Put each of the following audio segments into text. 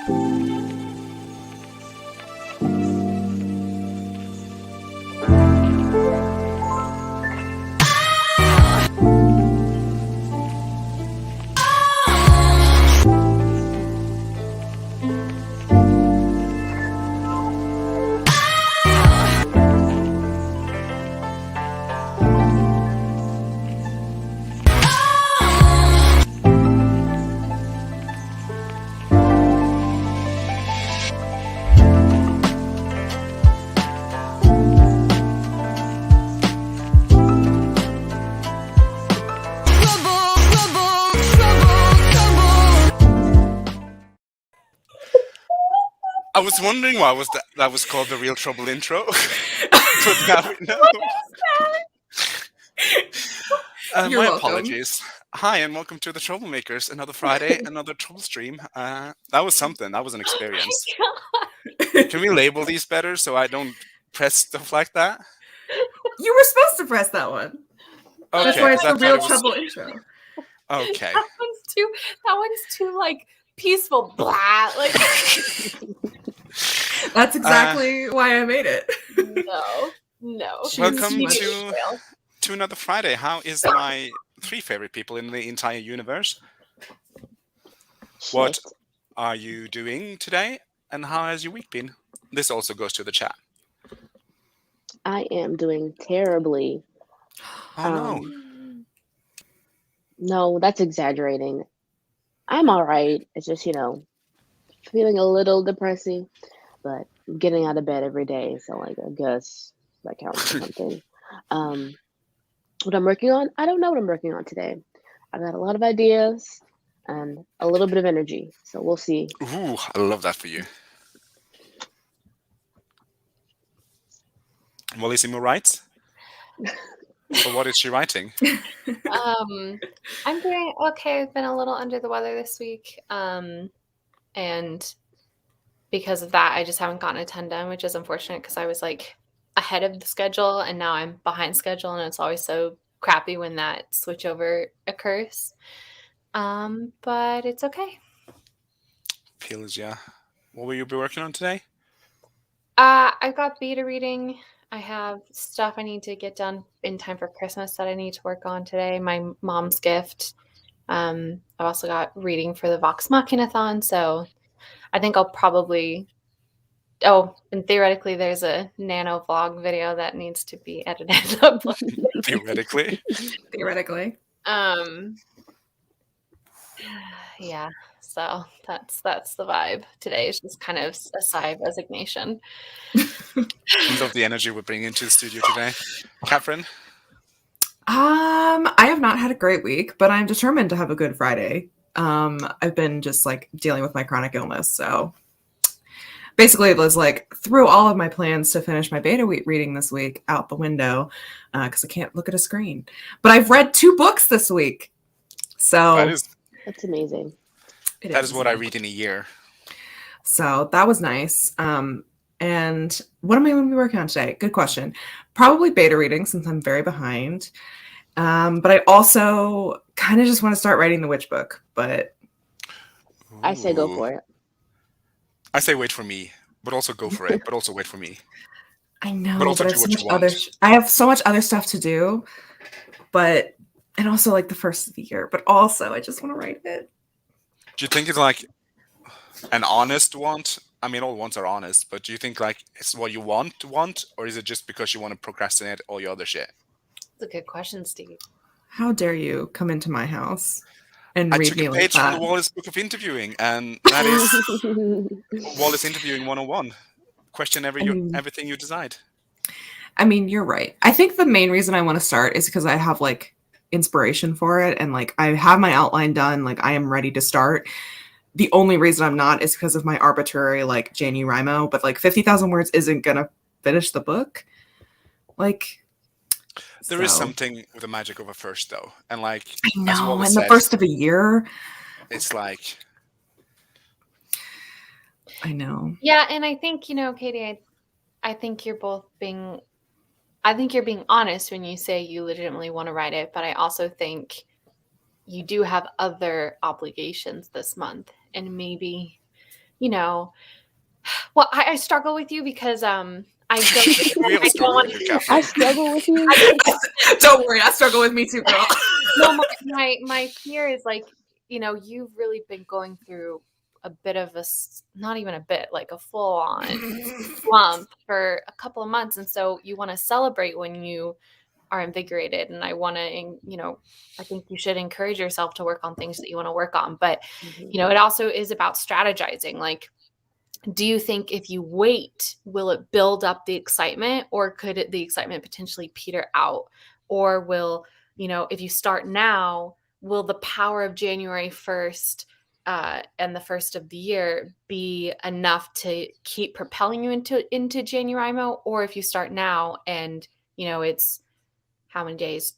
I was wondering why that was called the real trouble intro, but now we know. You're My welcome. apologies. Hi, and welcome to the Troublemakers. Another Friday, another Troublestream. That was something. That was an experience. Can we label these better so I don't press stuff like that? You were supposed to press that one. Okay, That's why it's 'cause I the thought real it was- trouble intro. Okay. That one's too like peaceful. Blah. Like That's exactly why I made it. no. Welcome much. to another Friday. How is my three favorite people in the entire universe? What are you doing today, and how has your week been? This also goes to the chat. I am doing terribly. Oh no. No, that's exaggerating. I'm all right. It's just, feeling a little depressing, but getting out of bed every day. So, I guess that counts for something. What I'm working on, I don't know what I'm working on today. I've got a lot of ideas and a little bit of energy. So we'll see. Ooh, I love that for you. WALLISIMO writes? Or what is she writing? I'm doing okay. I've been a little under the weather this week. And because of that, I just haven't gotten a ton done, which is unfortunate because I was like ahead of the schedule and now I'm behind schedule, and it's always so crappy when that switchover occurs. But it's okay. Feels, yeah. What will you be working on today? I've got beta reading. I have stuff I need to get done in time for Christmas that I need to work on today. My mom's gift. I've also got reading for the Vox Machina-thon, so I think I'll probably... Oh, and theoretically, there's a nano vlog video that needs to be edited. Theoretically? Theoretically. Yeah, so that's the vibe today. It's just kind of a sigh of resignation. I love the energy we're bringing into the studio today. Catherine? I have not had a great week, but I'm determined to have a good Friday. I've been just like dealing with my chronic illness, so basically it was like threw all of my plans to finish my beta reading this week out the window because I can't look at a screen. But I've read 2 books this week, so that's amazing. That is what I read in a year. So that was nice. And what am I going to be working on today? Good question. Probably beta reading since I'm very behind. But I also kind of just want to start writing the witch book. But I say go for it. I say wait for me, but also go for it. But also wait for me. I know, but also but do what you want. I have so much other stuff to do. And also like the first of the year. But also I just want to write it. Do you think it's like an honest want? I mean, all wants are honest, but do you think like it's what you want, or is it just because you want to procrastinate all your other shit? That's a good question, Steve. How dare you come into my house and I read took me a like page that? from the Wallace Book of Interviewing, and that is Wallace Interviewing 101. Question everything you decide. I mean, you're right. I think the main reason I want to start is because I have like inspiration for it, and like I have my outline done. Like I am ready to start. The only reason I'm not is because of my arbitrary like NaNoWriMo, but like 50,000 words isn't gonna finish the book. Like there is something with the magic of a first though, and like I know, as Wallace and the said, first of a year. It's like I know. Yeah, and I think Katie, I think you're both being. I think you're being honest when you say you legitimately want to write it, but I also think you do have other obligations this month, and maybe you know, well, I struggle with you because I don't We all I struggle don't with you, I Catherine. struggle with you. Don't worry, I struggle with me too, girl. no, my fear is like, you've really been going through a bit of not even a bit, like a full on slump for a couple of months. And so you want to celebrate when you are invigorated. And I want to, I think you should encourage yourself to work on things that you want to work on. But, it also is about strategizing. Like, do you think if you wait, will it build up the excitement, or could the excitement potentially peter out? Or will, if you start now, will the power of January 1st and the first of the year be enough to keep propelling you into January? Or if you start now and, it's how many days?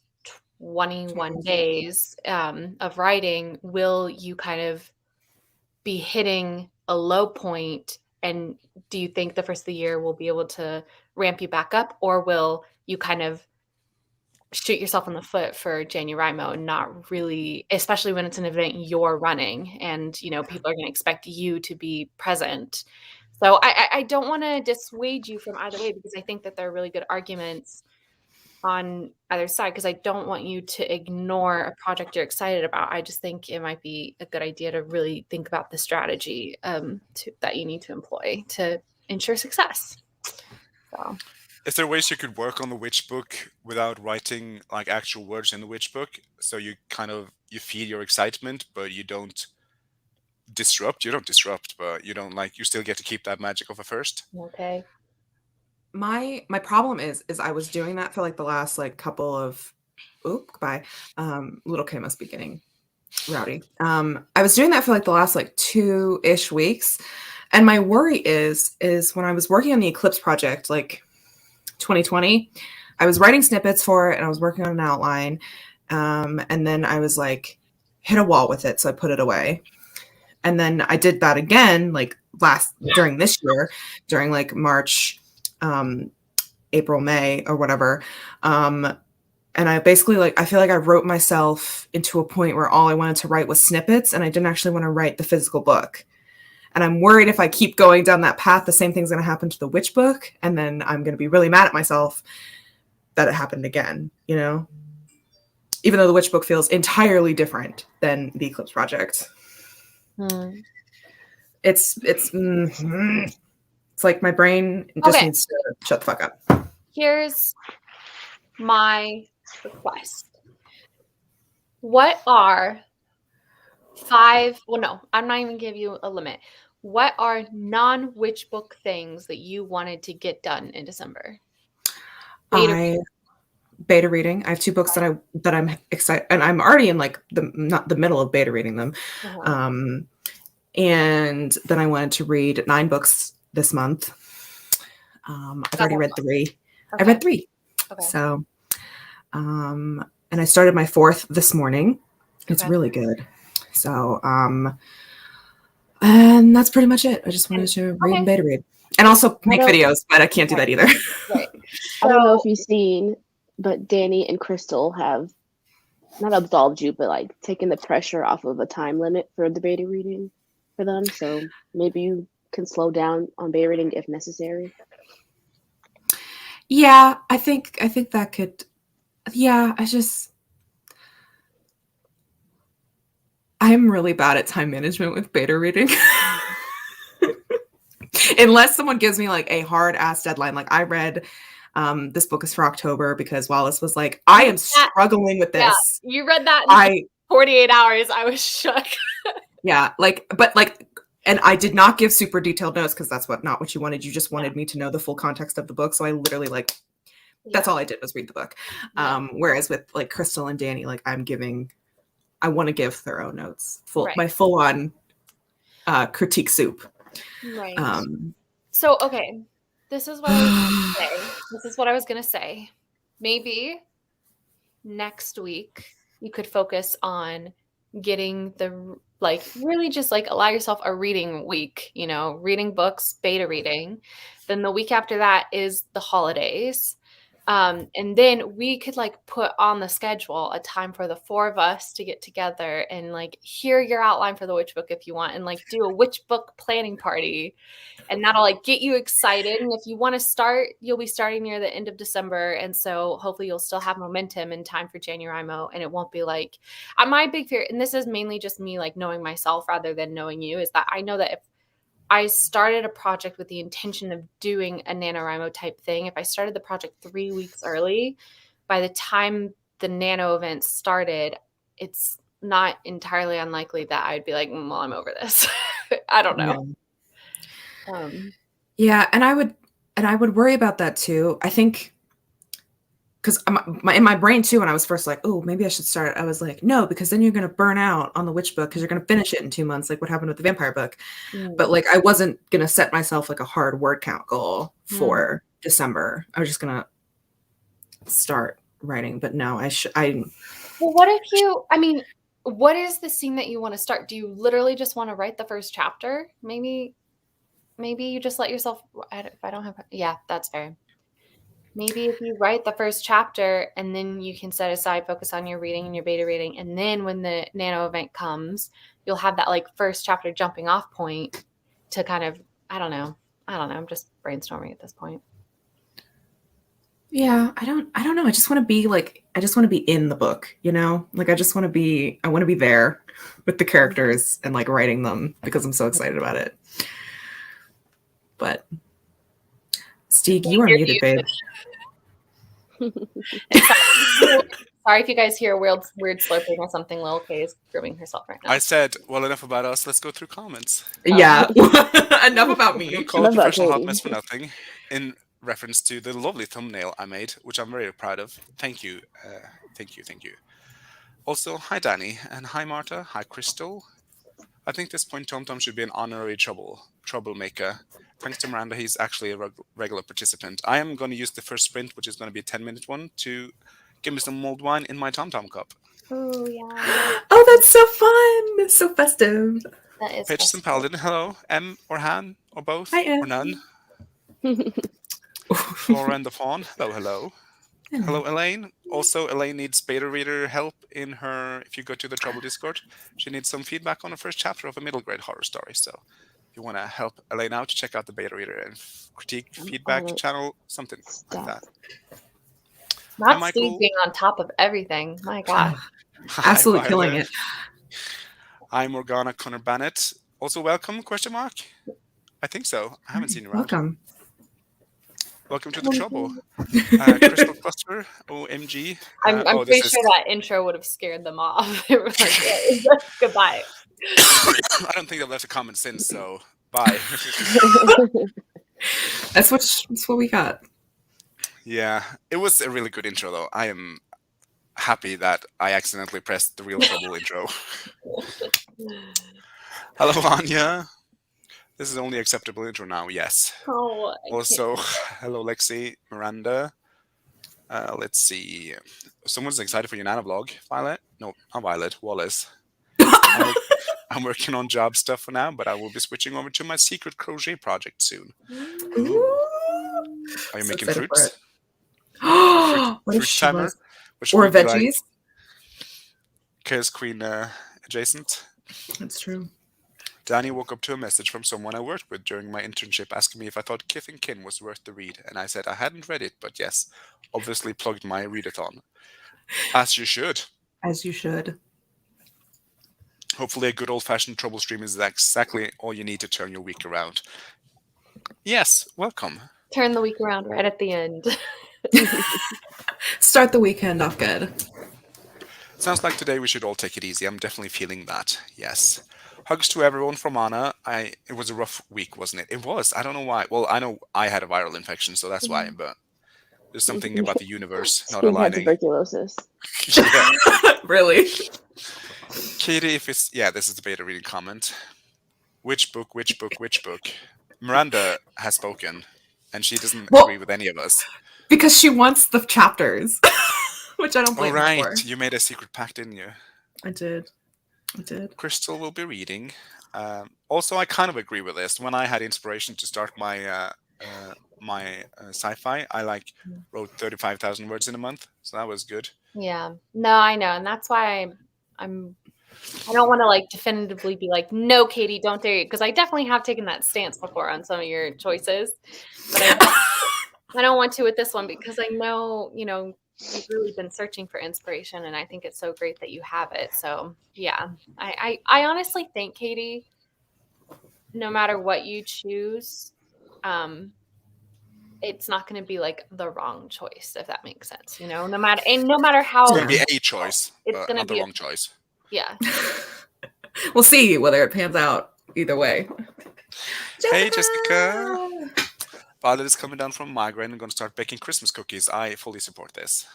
21 days of writing, will you kind of be hitting a low point? And do you think the first of the year will be able to ramp you back up, or will you kind of shoot yourself in the foot for January and not really, especially when it's an event you're running and, people are going to expect you to be present. So I don't want to dissuade you from either way, because I think that there are really good arguments on either side, because I don't want you to ignore a project you're excited about. I just think it might be a good idea to really think about the strategy that you need to employ to ensure success. So, Is there ways you could work on the witch book without writing like actual words in the witch book? So you you feel your excitement, but you don't disrupt. You don't disrupt, but you don't you still get to keep that magic of a first. okay. My problem is I was doing that for like the last like couple of goodbye. Little K must be getting rowdy. I was doing that for like the last like 2-ish weeks. And my worry is when I was working on the Eclipse project, like 2020, I was writing snippets for it and I was working on an outline. And then I was like hit a wall with it. So I put it away. And then I did that again, like during this year, during like March, April, May or whatever. And I basically I feel like I wrote myself into a point where all I wanted to write was snippets and I didn't actually want to write the physical book. And I'm worried if I keep going down that path, the same thing's going to happen to the witch book. And then I'm going to be really mad at myself that it happened again, Even though the witch book feels entirely different than the Eclipse project. It's like my brain just needs to shut the fuck up. Here's my request. What are 5? Well, no, I'm not even giving you a limit. What are non-witch book things that you wanted to get done in December? Beta reading. I have 2 books that I'm excited, and I'm already in like not the middle of beta reading them. And then I wanted to read 9 books this month. I've already read 3. Okay. I read 3. Okay. So, and I started my 4th this morning. It's really good. So, and that's pretty much it. I just wanted to read and beta read. And also make videos, but I can't do that either. Right. I don't know if you've seen, but Danny and Crystal have not absolved you, but like taken the pressure off of a time limit for the beta reading for them. So maybe you can slow down on beta reading if necessary. Yeah, I think that could. Yeah, I'm really bad at time management with beta reading. Unless someone gives me like a hard ass deadline. Like I read this book is for October because Wallace was like, I am struggling with this. Yeah, you read that in 48 hours. I was shook. Yeah, and I did not give super detailed notes because that's not what you wanted. You just wanted me to know the full context of the book. So I literally that's all I did was read the book. Whereas with like Crystal and Danny, like I want to give thorough notes, my full on critique soup. Right. So, okay, this is what I was going to say. This is what I was going to say. Maybe next week you could focus on getting really just allow yourself a reading week, reading books, beta reading. Then the week after that is the holidays. And then we could like put on the schedule a time for the 4 of us to get together and like hear your outline for the witch book if you want, and like do a witch book planning party. And that'll like get you excited. And if you want to start, you'll be starting near the end of December. And so hopefully you'll still have momentum in time for January, and it won't be like my big fear. And this is mainly just me like knowing myself rather than knowing you, is that I know that if I started a project with the intention of doing a NaNoWriMo type thing, if I started the project 3 weeks early, by the time the Nano event started, it's not entirely unlikely that I'd be like, well, I'm over this. I don't know. Yeah, and I would worry about that too. I think because in my brain too, when I was first like, oh, maybe I should start, I was like, no, because then you're going to burn out on the witch book because you're going to finish it in 2 months, like what happened with the vampire book. But like, I wasn't going to set myself like a hard word count goal for December. I was just going to start writing. But no, Well, what if what is the scene that you want to start? Do you literally just want to write the first chapter? Maybe you just let yourself, if I don't have, yeah, that's fair. Maybe if you write the first chapter and then you can set aside, focus on your reading and your beta reading. And then when the Nano event comes, you'll have that like first chapter jumping off point to kind of, I don't know. I'm just brainstorming at this point. Yeah, I don't know. I just want to be in the book, you know? Like I want to be there with the characters and like writing them because I'm so excited about it. But Stieg, you are muted, babe. Sorry if you guys hear weird slurping or something. Lil K is grooming herself right now. I said, well, enough about us. Let's go through comments. Yeah, enough about me. We'll call it professional hot mess for nothing. In reference to the lovely thumbnail I made, which I'm very proud of. Thank you. Thank you. Also, hi Danny, and hi Marta, hi Crystal. I think at this point TomTom should be an honorary troublemaker. Thanks to Miranda, he's actually a regular participant. I am going to use the first sprint, which is going to be a 10-minute one, to give me some mulled wine in my TomTom cup. Oh, yeah. Oh, that's so fun. It's so festive. That is Pages and Paladin, hello. M or Han, or both, hi, or none. Laura and the Fawn, hello. Hello, Elaine. Also, Elaine needs beta reader help in her, if you go to the Trouble Discord, she needs some feedback on the first chapter of a middle grade horror story. So if you want to help Elaine out, check out the beta reader and critique feedback channel, something like that. Not Steve being on top of everything. My God. Absolutely killing it. Hi, Morgana Connor Bannett. Also welcome, question mark? I think so. I haven't seen you around. Welcome to the trouble. Crystal Cluster, OMG. I'm pretty sure that intro would have scared them off. They were like, goodbye. I don't think they've left a comment since, so bye. That's what we got. Yeah, it was a really good intro, though. I am happy that I accidentally pressed the real trouble intro. Hello, Anya. This is only acceptable intro now, yes. Oh, also, hello, Lexi, Miranda. Let's see. Someone's excited for your Nana vlog. Violet? No, not Violet. Wallace. I'm working on job stuff for now, but I will be switching over to my secret crochet project soon. Ooh. Are you making fruits? Fruit timer? Or veggies? Chaos Queen adjacent. That's true. Danny woke up to a message from someone I worked with during my internship asking me if I thought Kith and Kin was worth the read, and I said I hadn't read it, but yes, obviously plugged my readathon. As you should. As you should. Hopefully a good old-fashioned Troublestream is exactly all you need to turn your week around. Yes, welcome. Turn the week around right at the end. Start the weekend off good. Sounds like today we should all take it easy. I'm definitely feeling that, yes. Hugs to everyone from Anna. It was a rough week, wasn't it? It was. I don't know why. Well, I know I had a viral infection, so that's why. But there's something about the universe not aligning. Tuberculosis. Yeah. Really? Katie, this is the beta reading comment. Which book? Miranda has spoken, and she doesn't agree with any of us. Because she wants the chapters, which I don't blame her for. You made a secret pact, didn't you? I did. Crystal will be reading. Also, I kind of agree with this. When I had inspiration to start my my sci-fi, I wrote 35,000 words in a month, so that was good. Yeah. No, I know, and that's why I don't want to like definitively be like, no, Katie, don't dare you, because I definitely have taken that stance before on some of your choices, but I don't want to with this one because I know, you've really been searching for inspiration, and I think it's so great that you have it. So yeah, I honestly think, Katie, no matter what you choose, it's not going to be like the wrong choice, if that makes sense. No matter how It's going to be a choice, it's but going to not the be wrong choice. Yeah. We'll see whether it pans out either way. Hey, Jessica. Violet is coming down from migraine and going to start baking Christmas cookies. I fully support this.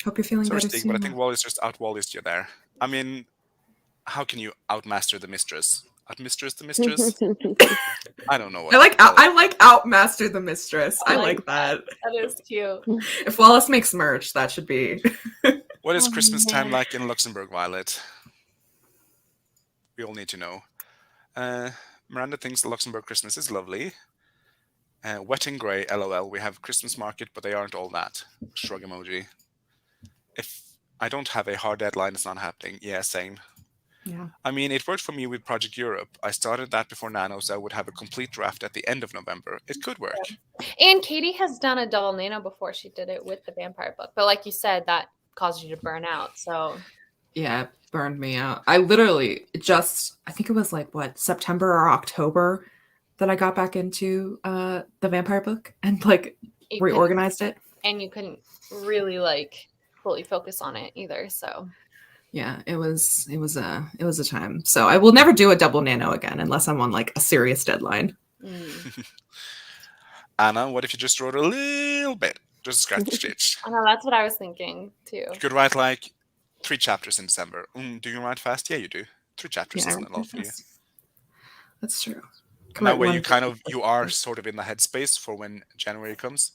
Hope you're feeling Sorry, better Stig, soon. but I think Wallis just out-Wallised you there. I mean, how can you outmaster the mistress? Outmistress the mistress? I don't know what. I like outmaster the mistress. I like that. That is cute. If Wallace makes merch, that should be. What is Oh, Christmas time man. like in Luxembourg, Violet? We all need to know. Miranda thinks the Luxembourg Christmas is lovely. Wet and grey, lol. We have Christmas market, but they aren't all that. Shrug emoji. If I don't have a hard deadline, it's not happening. Yeah, same. Yeah. I mean, it worked for me with Project Europe. I started that before Nano, so I would have a complete draft at the end of November. It could work. And Katie has done a double nano before. She did it with the vampire book, but like you said, that caused you to burn out. So Yeah, it burned me out. I literally I think it was like September or October that I got back into the vampire book and reorganized it. And you couldn't really like fully focus on it either. So yeah, it was a time. So I will never do a double nano again unless I'm on like a serious deadline. Anna, what if you just wrote a little bit? Just a scratch stitch. I know, that's what I was thinking too. You could write like 3 chapters in December. Do you write fast? Yeah, you do. 3 chapters isn't a lot for you. That's true. And that way you are sort of in the headspace for when January comes.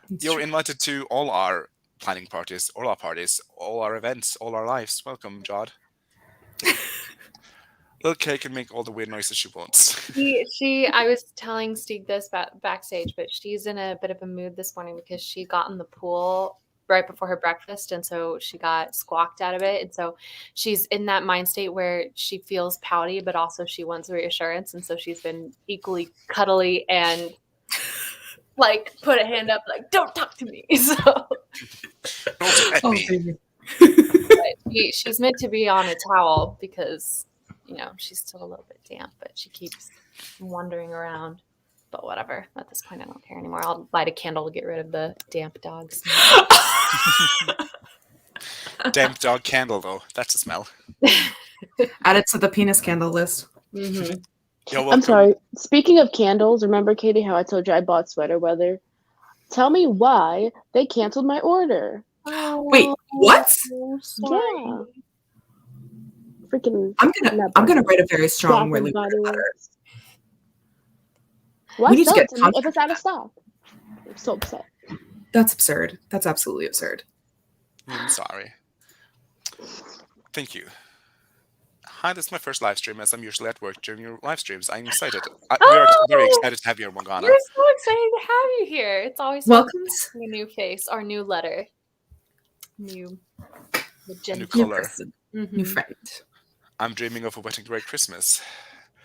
You're invited to all our planning parties, all our parties, all our events, all our lives. Welcome, Jod. Little Kay can make all the weird noises she wants. I was telling Stig this backstage, but she's in a bit of a mood this morning because she got in the pool right before her breakfast, and so she got squawked out of it, and so she's in that mind state where she feels pouty, but also she wants reassurance, and so she's been equally cuddly and like put a hand up, like don't talk to me. So Don't pet me. she's meant to be on a towel because she's still a little bit damp, but she keeps wandering around. But whatever. At this point, I don't care anymore. I'll light a candle to get rid of the damp dogs. Damp dog candle, though. That's a smell. Add it to the penis candle list. Mm-hmm. You're welcome. I'm sorry. Speaking of candles, remember, Katie, how I told you I bought sweater weather? Tell me why they canceled my order. Oh, wait, what? Yeah. Freaking. I'm gonna write a very strong really letter. Why We need to get sell it to me if it's out of stock? I'm so upset. That's absurd. That's absolutely absurd. I'm sorry. Thank you. Hi, this is my first live stream, as I'm usually at work during your live streams. I'm excited. We are very excited to have you here, Morgana. We're so excited to have you here. It's always welcome to a new face, our new letter, new color, new friend. I'm dreaming of a wet and grey Christmas.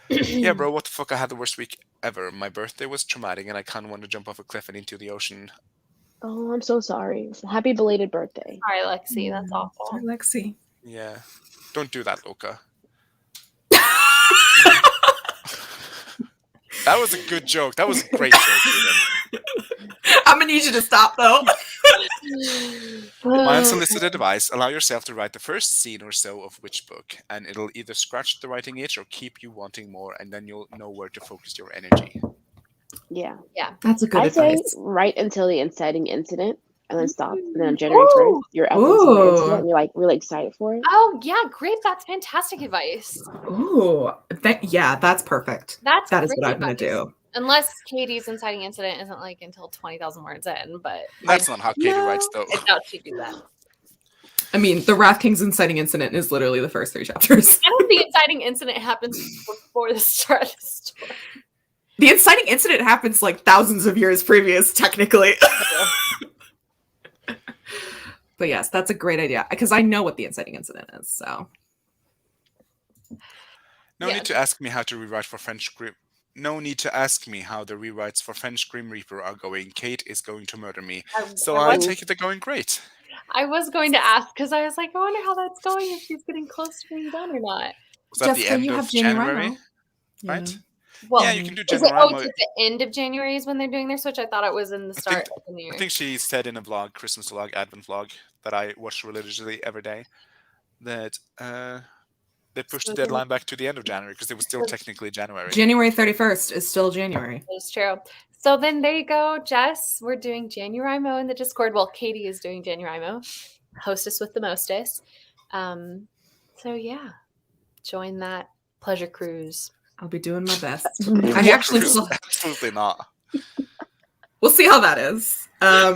Yeah, bro, what the fuck? I had the worst week ever. My birthday was traumatic, and I kind of wanted to jump off a cliff and into the ocean. Oh, I'm so sorry. Happy belated birthday. Sorry, Lexi. That's awful. Sorry, Lexi. Yeah. Don't do that, Luca. That was a good joke. That was a great joke, even. I'm gonna need you to stop, though. My unsolicited advice, allow yourself to write the first scene or so of which book, and it'll either scratch the writing itch or keep you wanting more, and then you'll know where to focus your energy. Yeah. That's a good I say advice. write until the inciting incident and then stop. And then on January 1st, you're at the inciting incident and you're like really excited for it. Oh, yeah, great. That's fantastic advice. Ooh, yeah, that's perfect. That is great what I'm gonna advice. do. Unless Katie's inciting incident isn't like until 20,000 words in, but That's not how Katie writes, though. I doubt she'd do that. I mean, the Wrath King's inciting incident is literally the first 3 chapters. I think the inciting incident happens before the start of the story. The inciting incident happens like thousands of years previous, technically. But yes, that's a great idea because I know what the inciting incident is. So No Yeah. need to ask me how to rewrite for French Grim. No need to ask me how the rewrites for French Grim Reaper are going. Kate is going to murder me. So I was, take it they're going great. I was going to ask because I was like, I wonder how that's going, if she's getting close to being done or not. Was that the Jessica, end you have of January? January, Right? Well, Yeah, you can do is it? Oh, January. it's at the end of January is when they're doing their switch. I thought it was in the I start think of the new year. I think she said in a vlog, Christmas vlog, Advent vlog, that I watch religiously every day, that they pushed the So deadline back to the end of January because it was still technically January. January 31st is still January. It's true. So then there you go, Jess. We're doing January-mo in the Discord. Well, Katie is doing January-mo, hostess with the mostess. So yeah, join that pleasure cruise. I'll be doing my best. I I actually still, Absolutely not. we'll see how that is. Love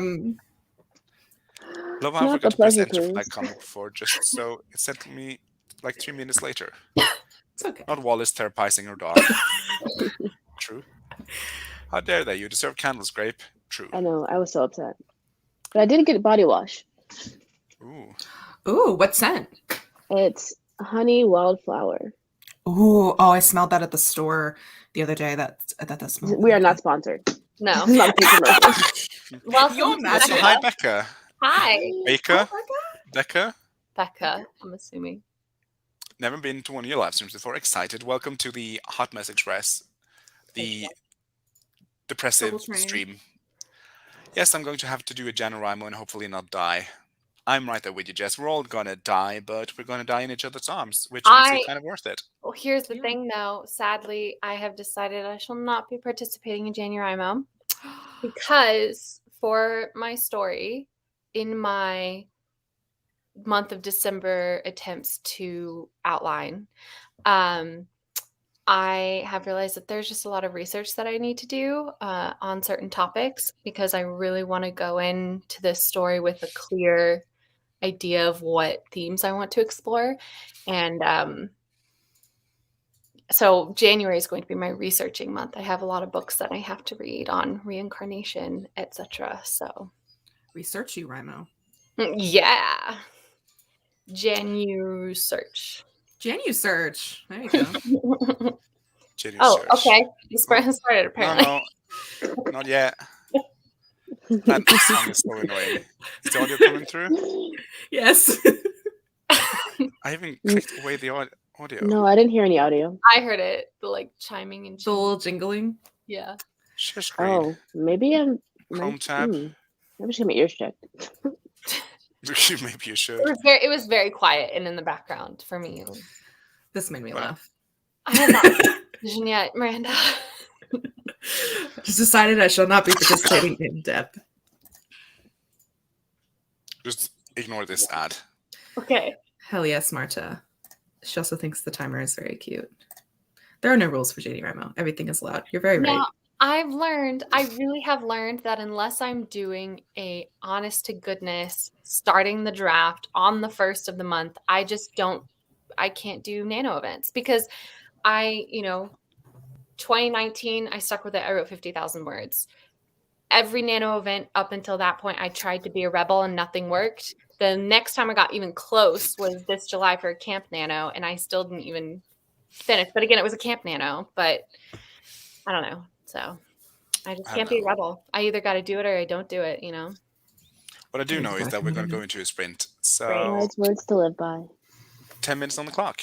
how I Not forgot the to press pleasure enter for that cruise. comic before, just so it sent me like 3 minutes later. It's okay. Not Wallace therapizing her dog. True. How dare they? You deserve candles, Grape. True. I know. I was so upset. But I did get a body wash. Ooh. Ooh, what scent? It's honey wildflower. Ooh, oh, I smelled that at the store the other day. That smelled. We are not sponsored. No. This is not a paid commercial. Welcome You'll to imagine. Also, hi, Becca. Hi, Becca? Becca? Becca. I'm assuming. Never been to one of your live streams before. Excited. Welcome to the Hot Mess Express, the depressive Troublestream. stream. Yes, I'm going to have to do a NaNoWriMo and hopefully not die. I'm right there with you, Jess. We're all gonna die, but we're gonna die in each other's arms, which makes it kind of worth it. Well, here's the Yeah. thing, though. Sadly, I have decided I shall not be participating in January-mo because for my story, in my month of December attempts to outline, I have realized that there's just a lot of research that I need to do on certain topics because I really want to go into this story with a clear idea of what themes I want to explore. And so January is going to be my researching month. I have a lot of books that I have to read on reincarnation, etc. So Research you, Rimo. yeah. Janu search. Janu search. There you go. Genius Oh, search. okay. You started apparently. No, not yet. That song is so annoying. Is the audio coming through? Yes. I even clicked away the audio. No, I didn't hear any audio. I heard it, the like chiming and The little jingling. yeah. Share screen. Oh, maybe I'm. Chrome tab. I'm just getting my ears checked. Maybe you should. It was very quiet and in the background for me. This made me Well. laugh. I have not vision yet, Miranda. Just decided I shall not be participating in depth. Just ignore this ad. Okay. Hell yes, Marta. She also thinks the timer is very cute. There are no rules for JD Rimo. Everything is allowed. You're very right. Now, I really have learned that unless I'm doing a honest to goodness starting the draft on the first of the month, I can't do nano events because 2019, I stuck with it. I wrote 50,000 words. Every nano event up until that point, I tried to be a rebel and nothing worked. The next time I got even close was this July for a camp nano, and I still didn't even finish. But again, it was a camp nano, but I don't know. So I just can't be a rebel. I either got to do it or I don't do it, What I do know is that we're going to go into a sprint. So Wise words to live by. 10 minutes on the clock.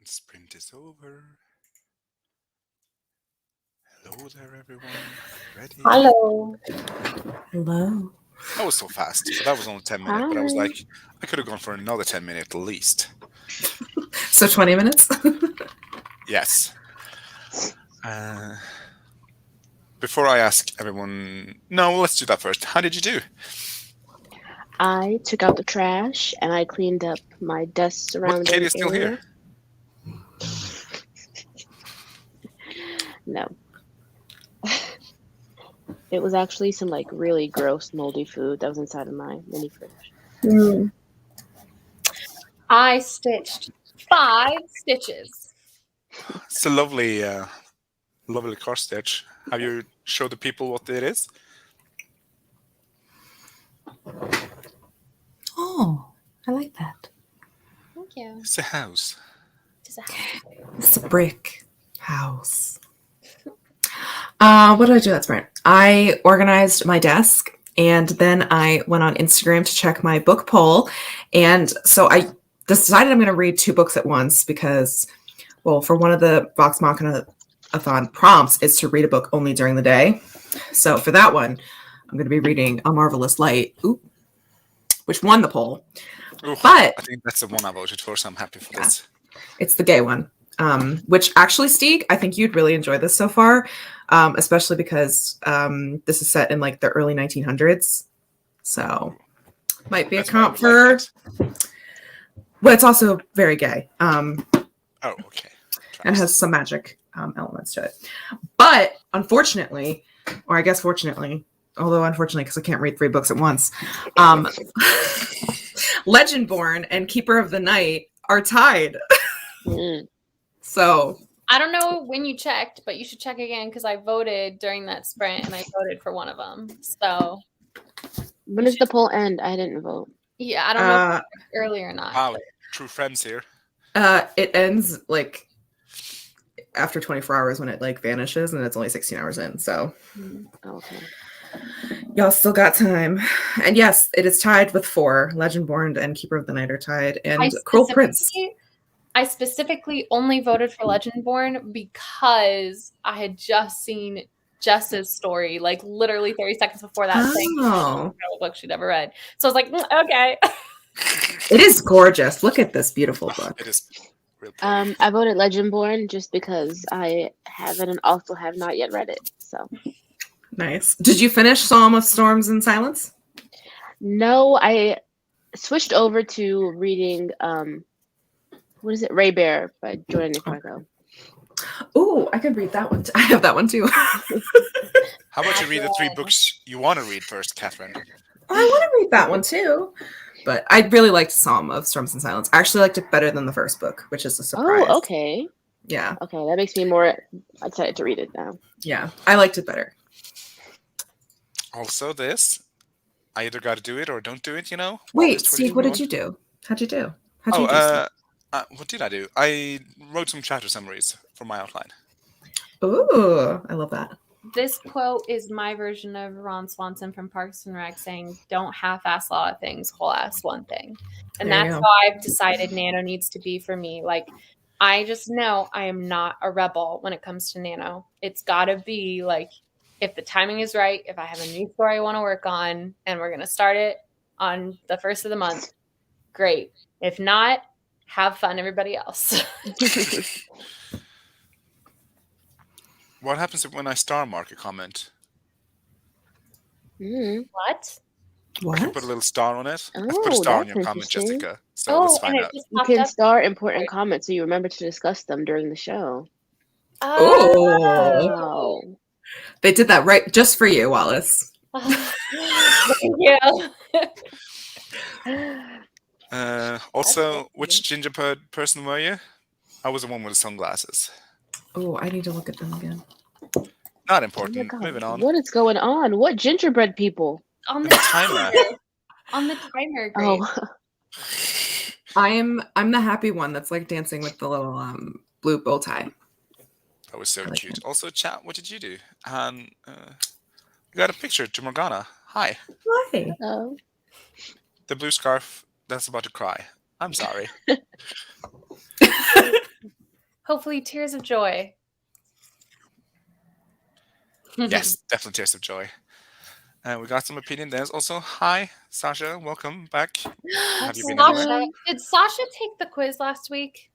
Sprint is over. Hello there, everyone. Are you ready? Hello. Hello. That was so fast. But that was only 10 minutes. But I was Hi. like, I could have gone for another 10 minutes at least. So 20 minutes? Yes. Before I ask everyone, no, let's do that first. How did you do? I took out the trash and I cleaned up my dust What, Katie surrounding is still area. here? No. It was actually some like really gross moldy food that was inside of my mini fridge. I stitched 5 stitches. It's a lovely, lovely cross stitch. Have you showed the people what it is? Oh, I like that. Thank you. It's a house. Just a house. It's a brick house. What did I do that sprint? I organized my desk and then I went on Instagram to check my book poll. And so I decided I'm going to read 2 books at once because, well, for one of the Vox Machina-a-thon prompts is to read a book only during the day. So for that one, I'm going to be reading A Marvelous Light, which won the poll. Ooh, But I think that's the one I voted for, so I'm happy for Yeah. this. it's the gay one, which actually, Stieg, I think you'd really enjoy this so far, especially because this is set in like the early 1900s. So might be a That's why I comp would like for. it. Well, it's also very gay Oh, okay. and has some magic elements to it. But unfortunately, or I guess fortunately, although unfortunately because I can't read 3 books at once, Legendborn and Keeper of the Night are tied. Mm. So I don't know when you checked, but you should check again because I voted during that sprint and I voted for one of them. So When does the poll end? I didn't vote. yeah, I don't know if it's early or not. Wow, but- true friends here. it ends like after 24 hours when it like vanishes, and it's only 16 hours in. So Okay. y'all still got time. And yes, it is tied with 4. Legendborn and Keeper of the Night are tied, and Cruel Prince. I specifically only voted for Legendborn because I had just seen Jess's story, like literally 30 seconds before that, saying Oh, a book she'd ever read. So I was like, okay. it is gorgeous. Look at this beautiful book. It is real pretty. I voted Legendborn just because I haven't and also have not yet read it. So Nice. Did you finish Psalm of Storms and Silence? no, I switched over to reading what is it? Ray Bear by Jordan Nicargo. Oh, I could read that one. I have that one too. How about you read the 3 books you want to read first, Catherine? I want to read that one too. But I really liked Psalm of Storms and Silence. I actually liked it better than the first book, which is a surprise. Oh, okay. Yeah. Okay, that makes me more excited to read it now. Yeah. I liked it better. Also, this, I either got to do it or don't do it, you know? Wait, Just Steve, what did you do? How'd you do? How'd Oh, you do, Steve? what did I do? I wrote some chapter summaries for my outline. Ooh, I love that. This quote is my version of Ron Swanson from Parks and Rec saying, don't half-ass a lot of things, whole-ass one thing. And There you that's go. how I've decided Nano needs to be for me. Like, I just know I am not a rebel when it comes to Nano. It's got to be like, if the timing is right, if I have a new story I want to work on, and we're going to start it on the first of the month, great. If not, have fun, everybody else. What happens when I star mark a comment? What? I can What? put a little star on it. I put a Oh, star on that's your comment, interesting. Jessica. So let's find and out. it just You popped can up. star important comments so you remember to discuss them during the show. Oh. Wow. They did that right just for you, Wallace. Thank you. Also, which gingerbread person were you? I was the one with the sunglasses. Oh, I need to look at them again. Not Oh my important. God, Moving on. what is going on? What gingerbread people? On The the timer. on the timer, great. Oh, I'm the happy one that's like dancing with the little blue bow tie. That was so I like cute. it. Also, chat, what did you do? You got a picture to Morgana. Hi. Hi. oh. The blue scarf that's about to cry. I'm sorry. hopefully tears of joy. Yes, definitely tears of joy. We got some opinion. There's also hi, Sasha. Welcome back. Have you been Sasha, anywhere? did Sasha take the quiz last week?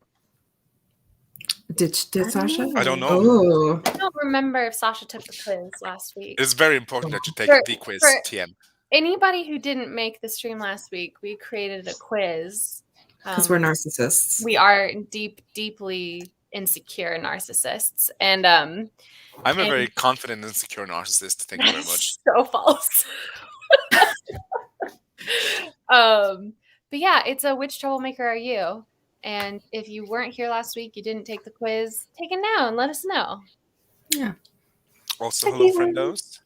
Did Sasha? I don't know. Oh, I don't remember if Sasha took the quiz last week. It's very important that you take For- the quiz, for- TM. Anybody who didn't make the stream last week, we created a quiz. because we're narcissists. We are deeply insecure narcissists, and I'm a and- very confident and secure narcissist. Thank you very much. so false. But yeah, it's a which troublemaker are you? And if you weren't here last week, you didn't take the quiz, take it now and let us know. Yeah. Also, hello, friendos.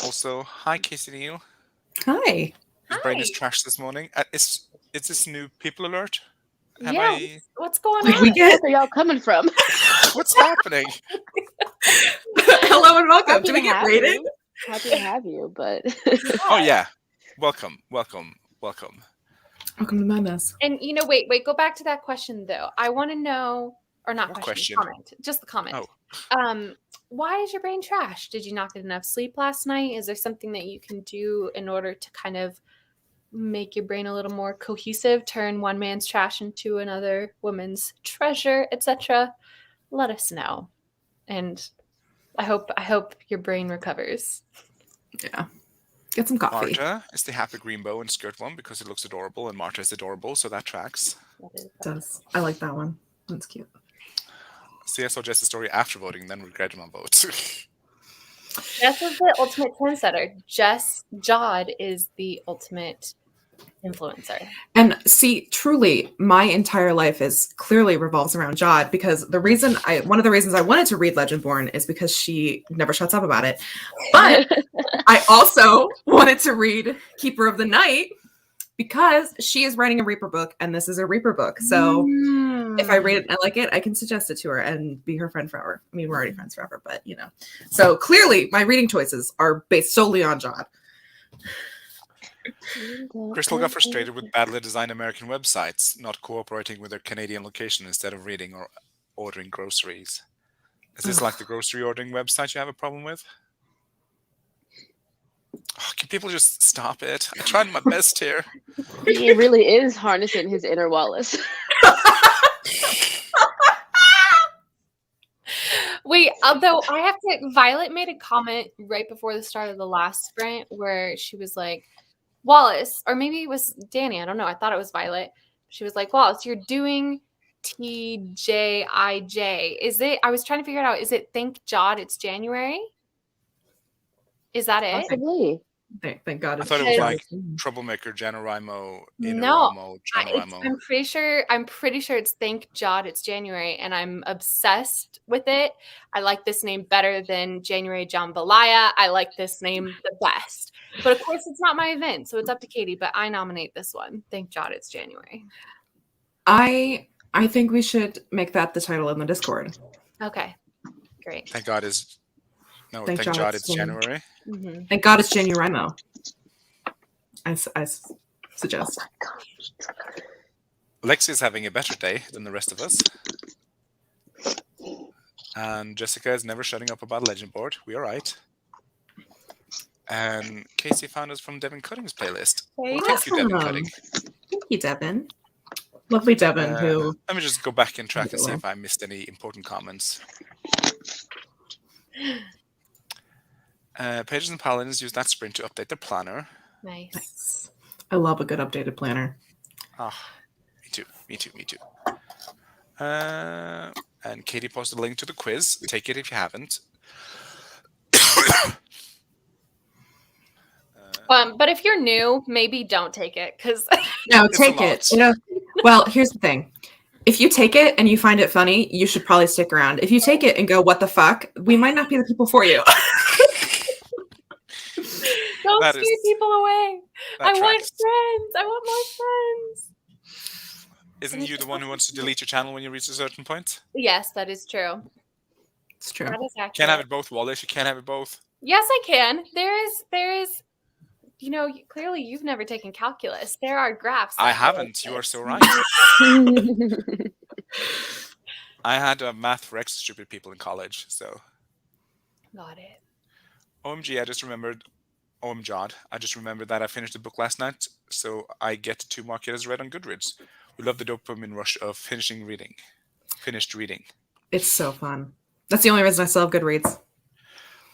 Also, hi, Casey Neal. Hi. His brain is trashed this morning. Is this new people alert? Have Yeah, I- what's going Did on? we get? Where are y'all coming from? What's happening? Hello and welcome. Happy Did we to get have rated? you. Happy to have you, but Oh yeah, welcome. Welcome to madness. And wait, go back to that question though. I want to know, or not What question, question? comment, just the comment. Oh. Why is your brain trash? Did you not get enough sleep last night? Is there something that you can do in order to kind of make your brain a little more cohesive, turn one man's trash into another woman's treasure, etc.? Let us know. And I hope your brain recovers. Yeah. Get some coffee. Marta is the happy green bow and skirt one because it looks adorable, and Marta is adorable, so that tracks. It does. I like that one. That's cute. See, I saw Jess's story after voting, and then regretted my vote. Jess is the ultimate trendsetter. Jess Jod is the ultimate influencer. And see, truly, my entire life is clearly revolves around Jod because one of the reasons I wanted to read Legendborn is because she never shuts up about it. But I also wanted to read Keeper of the Night because she is writing a Reaper book, and this is a Reaper book. So if I read it and I like it, I can suggest it to her and be her friend forever. I mean, we're already friends forever, but So clearly, my reading choices are based solely on Jod. Crystal got frustrated with badly designed American websites not cooperating with their Canadian location instead of reading or ordering groceries. Is this like the grocery ordering website you have a problem with? Oh, can people just stop it? I tried my best here. he really is harnessing his inner Wallace. Wait, although I have to, Violet made a comment right before the start of the last sprint where she was like, Wallace, or maybe it was Danny, I don't know. I thought it was Violet. She was like, Wallace, you're doing TJIJ. I was trying to figure it out. Is it Thank Jod It's January? Is that it? Possibly. Thank God. I thought it was like Troublemaker, Janarimo, No, Inaramo, Janarimo. I'm pretty sure it's Thank Jod It's January, and I'm obsessed with it. I like this name better than January Jambalaya. I like this name the best. But of course, it's not my event, so it's up to Katie. But I nominate this one. Thank Jod It's January. I think we should make that the title in the Discord. Okay, great. Thank God it's Thank God God it's it's January. Mm-hmm. Thank God it's January. I suggest. Lexi is having a better day than the rest of us. And Jessica is never shutting up about Legend Board. We are right. And Casey found us from Devin Cutting's playlist. Hey, Thank you, Devin Awesome. Cutting. Thank you, Devin. Lovely Devin, who... Let me just go back and track and see Well. if I missed any important comments. Pages and Paladins use that sprint to update their planner. nice. Nice. I love a good updated planner. Ah, me too. And Katie posted a link to the quiz. Take it if you haven't. But if you're new, maybe don't take it because No, It's take a it. lot. Well, here's the thing. If you take it and you find it funny, you should probably stick around. If you take it and go, what the fuck, we might not be the people for you. don't That steer is- people away. That I want tracks. friends. I want more friends. Isn't you the one who wants to delete your channel when you reach a certain point? Yes, that is true. It's true. That is accurate. Can't have it both, Wallace. You can't have it both. Yes, I can. There is. Clearly you've never taken calculus. There are graphs. I that go like haven't. You are this. so right. I had a math for extra stupid people in college, so Got it. OMG, I just remembered. OMJod, I just remembered that I finished the book last night, so I get to mark it as read on Goodreads. We love the dopamine rush of finishing reading. Finished reading. It's so fun. That's the only reason I still have Goodreads.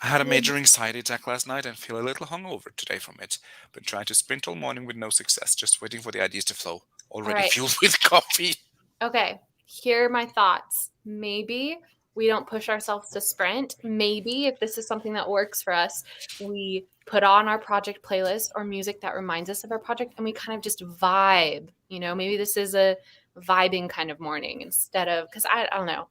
I had a major anxiety attack last night and feel a little hungover today from it. Been trying to sprint all morning with no success, just waiting for the ideas to flow. Already right. fueled with coffee. Okay, here are my thoughts. Maybe we don't push ourselves to sprint. Maybe if this is something that works for us, we put on our project playlist or music that reminds us of our project and we kind of just vibe. You know, maybe this is a vibing kind of morning instead of, because I don't know.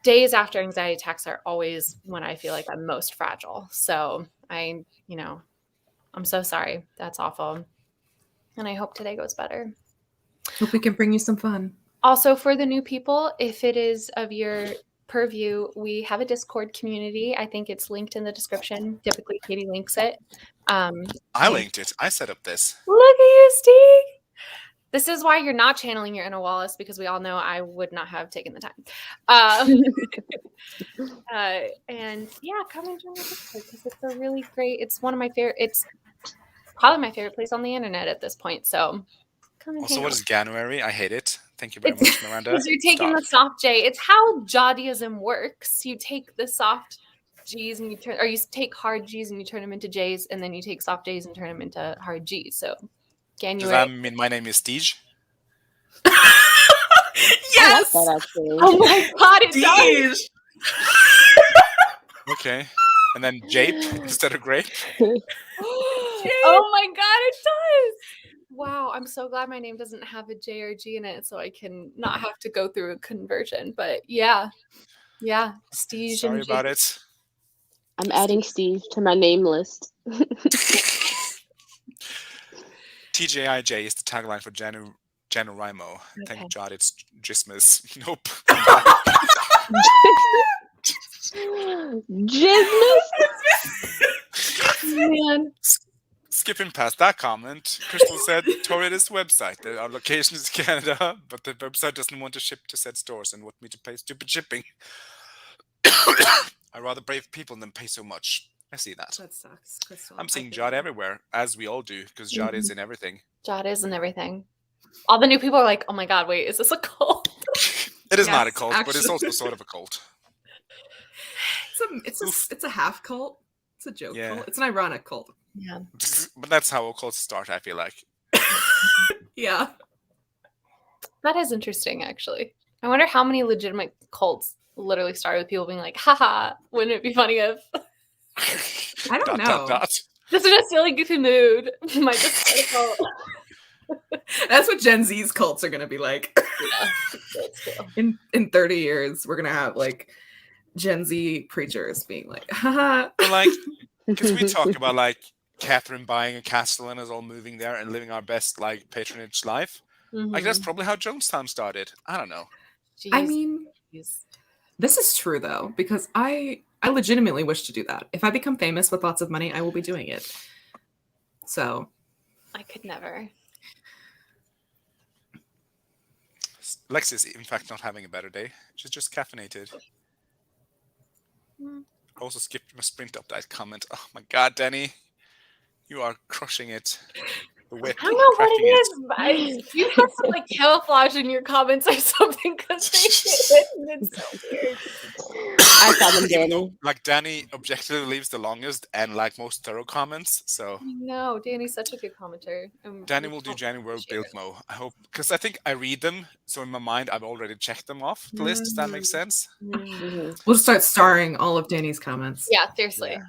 Days after anxiety attacks are always when I feel like I'm most fragile. So I'm so sorry. That's awful. And I hope today goes better. Hope we can bring you some fun. Also, for the new people, if it is of your purview, we have a Discord community. I think it's linked in the description. Typically, Katie links it. I linked it. I set up this. Look at you, Steve. This is why you're not channeling your inner Wallace, because we all know I would not have taken the time. And yeah, come and join the Discord because it's a really great. It's one of my favorite. It's probably my favorite place on the internet at this point. So come and Also, hang what out. is January? I hate it. Thank you very much, Miranda. Because you're taking the soft J. It's how Jawdeism works. You take the soft G's and you take hard G's and you turn them into J's, and then you take soft J's and turn them into hard G's. So Does January. that mean my name is Steve? Yes. That actually. Oh my god, it does. Okay. And then Jape instead of grape? Oh my god, it does. Wow, I'm so glad my name doesn't have a J or G in it, so I can not have to go through a conversion. But yeah, Steve. Sorry about it. I'm adding Steve to my name list. TJIJ is the tagline for NaNoWriMo. Okay. Thank God it's Jismus. Nope. Jismus. Man. Skipping past that comment, Crystal said, Torrid's website. There are locations in Canada, but the website doesn't want to ship to said stores and want me to pay stupid shipping. I'd rather brave people than pay so much. I see that. That sucks, Crystal. I'm seeing Jod everywhere, as we all do, because Jod is in everything. Jod is and everything. All the new people are like, oh my god, wait, is this a cult? It is Yes, not a cult, but it's actually. also sort of a cult. It's a half cult. It's a joke Yeah. cult. It's an ironic cult. Yeah. But that's how all cults start, I feel like. Yeah. That is interesting, actually. I wonder how many legitimate cults literally started with people being like, haha, wouldn't it be funny if I don't know. just in a silly, goofy mood might just start a cult. That's what Gen Z's cults are gonna be like. Yeah, that's true. In 30 years, we're gonna have like Gen Z preachers being like, haha. But like, because we talk about like Catherine buying a castle and us all moving there and living our best like patronage life. Like that's probably how Jonestown started. I don't know. I mean, this is true though, because I legitimately wish to do that. If I become famous with lots of money, I will be doing it. So I could never. Lex is in fact not having a better day. She's just caffeinated. Also skipped my sprint update comment. Oh my god, Danny. You are crushing it. The whip. I don't know what cracking it is. You have some like camouflage in your comments or something because it's so weird. I saw them, Even though, Danny. like Danny objectively leaves the longest and like most thorough comments, so No, Danny's such a good commenter. Danny will do January World Build Mo. I hope, because I think I read them, so in my mind I've already checked them off the list. Does that make sense? Mhm. we'll start starring all of Danny's comments. Yeah, seriously. Yeah.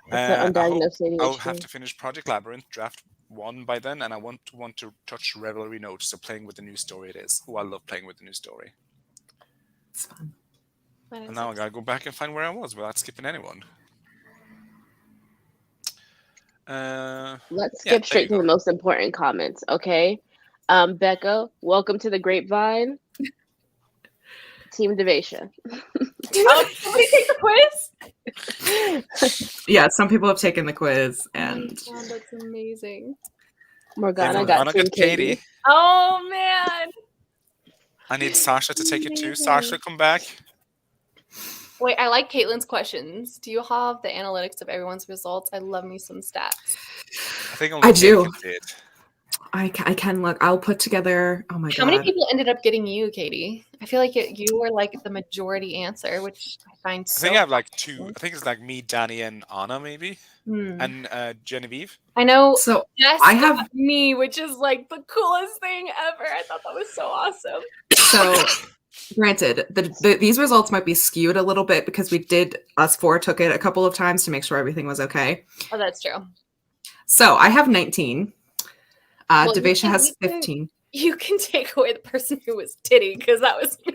It's an I hope undiagnosed I'll ADHD. have to finish Project Labyrinth Draft 1 by then, and I want to touch Revelry Notes, so playing with the new story it is. Oh, I love playing with the new story. It's fun. And now I gotta go back and find where I was without skipping anyone. Let's Yeah, skip there straight you to the go. most important comments, okay? Becca, welcome to the Grapevine. Team Devasia. Somebody take the quiz. Yeah, some people have taken the quiz, and Oh, that's amazing. Morgana Everyone, got Anna Team got Katie. Oh man. I need Sasha to take it too. Amazing. Sasha, come back. Wait, I like Caitlin's questions. Do you have the analytics of everyone's results? I love me some stats. I think only I Kate do. can see it. I can look. I'll put together. Oh my How many god. people ended up getting you, Katie? I feel like you were like the majority answer, which I find I so. think I have like 2. I think it's like me, Danny, and Anna, maybe, Hmm. and Genevieve. I know. So Jess I have- got me, which is like the coolest thing ever. I thought that was so awesome. So, granted, these results might be skewed a little bit because us four took it a couple of times to make sure everything was okay. Oh, that's true. So I have 19. Well, Devesha has 15. You can take away the person who was titty because that was me.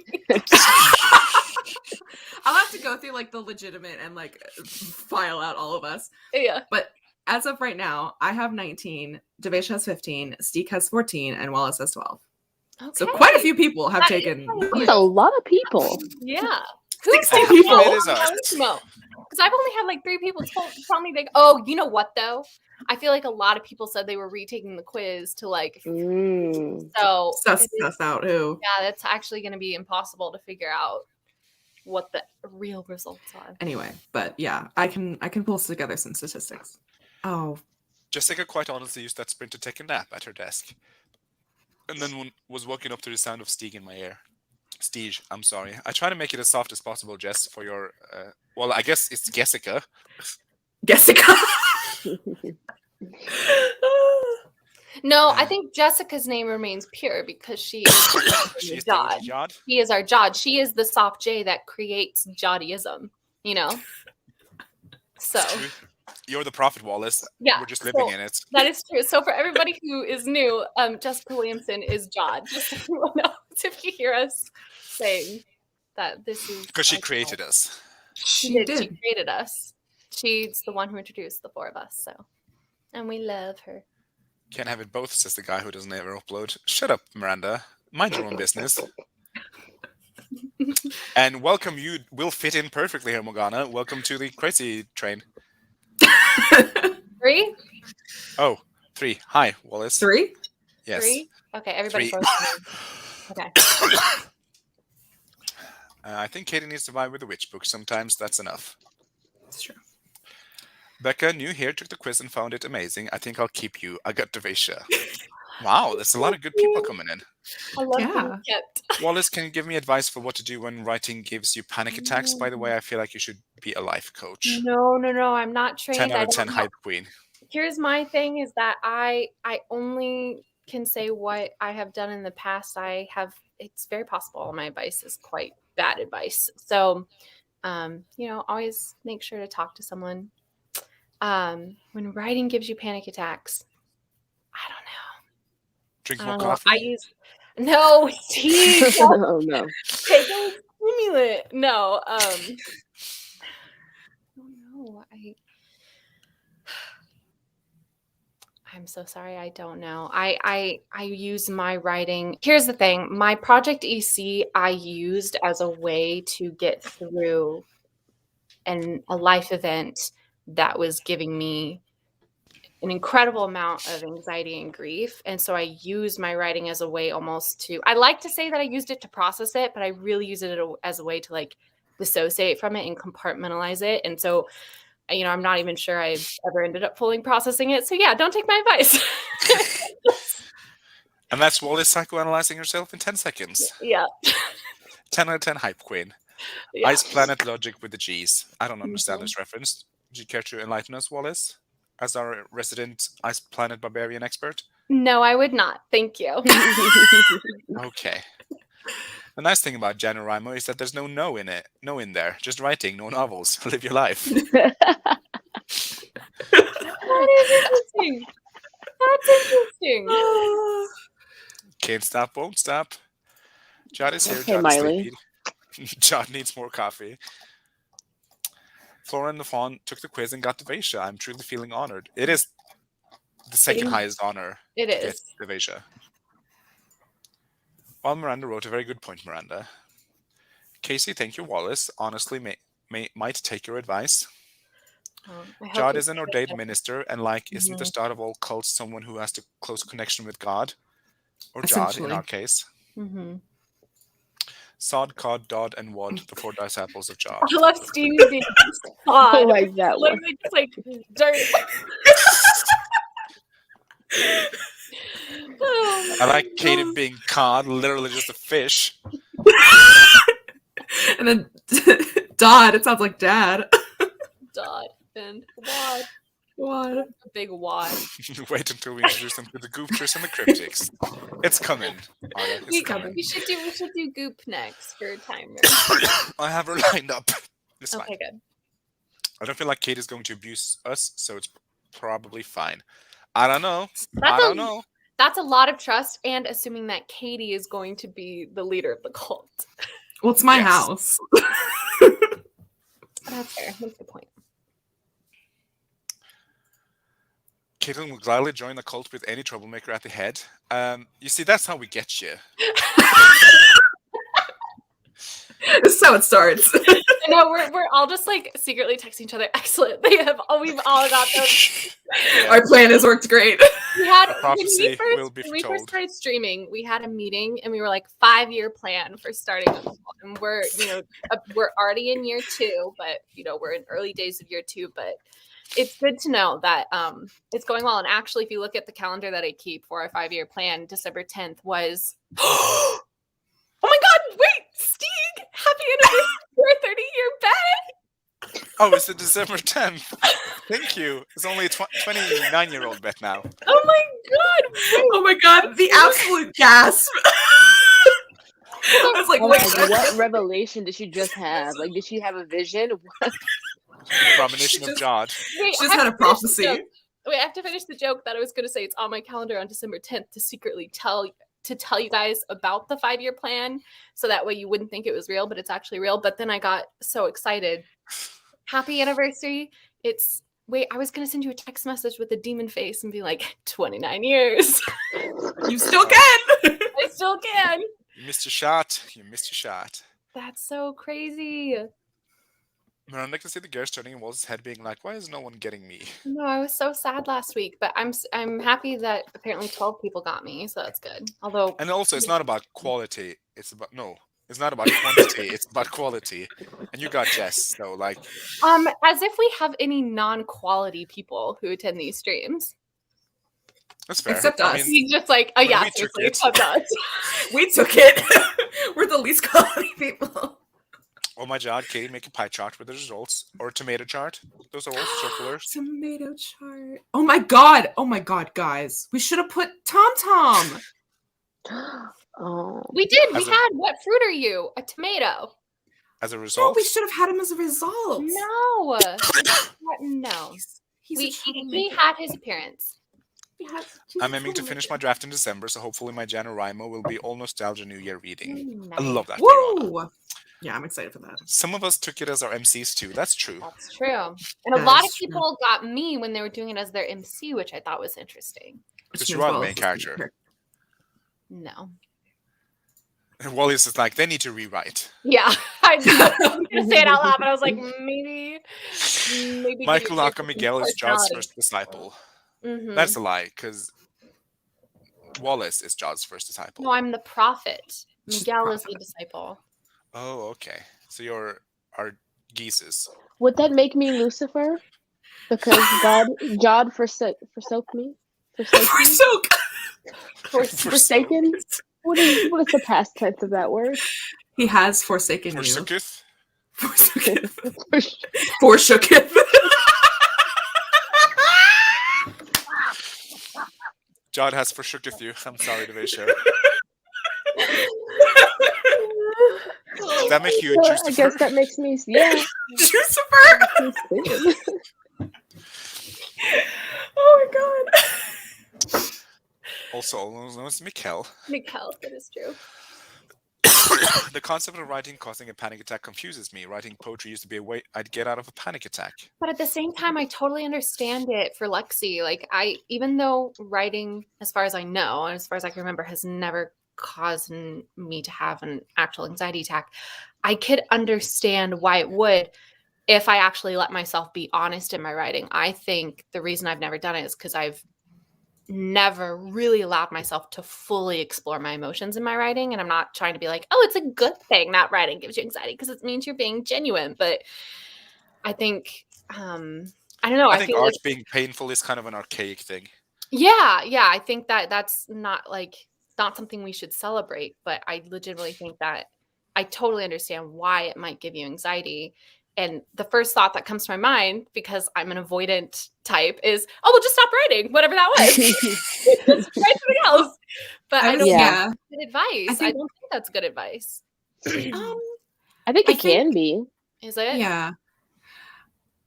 I'll have to go through like the legitimate and like file out all of us. Yeah. But as of right now, I have 19. Devesha has 15. Steek has 14, and Wallace has 12. Okay. So quite a few people have That taken. is quite a That's a lot of people. Yeah. 60 people. It is us. Because I've only had like 3 people tell me they. Oh, you know what though? I feel like a lot of people said they were retaking the quiz to like. So Suss out who. Yeah, that's actually going to be impossible to figure out what the real results are. Anyway, but yeah, I can pull together some statistics. Oh, Jessica quite honestly used that sprint to take a nap at her desk, and then was woken up to the sound of Stieg in my ear. Steege, I'm sorry. I try to make it as soft as possible, Jess, for your. Well, I guess it's Jessica. Jessica. No, I think Jessica's name remains pure because she is She's Jod. Jod. She is our Jod. She is the soft J that creates Jodism, you know? So, You're the prophet, Wallace. yeah. We're just living in it. That is true. So, for everybody who is new, Jessica Williamson is Jod. Just so everyone knows if you hear us saying that this is. Because she created us. She did. She created us. She's the one who introduced the 4 of us. So, and we love her. Can't have it both, says the guy who doesn't ever upload. Shut up, Miranda. Mind your own business. And welcome, you will fit in perfectly here, Morgana. Welcome to the crazy train. 3? Oh, 3. Hi, Wallace. 3? Yes. 3? Okay, everybody 3. Okay. I think Katie needs to vibe with the witch book. Sometimes that's enough. That's true. Becca, new here, took the quiz and found it amazing. I think I'll keep you. I got Devesha. Wow, there's a lot of good people coming in. I love Yeah. being kept. Wallace, can you give me advice for what to do when writing gives you panic attacks? By the way, I feel like you should be a life coach. No, I'm not trained. 10 out I of 10 don't know. hype queen. Here's my thing is that I only can say what I have done in the past. It's very possible my advice is quite bad advice. So, always make sure to talk to someone. When writing gives you panic attacks, I don't know. Drink I more don't know. coffee? No, tea. Oh no. Take a stimulant. No. I don't know. I'm so sorry. I don't know. I use my writing. Here's the thing. My project EC I used as a way to get through a life event that was giving me an incredible amount of anxiety and grief. And so I used my writing as a way almost to, I like to say that I used it to process it, but I really use it as a way to like dissociate from it and compartmentalize it. And so, I'm not even sure I ever ended up fully processing it. So yeah, don't take my advice. And that's Wallace psychoanalyzing herself in 10 seconds. Yeah. 10 out of 10 hype queen. Yeah. Ice Planet logic with the G's. I don't understand this reference. Do you care to enlighten us, Wallace, as our resident Ice Planet barbarian expert? No, I would not. Thank you. Okay. The nice thing about NaNoWriMo is that there's no in it. No in there. Just writing, no novels. Live your life. That is interesting. That's interesting. Can't stop, won't stop. Jod is here. Okay, Jod is Miley. sleepy. Jod needs more coffee. Flora and the Fawn took the quiz and got Devesha. I'm truly feeling honored. It is the second highest honor. It to is. get Devesha. While Miranda wrote a very good point, Miranda. Casey, thank you, Wallace. Honestly, might take your advice. Jod is an ordained minister, and isn't the start of all cults someone who has a close connection with God? Or Jod, in our case. Mm-hmm. Sod, Cod, Dodd, and Wad, the 4 disciples of Jod. I love Steve being I odd. like that one. Literally just like dirt. Oh, I like Katie being Cod, literally just a fish. And then Dodd, it sounds like dad. Dodd and Wad. What? A big wad. Wait until we introduce them to the Goofters and the Cryptics. It's coming. Anna, it's coming. We should do Goop next for a timer. I have her lined up. It's Okay, fine. good. I don't feel like Kate is going to abuse us, so it's probably fine. I don't know. That's a lot of trust, and assuming that Katie is going to be the leader of the cult. Well, it's my Yes. house. That's fair. That's the point. Caitlin will gladly join the cult with any troublemaker at the head. You see, that's how we get you. This is how it starts. I know we're all just like secretly texting each other. Excellent. We've all got those. Our plan has worked great. We had Prophecy will be when we foretold. first started streaming, we had a meeting and we were like 5-year plan for starting a cult. And we're already in year 2, but we're in early days of year 2, but it's good to know that it's going well. And actually, if you look at the calendar that I keep for our 5-year plan, December 10th was oh my god, wait, Steve, happy anniversary for our 30-year bet. Oh, it's the December 10th. Thank you. It's only a 29-year-old bet now. Oh my god. Wait. Oh my god, the absolute gasp. I was like, Oh wait, my God, what revelation did she just have? Like, did she have a vision? Premonition of Jod. Wait, she I just have had a to finish the prophecy. joke. Wait, I have to finish the joke that I was going to say. It's on my calendar on December 10th to secretly tell you guys about the 5-year plan, so that way you wouldn't think it was real, but it's actually real. But then I got so excited. Happy anniversary. I was going to send you a text message with a demon face and be like, 29 years. You still can. I still can. You missed your shot. You missed your shot. That's so crazy. Miranda can see the girls turning in Walt's head being like, why is no one getting me? No, I was so sad last week, but I'm happy that apparently 12 people got me, so that's good. Although, And also, it's not about quality. It's not about quantity. It's about quality. And you got Jess, so like... as if we have any non-quality people who attend these streams. That's fair. Except us. He's just like, oh When yeah, we took seriously, it. except us. We took it. We're the least quality people. Oh my god, Katie, make a pie chart with the results. Or a tomato chart. Those are also circular. Tomato chart. Oh my god, guys. We should have put TomTom. Oh, We did. We As a- had. What fruit are you? A tomato. As a No, result, we should have had him as a result. No. No. He's a He troublemaker. had his appearance. I'm aiming to finish my draft in December, so hopefully my NaNoWriMo will be all nostalgia New Year reading. I love that. Fiona. Woo! Yeah, I'm excited for that. Some of us took it as our MCs too. That's true. That's true. And a That lot is of true. people got me when they were doing it as their MC, which I thought was interesting. Because you are the main character. No. And Wallis is like, they need to rewrite. Yeah, I was gonna say it out loud, but I was like, maybe. Michael Naka Miguel is Jod's first disciple. Mm-hmm. That's a lie, because Wallace is Jod's first disciple. No, I'm the prophet. She's Miguel the is the prophet. disciple. Oh, okay. So you're our geeses. would that make me Lucifer? Because God forsook me? Forsook. Forsaken? What is the past tense of that word? He has forsaken you. Forsooketh? Forsooketh. Forsooketh. Jod has forsooketh you. I'm sorry, Devasia. Does that make you a I Jucifer? guess that makes me, yeah. Lucifer. Oh my god. Also known as Mikkel. Miguel, that is true. The concept of writing causing a panic attack confuses me. Writing poetry used to be a way I'd get out of a panic attack. But at the same time, I totally understand it for Lexi. Like, even though writing, as far as I know, and as far as I can remember, has never caused me to have an actual anxiety attack, I could understand why it would if I actually let myself be honest in my writing. I think the reason I've never done it is because I've never really allowed myself to fully explore my emotions in my writing. And I'm not trying to be like, oh, it's a good thing that writing gives you anxiety because it means you're being genuine. But I think, I don't know. I I think feel like, art being painful is kind of an archaic thing. yeah, I think that that's not something we should celebrate. But I legitimately think that I totally understand why it might give you anxiety. And the first thought that comes to my mind, because I'm an avoidant type, is, oh, well, just stop writing, whatever that was. Just write something else. But I don't think Yeah. that's good advice. I don't think that's good advice. Um, I think I it can think- be. Is it? yeah.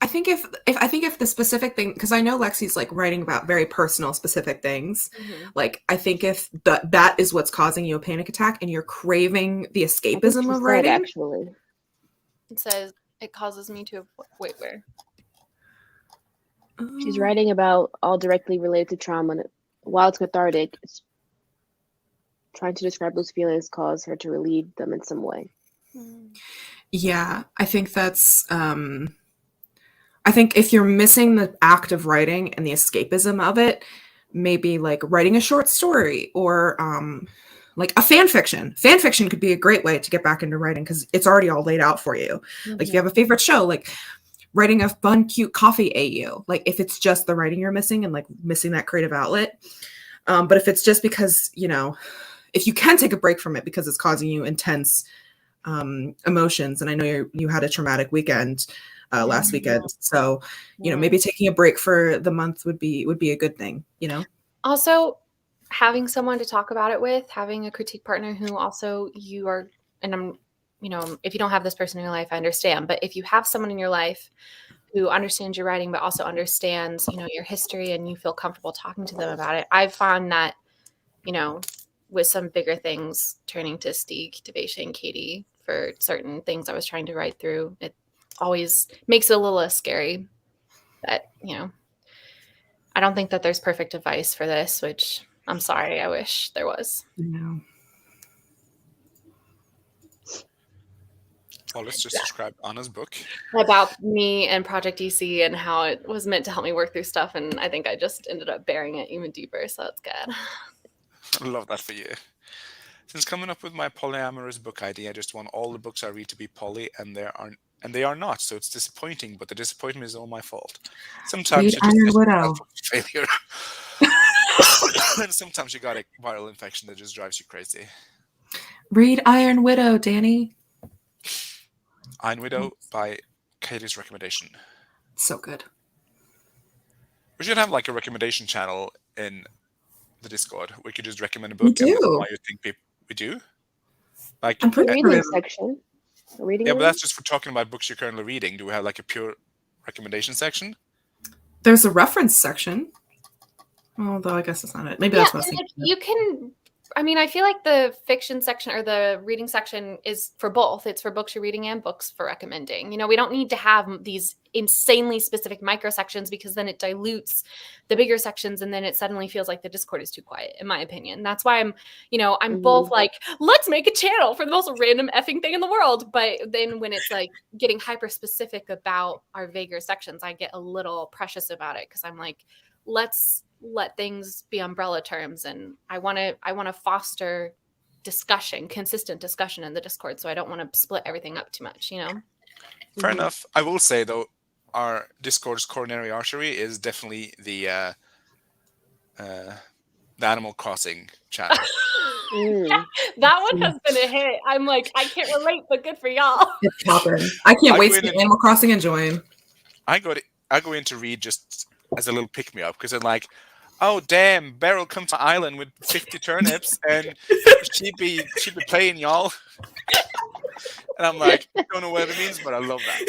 I think if the specific thing, because I know Lexi's like writing about very personal, specific things. Mhm. Like, I think if that is what's causing you a panic attack and you're craving the I think escapism she of said, writing, actually. It says it causes me to wait, where? She's writing about all directly related to trauma. And while it's cathartic, it's trying to describe those feelings cause her to relieve them in some way. Yeah, I think that's. I think if you're missing the act of writing and the escapism of it, maybe like writing a short story or like a fan fiction. Fan fiction could be a great way to get back into writing because it's already all laid out for you. Like if you have a favorite show, like writing a fun, cute coffee AU. Like if it's just the writing you're missing and like missing that creative outlet. But if it's just because, you know, if you can take a break from it because it's causing you intense emotions, and I know you had a traumatic weekend last weekend, so you know maybe taking a break for the month would be a good thing. You know, also having someone to talk about it with, having a critique partner who also you are, and I'm, you know, if you don't have this person in your life, I understand, but if you have someone in your life who understands your writing, but also understands, you know, your history and you feel comfortable talking to them about it, I've found that, you know, with some bigger things, turning to Stieg, Devasia, and Katie for certain things I was trying to write through, it always makes it a little less scary. But, you know, I don't think that there's perfect advice for this, which I'm sorry, I wish there was. you know. Well, let's just describe Anna's book. About me and Project DC and how it was meant to help me work through stuff, and I think I just ended up burying it even deeper, so that's good. I love that for you. Since coming up with my polyamorous book idea, I just want all the books I read to be poly, and they are not. So it's disappointing, but the disappointment is all my fault. Sometimes Read you just Iron set Widow. yourself up for failure, and sometimes you got a viral infection that just drives you crazy. Read Iron Widow, Danny. Iron Widow by Katie's recommendation. So good. We should have like a recommendation channel in the Discord. We could just recommend a book and do. why you think people we do. Like, I'm pretty Reading sure. section. Reading yeah, but room? that's just for talking about books you're currently reading. Do we have like a pure recommendation section? There's a reference section. Although I guess it's not it. Maybe that's what I was and, like, thinking. you can, I mean, I feel like the fiction section or the reading section is for both. It's for books you're reading and books for recommending. You know, we don't need to have these insanely specific micro sections because then it dilutes the bigger sections and then it suddenly feels like the Discord is too quiet, in my opinion. That's why I'm, you know, I'm both like, let's make a channel for the most random effing thing in the world. But then when it's like getting hyper specific about our vaguer sections, I get a little precious about it because I'm like, let's let things be umbrella terms, and I want to foster discussion, consistent discussion in the Discord, so I don't want to split everything up too much, you know. Fair enough. I will say though, our Discord's coronary artery is definitely the Animal Crossing channel. Yeah, that one has been a hit. I'm like, I can't relate, but good for y'all. It's popping. I can't I wait go to in get and- Animal Crossing and join. I go in to read just as a little pick me up because I'm like, oh damn, Beryl come to Island with 50 turnips and she'd be playing y'all. And I'm like, I don't know what it means, but I love that.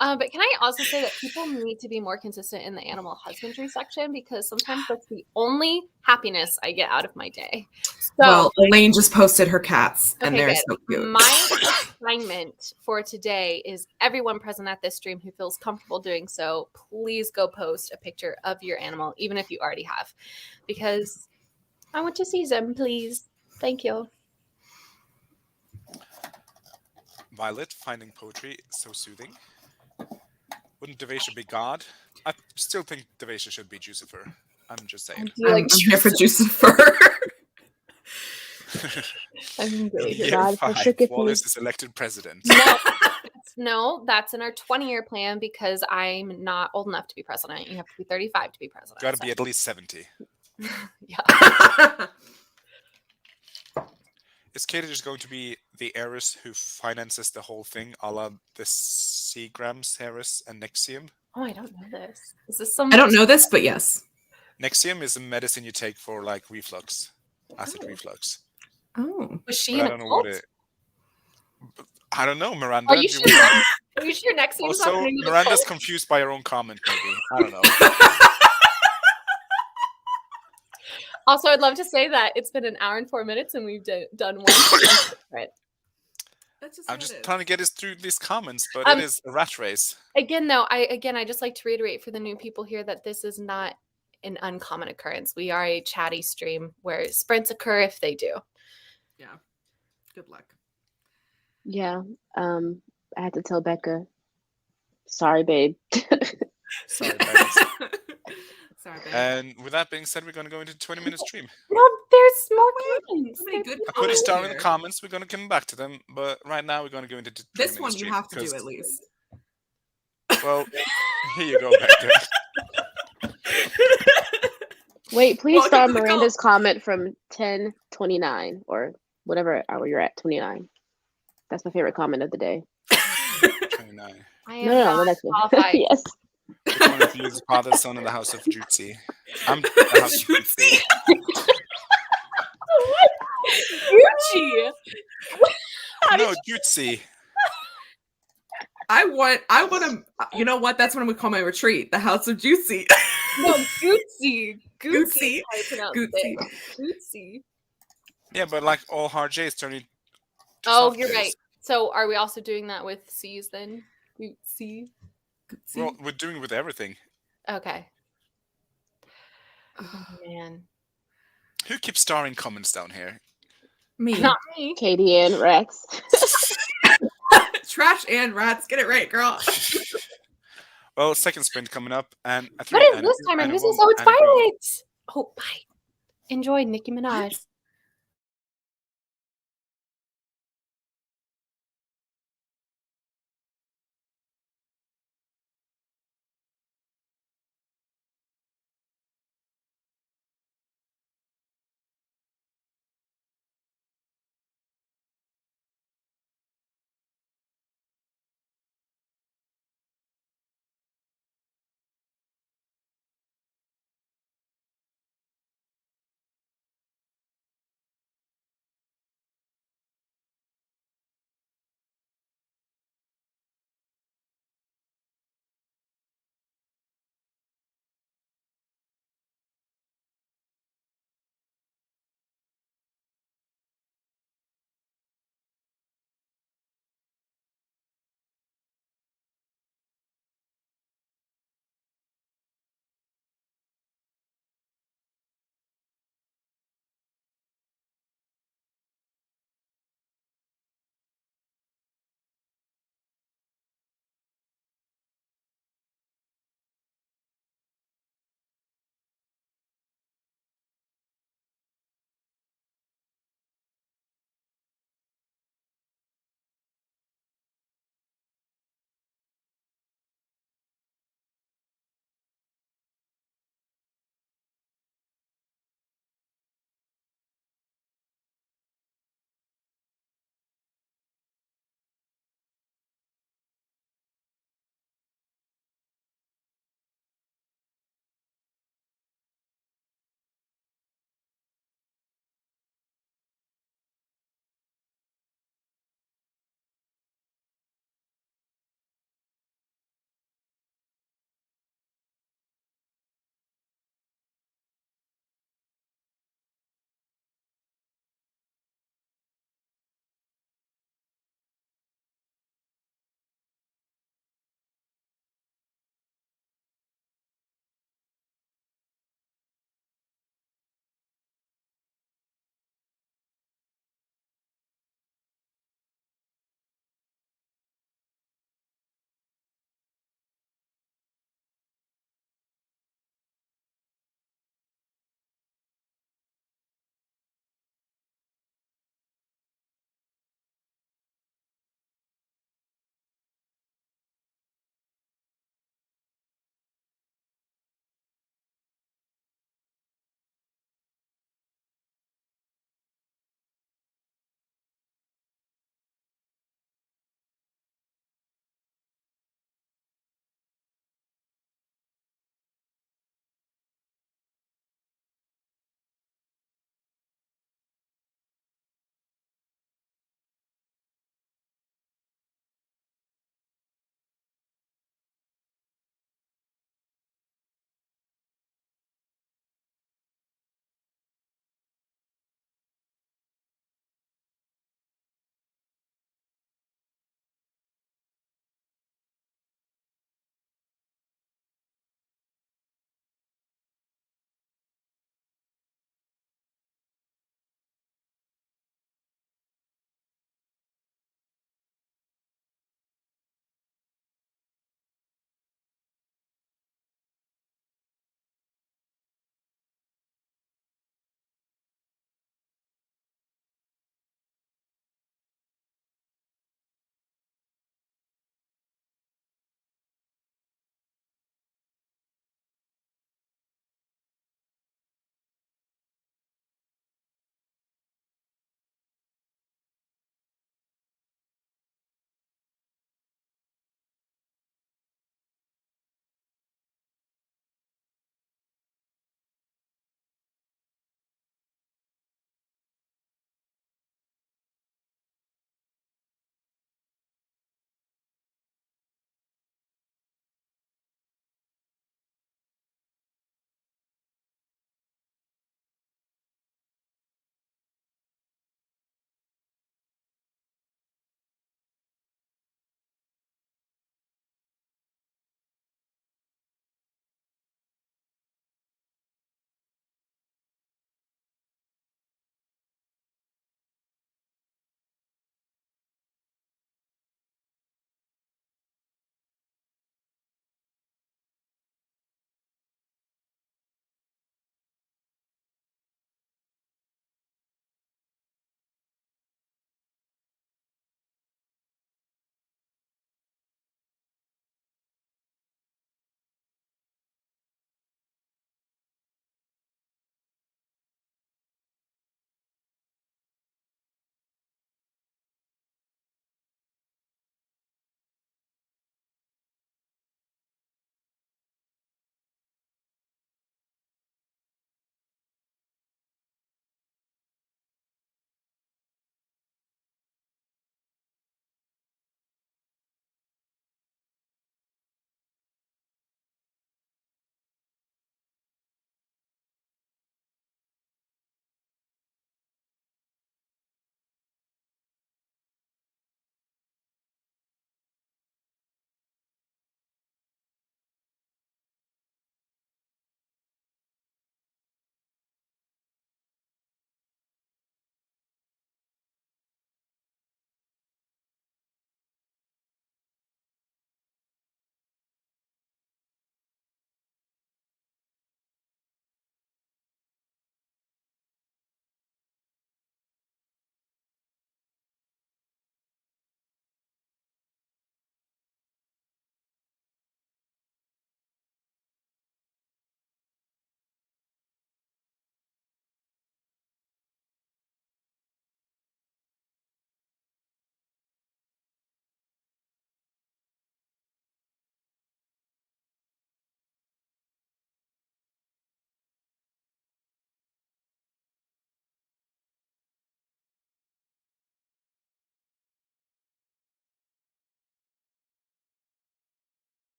But can I also say that people need to be more consistent in the animal husbandry section because sometimes that's the only happiness I get out of my day. So, Well, Elaine just posted her cats, and okay, they're good. so cute. My assignment for today is everyone present at this stream who feels comfortable doing so, please go post a picture of your animal, even if you already have, because I want to see them, please. Thank you. Violet, finding poetry so soothing. Wouldn't Devasia be God? I still think Devasia should be Jucifer. I'm just I saying. do like I'm here for juice. Jucifer. I'm really Year God 5, forsooketh me. Wallace is elected president. No, that's in our 20-year plan because I'm not old enough to be president. You have to be 35 to be president. Got to be at least 70. Yeah. Is Katie just going to be the heiress who finances the whole thing, a la the Seagrams heiress and Nexium? Oh, I don't know this. Is this some? I don't know this, but yes. Nexium is a medicine you take for like reflux, acid Oh. reflux. Oh. Was she But in I a don't know cult? what it. I don't know, Miranda. Are you do sure? want- Are you sure Nexium's not Also, going to Miranda's cult? confused by her own comment. Maybe I don't know. Also, I'd love to say that it's been an hour and 4 minutes and we've done one. Right. That's just I'm just trying to get us through these comments, but Um, it is a rat race. Again, though, I just like to reiterate for the new people here that this is not an uncommon occurrence. We are a chatty stream where sprints occur if they do. Yeah. Good luck. Yeah. I had to tell Becca, sorry, babe. Sorry, babes. Sorry, babe. And with that being said, we're going to go into 20-minute stream. No, there's more comments. So many good I put a star in the here. comments. We're going to come back to them, but right now we're going to go into 20 This minute one you stream have to do because- at least. Well, here you go, Becca. Wait, please Welcome start to the Miranda's comment from 10:29 or whatever hour you're at, 29. That's my favorite comment of the day. 29. I am No, not the next one. qualified. Yes. Which one of you is the father, son in the house of Jutsi? I'm the house of Jutsi. Gucci. No, Jutsi. I want to, you know what? That's what I'm going to call my retreat, the House of Juicy. No, Gucci. Gucci. How you pronounce Gucci. it. Gucci. Yeah, but like all hard J's turning to Oh, soft you're J's. right. So are we also doing that with C's then? Gucci. Well, we're doing it with everything. Okay. Oh, man. Who keeps starring comments down here? Me. Not me. Katie and Rex. Trash and rats. Get it right, girl. Well, second sprint coming up, and a What three, is and a this two, timer? and a This is one, so it's and a green. Violet. Oh, bye. Enjoy Nicki Minaj.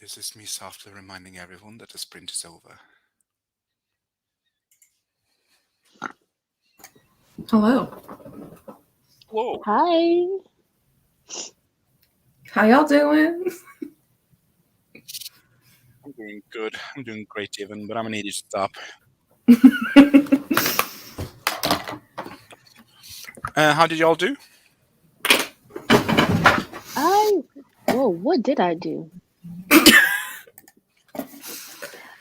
This is me softly reminding everyone that the sprint is over. Hello. Whoa. Hi. How y'all doing? I'm doing good. I'm doing great even, but I'm gonna need you to stop. How did y'all do? Whoa, what did I do?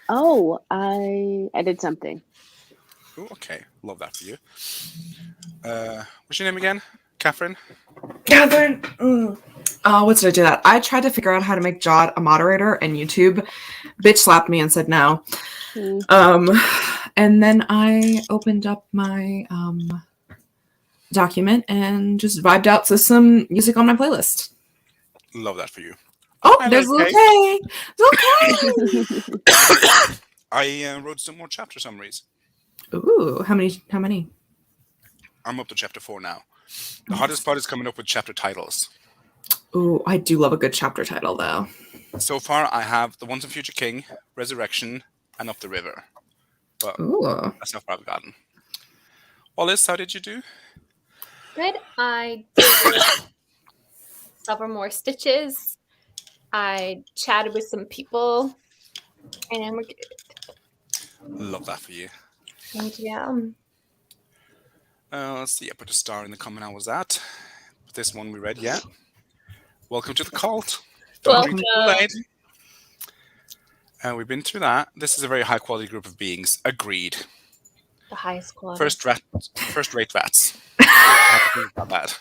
Oh, I did something. Oh, okay. Love that for you. What's your name again? Catherine? Catherine. What did I do that? I tried to figure out how to make Jod a moderator, and YouTube bitch slapped me and said no. And then I opened up my document and just vibed out to some music on my playlist. Love that for you. Oh, Hi, there's little okay. It's okay. I wrote some more chapter summaries. Ooh, how many? I'm up to chapter 4 now. The hardest part is coming up with chapter titles. Ooh, I do love a good chapter title, though. So far, I have The Once and Future King, Resurrection, and Up the River. But Ooh. that's how far I've gotten. Wallis, how did you do? Good. I did several more stitches. I chatted with some people, and we're good. Love that for you. Thank you. Let's see. I put a star in the comment I was at. This one we read, yeah. Welcome to the cult. Don't drink the Kool-Aid. We've been through that. This is a very high quality group of beings. Agreed. The highest quality. First-rate rats. Not bad.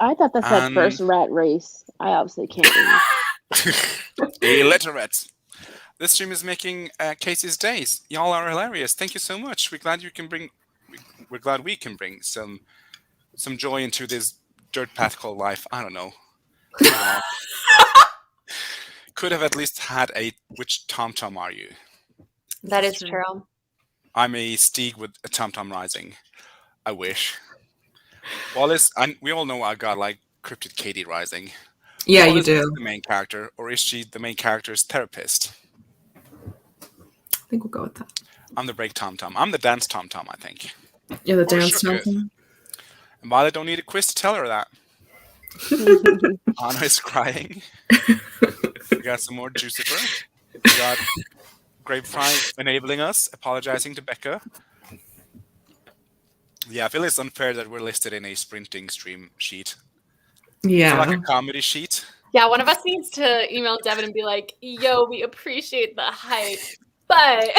I thought that said first rat race. I obviously can't read. Illiterate. This stream is making Casey's days. Y'all are hilarious. Thank you so much. We're glad we can bring some joy into this dirt path called life. I don't know. Could have at least had a which TomTom are you? That is true. I'm a Steeg with a TomTom rising. I wish. Wallace, we all know I got like Cryptid Katie rising. Yeah, Wallace you do. is the main character, or is she the main character's therapist? I think we'll go with that. I'm the break TomTom. I'm the dance TomTom, I think. You're the Or dance should TomTom? And Violet don't need a quiz to tell her that. Anna is crying. We got some more Jucifer. We got GRAPEFRY enabling us, apologizing to Becca. Yeah, I feel it's unfair that we're listed in a sprinting stream sheet. Yeah. Is it like a comedy sheet? Yeah, one of us needs to email Devin and be like, yo, we appreciate the hype, but...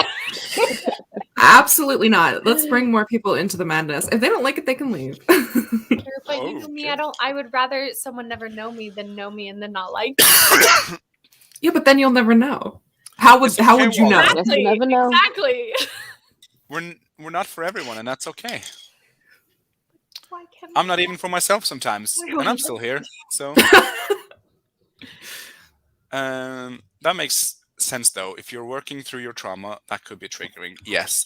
Absolutely not. Let's bring more people into the madness. If they don't like it, they can leave. But you know me, I would rather someone never know me than know me and then not like me. Yeah, but then you'll never know. How would you know? Exactly. You never know. Exactly. We're not for everyone, and that's okay. Why can't I'm not even for myself sometimes, and I'm still here. So that makes sense, though. If you're working through your trauma, that could be triggering. Yes.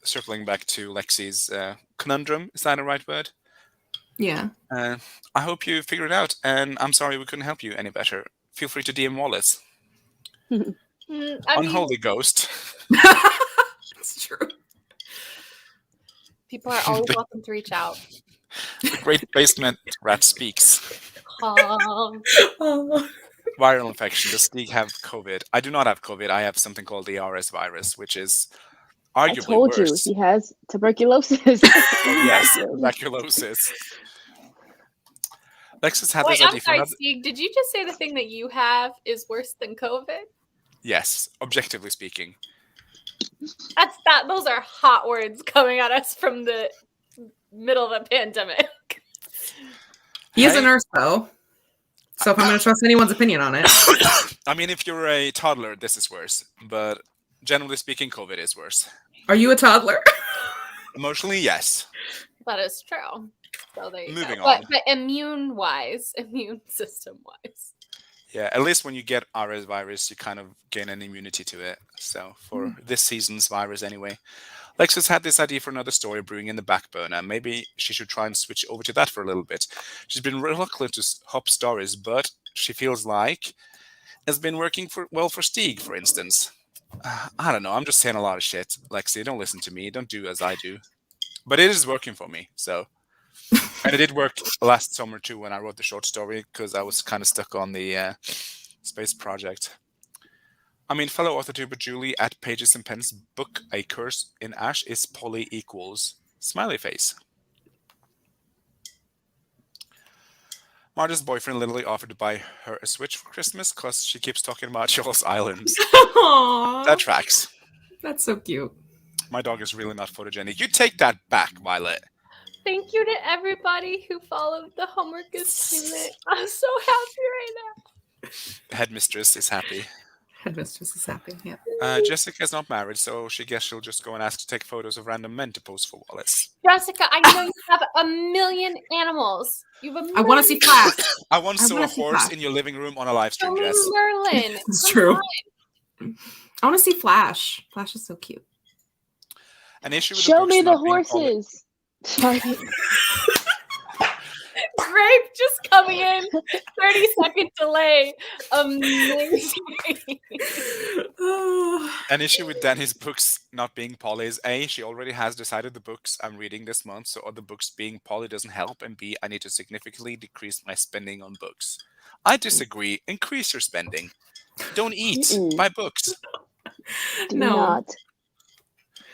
Circling back to Lexi's conundrum, is that a right word? Yeah. I hope you figure it out, and I'm sorry we couldn't help you any better. Feel free to DM Wallace. Unholy ghost. It's true. People are always welcome to reach out. The great basement rat speaks. Oh. Viral infection. Does Steeg have COVID? I do not have COVID. I have something called the RS virus, which is arguably I told worse. you, he has tuberculosis. Yes, tuberculosis. Lexus had Wait, this I'm idea for sorry, another... Steve. Did you just say the thing that you have is worse than COVID? Yes, objectively speaking. Those are hot words coming at us from the middle of a pandemic. He is a nurse, though. So if I'm going to trust anyone's opinion on it. I mean, if you're a toddler, this is worse. But generally speaking, COVID is worse. Are you a toddler? Emotionally, yes. That is true. So there you Moving go. on. But immune system wise. Yeah, at least when you get RS virus, you kind of gain an immunity to it. So for this season's virus anyway. Lexus had this idea for another story brewing in the back burner. Maybe she should try and switch over to that for a little bit. She's been reluctant to hop stories, but she feels like has been working for Stieg, for instance. I don't know. I'm just saying a lot of shit. Lexi, don't listen to me. Don't do as I do. But it is working for me. So, and it did work last summer too when I wrote the short story because I was kind of stuck on the space project. I mean, fellow author tuber Julie at Pages and Pens book A Curse in Ash is Polly equals smiley face. Marta's boyfriend literally offered to buy her a Switch for Christmas because she keeps talking about Charles Islands. Aww, That tracks. that's so cute. My dog is really not photogenic. You take that back, Violet. Thank you to everybody who followed the homework assignment. I'm so happy right now. The headmistress is happy. Headmistress is happy. Yeah. Jessica is not married, so she guess she'll just go and ask to take photos of random men to post for Wallace. Jessica, I know you have a million animals. You have a I want to see Flash. I once I saw wanna a see horse Flash. in your living room on a live Show stream, me Jess. Merlin. It's Come true. on. I want to see Flash. Flash is so cute. An issue with Show the books me the not being horses. Sorry. Grape just coming in. 30-second delay. Amazing. An issue with Danny's books not being poly is A, she already has decided the books I'm reading this month, so other books being poly doesn't help, and B, I need to significantly decrease my spending on books. I disagree. Increase your spending. Don't eat. Mm-mm. Buy books. Do No. not.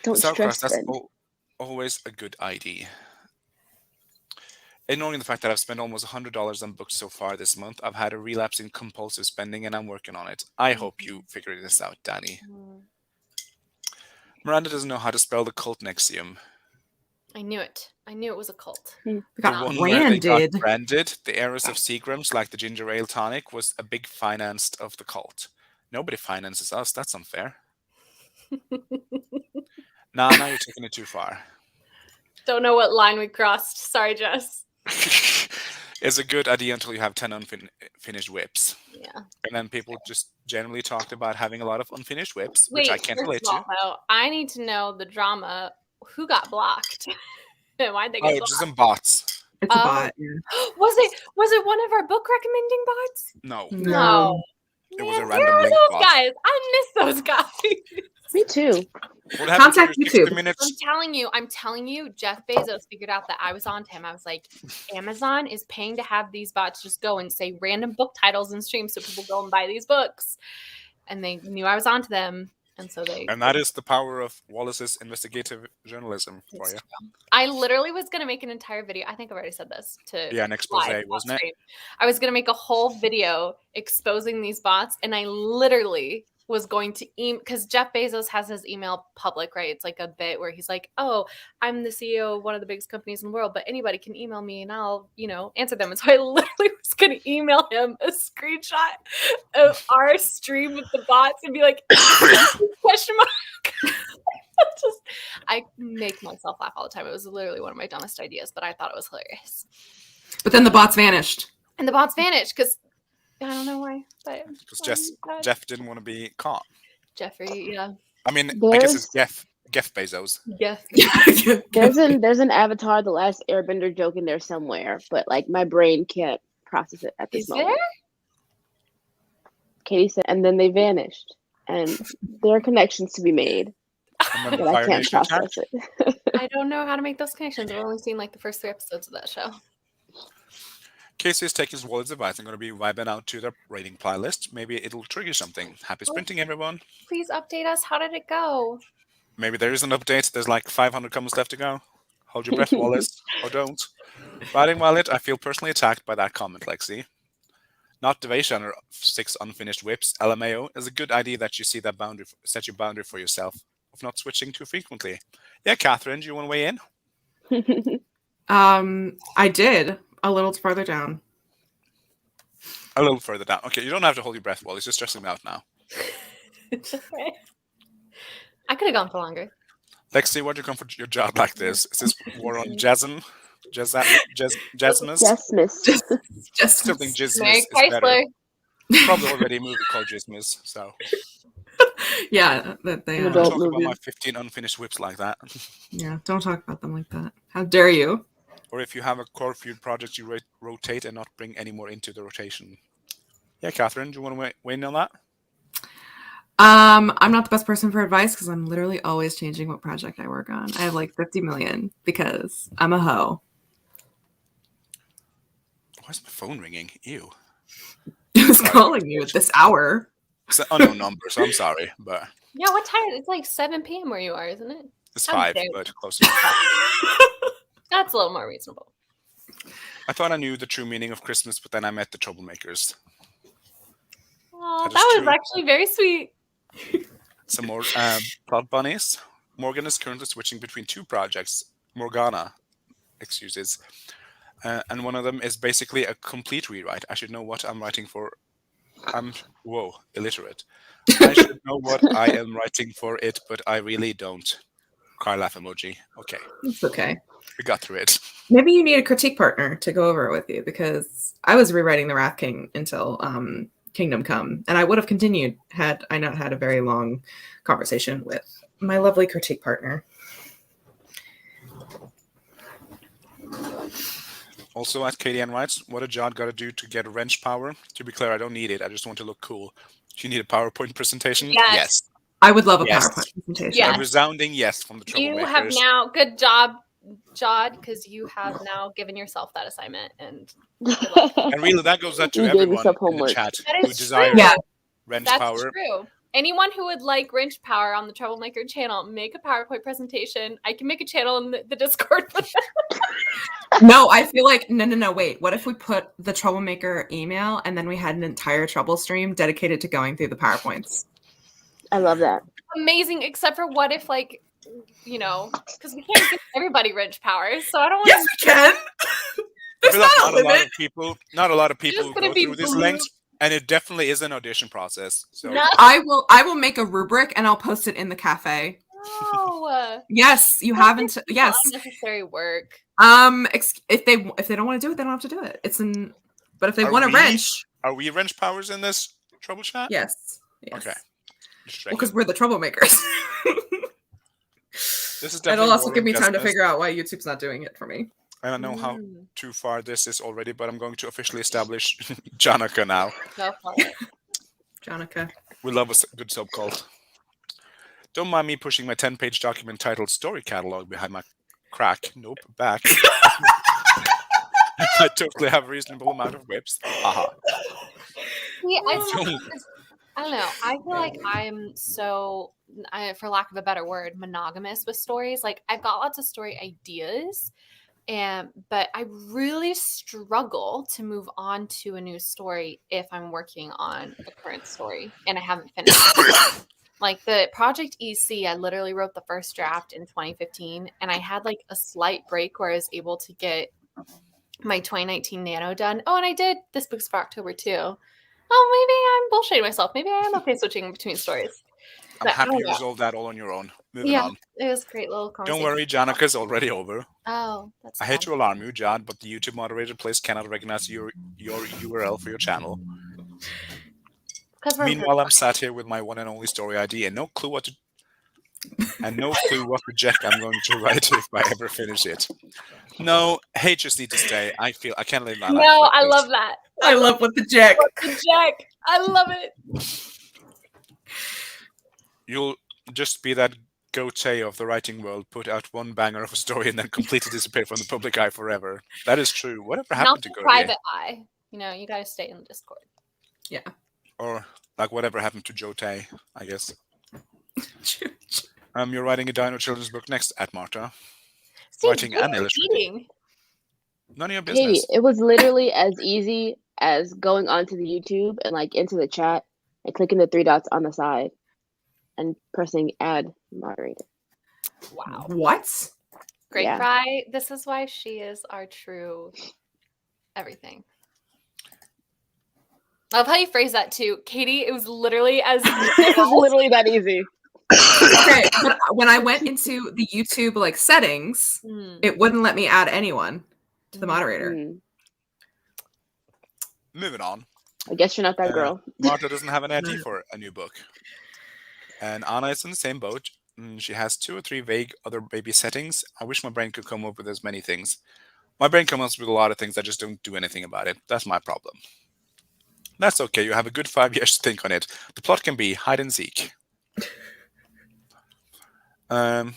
Don't Sauerkraut, stress that's spend. always a good idea. Ignoring the fact that I've spent almost $100 on books so far this month, I've had a relapse in compulsive spending and I'm working on it. I hope you figure this out, Danny. Miranda doesn't know how to spell the cult Nexium. I knew it. I knew it was a cult. We The got one where they got branded. branded, the heiress of Seagrams, like the ginger ale tonic, was a big financed of the cult. Nobody finances us. That's unfair. Now you're taking it too far. Don't know what line we crossed. Sorry, Jess. It's a good idea until you have 10 unfinished whips. Yeah. And then people just generally talked about having a lot of unfinished whips, which I can't relate to. Though, I need to know the drama. Who got blocked? And why'd they get Oh, blocked? just some bots. It's a Oh. bot. Yeah. Was it one of our book recommending bots? No. No. It was a Man, random where are link those bot. guys? I miss those guys. Me too. What happened to Contact your 60 YouTube. minutes? I'm telling you, Jeff Bezos figured out that I was on to him. I was like, Amazon is paying to have these bots just go and say random book titles and stream so people go and buy these books. And they knew I was on to them. And so they. And that is the power of Wallace's investigative journalism for you. I literally was going to make an entire video. I think I've already said this to. Yeah, an expose, live wasn't it? stream. I was going to make a whole video exposing these bots. And I literally was going to email, because Jeff Bezos has his email public, right? It's like a bit where he's like, oh, I'm the CEO of one of the biggest companies in the world, but anybody can email me and I'll, answer them. And so I literally was going to email him a screenshot of our stream with the bots and be like, question mark. I make myself laugh all the time. It was literally one of my dumbest ideas, but I thought it was hilarious. But then the bots vanished. And the bots vanished because I don't know why, but Because Jeff didn't want to be caught. Jeffrey, yeah. I mean, I guess it's Jeff Bezos. Yes. There's an Avatar The Last Airbender joke in there somewhere, but like my brain can't process it at this Is moment. there? Katie said, and then they vanished, and there are connections to be made, And then but the I Fire can't Nation attack. process it. I don't know how to make those connections. I've only seen like the first 3 episodes of that show. Casey is taking his wallet's advice. I'm going to be vibing out to the rating ply list. Maybe it'll trigger something. Happy sprinting, everyone. Please update us. How did it go? Maybe there is an update. There's like 500 comments left to go. Hold your breath, Wallace, or don't. Riding Wallet, I feel personally attacked by that comment, Lexi. Not Devasion or 6 unfinished whips. LMAO is a good idea that you see that boundary, set your boundary for yourself of not switching too frequently. Yeah, Catherine, do you want to weigh in? I did a little farther down. A little further down. Okay, you don't have to hold your breath, Wallace. You're stressing me out now. I could have gone for longer. Lexi, why'd you come for your job like this? Is this war on Jasmine? Jasmus? Jessmas. Still think Jismus Mary is better. Chrysler. Probably already a movie called Jismus, so Yeah, that they. An don't adult talk about movie. my 15 unfinished whips like that. Yeah, don't talk about them like that. How dare you? Or if you have a core feud project, you rotate and not bring any more into the rotation. Yeah, Catherine, do you want to weigh in on that? I'm not the best person for advice because I'm literally always changing what project I work on. I have like 50 million because I'm a hoe. Why is my phone ringing? Ew. I was Right. calling you at this hour. It's an unknown number, so I'm sorry, but Yeah, what time? It's like 7 p.m. where you are, isn't it? it's How 5, dare you. but close enough. That's a little more reasonable. I thought I knew the true meaning of Christmas, but then I met the Troublemakers. Oh, That is that was true. actually very sweet. Some more plot bunnies. Morgan is currently switching between 2 projects. Morgana, excuses. And one of them is basically a complete rewrite. I should know what I'm writing for. Illiterate. I should know what I am writing for it, but I really don't. Cry laugh emoji. Okay, It's okay. we got through it. Maybe you need a critique partner to go over it with you because I was rewriting the Wrath King until Kingdom Come, and I would have continued had I not had a very long conversation with my lovely critique partner. Also, at KDN writes, what a Jod got to do to get wrench power? To be clear, I don't need it. I just want to look cool. Do you need a PowerPoint presentation? Yes. I would love a Yes. PowerPoint presentation. Yes. A resounding yes from the Troublemakers. You have now, good job, Jod, because you have now given yourself that assignment. And And really, that goes out to You gave everyone yourself in the homework. chat That who is desires true. Yeah. wrench That's power. true. Anyone who would like wrench power on the Troublemaker channel, make a PowerPoint presentation. I can make a channel in the Discord. No, I feel like no. Wait, what if we put the Troublemaker email and then we had an entire Troublestream dedicated to going through the PowerPoints? I love that. Amazing, except for what if, like, you know, because we can't give everybody wrench powers, so I don't want Yes, we can. I There's feel like not a limit. not a lot of It's people just gonna go be through this blue. length, and it definitely is an audition process. So No. I will make a rubric and I'll post it in the cafe. No. Yes, you haven't. Yes. Unnecessary work. If they don't want to do it, they don't have to do it. But if they Are want to we- wrench, are we wrench powers in this trouble chat? yes. Okay. Just checking. Because we're the Troublemakers. This is It'll definitely also more give me time to pessimist, figure out why YouTube's not doing it for me. I don't know how Mm, too far this is already, but I'm going to officially establish Janaka now. go for it. Jonica. We love a good sub cult. Don't mind me pushing my 10-page document titled Story Catalog behind my crack. Nope, back. I totally have a reasonable amount of whips. Haha. See, I don't know. I feel like I'm so, for lack of a better word, monogamous with stories. Like, I've got lots of story ideas, but I really struggle to move on to a new story if I'm working on a current story and I haven't finished it. Like the Project EC, I literally wrote the first draft in 2015, and I had like a slight break where I was able to get my 2019 Nano done. Oh, and I did this book's for October too. Oh, maybe I'm bullshitting myself. Maybe I am okay switching between stories. I'm But I happy don't you know. resolved that all on your own. Moving Yeah, on. it was a great little conversation. Don't worry, Janaka's already over. Oh, that's I hate to alarm you, Jad, but the YouTube moderator place cannot recognize your URL for your channel. because we're Meanwhile, I'm sat here with my one and only story ID and no clue what the jack I'm going to write if I ever finish it. No, hate just need to stay. I can't live my life. No, like I this. love that. I love what the jack. The Jack. I love it. You'll just be that Goethe of the writing world, put out one banger of a story and then completely disappear from the public eye forever. That is true. Whatever Not happened the to Goethe? private eye. You know, you got to stay in the Discord. Or like whatever happened to Jotei, I guess. You're writing a Dino children's book next at Marta. Steve, Writing what and are you illustrating. eating? None of your Katie, business. it was literally as easy as going onto the YouTube and like into the chat and clicking the 3 dots on the side and pressing add moderator. Wow. What? GRAPEFRY, this is why she is our true everything. I love how you phrase that too. Katie, it was literally as It was literally that easy. Okay, but when I went into the YouTube like settings, it wouldn't let me add anyone to the moderator. Mm. Moving on. I guess you're not that girl. Marta doesn't have an idea for a new book. And Anna is in the same boat. She has 2 or 3 vague other baby settings. I wish my brain could come up with as many things. My brain comes up with a lot of things. I just don't do anything about it. That's my problem. That's okay. You have a good 5 years to think on it. The plot can be hide and seek. Um,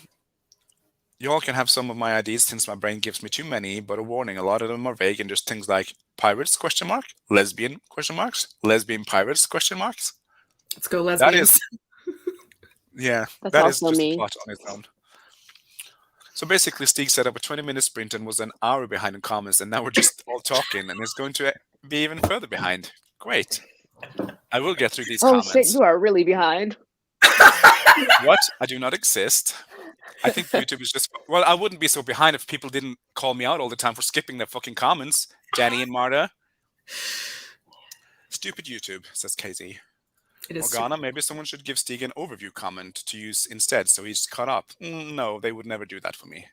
you all can have some of my ideas since my brain gives me too many, but a warning, a lot of them are vague and just things like pirates question mark, lesbian question marks, lesbian pirates question marks. Let's go That lesbians. is yeah, That's that is also just a me. plot on its own. So basically Stig set up a 20-minute sprint and was an hour behind in comments, and now we're just all talking and it's going to be even further behind. Great. I will get through these Oh shit, comments. you are really behind. What? I do not exist. I think YouTube is just. Well, I wouldn't be so behind if people didn't call me out all the time for skipping their fucking comments. Danny and Marta. Stupid YouTube, says Casey. It is Morgana, maybe someone should give Stig an overview comment to use instead so he's caught up. No, they would never do that for me.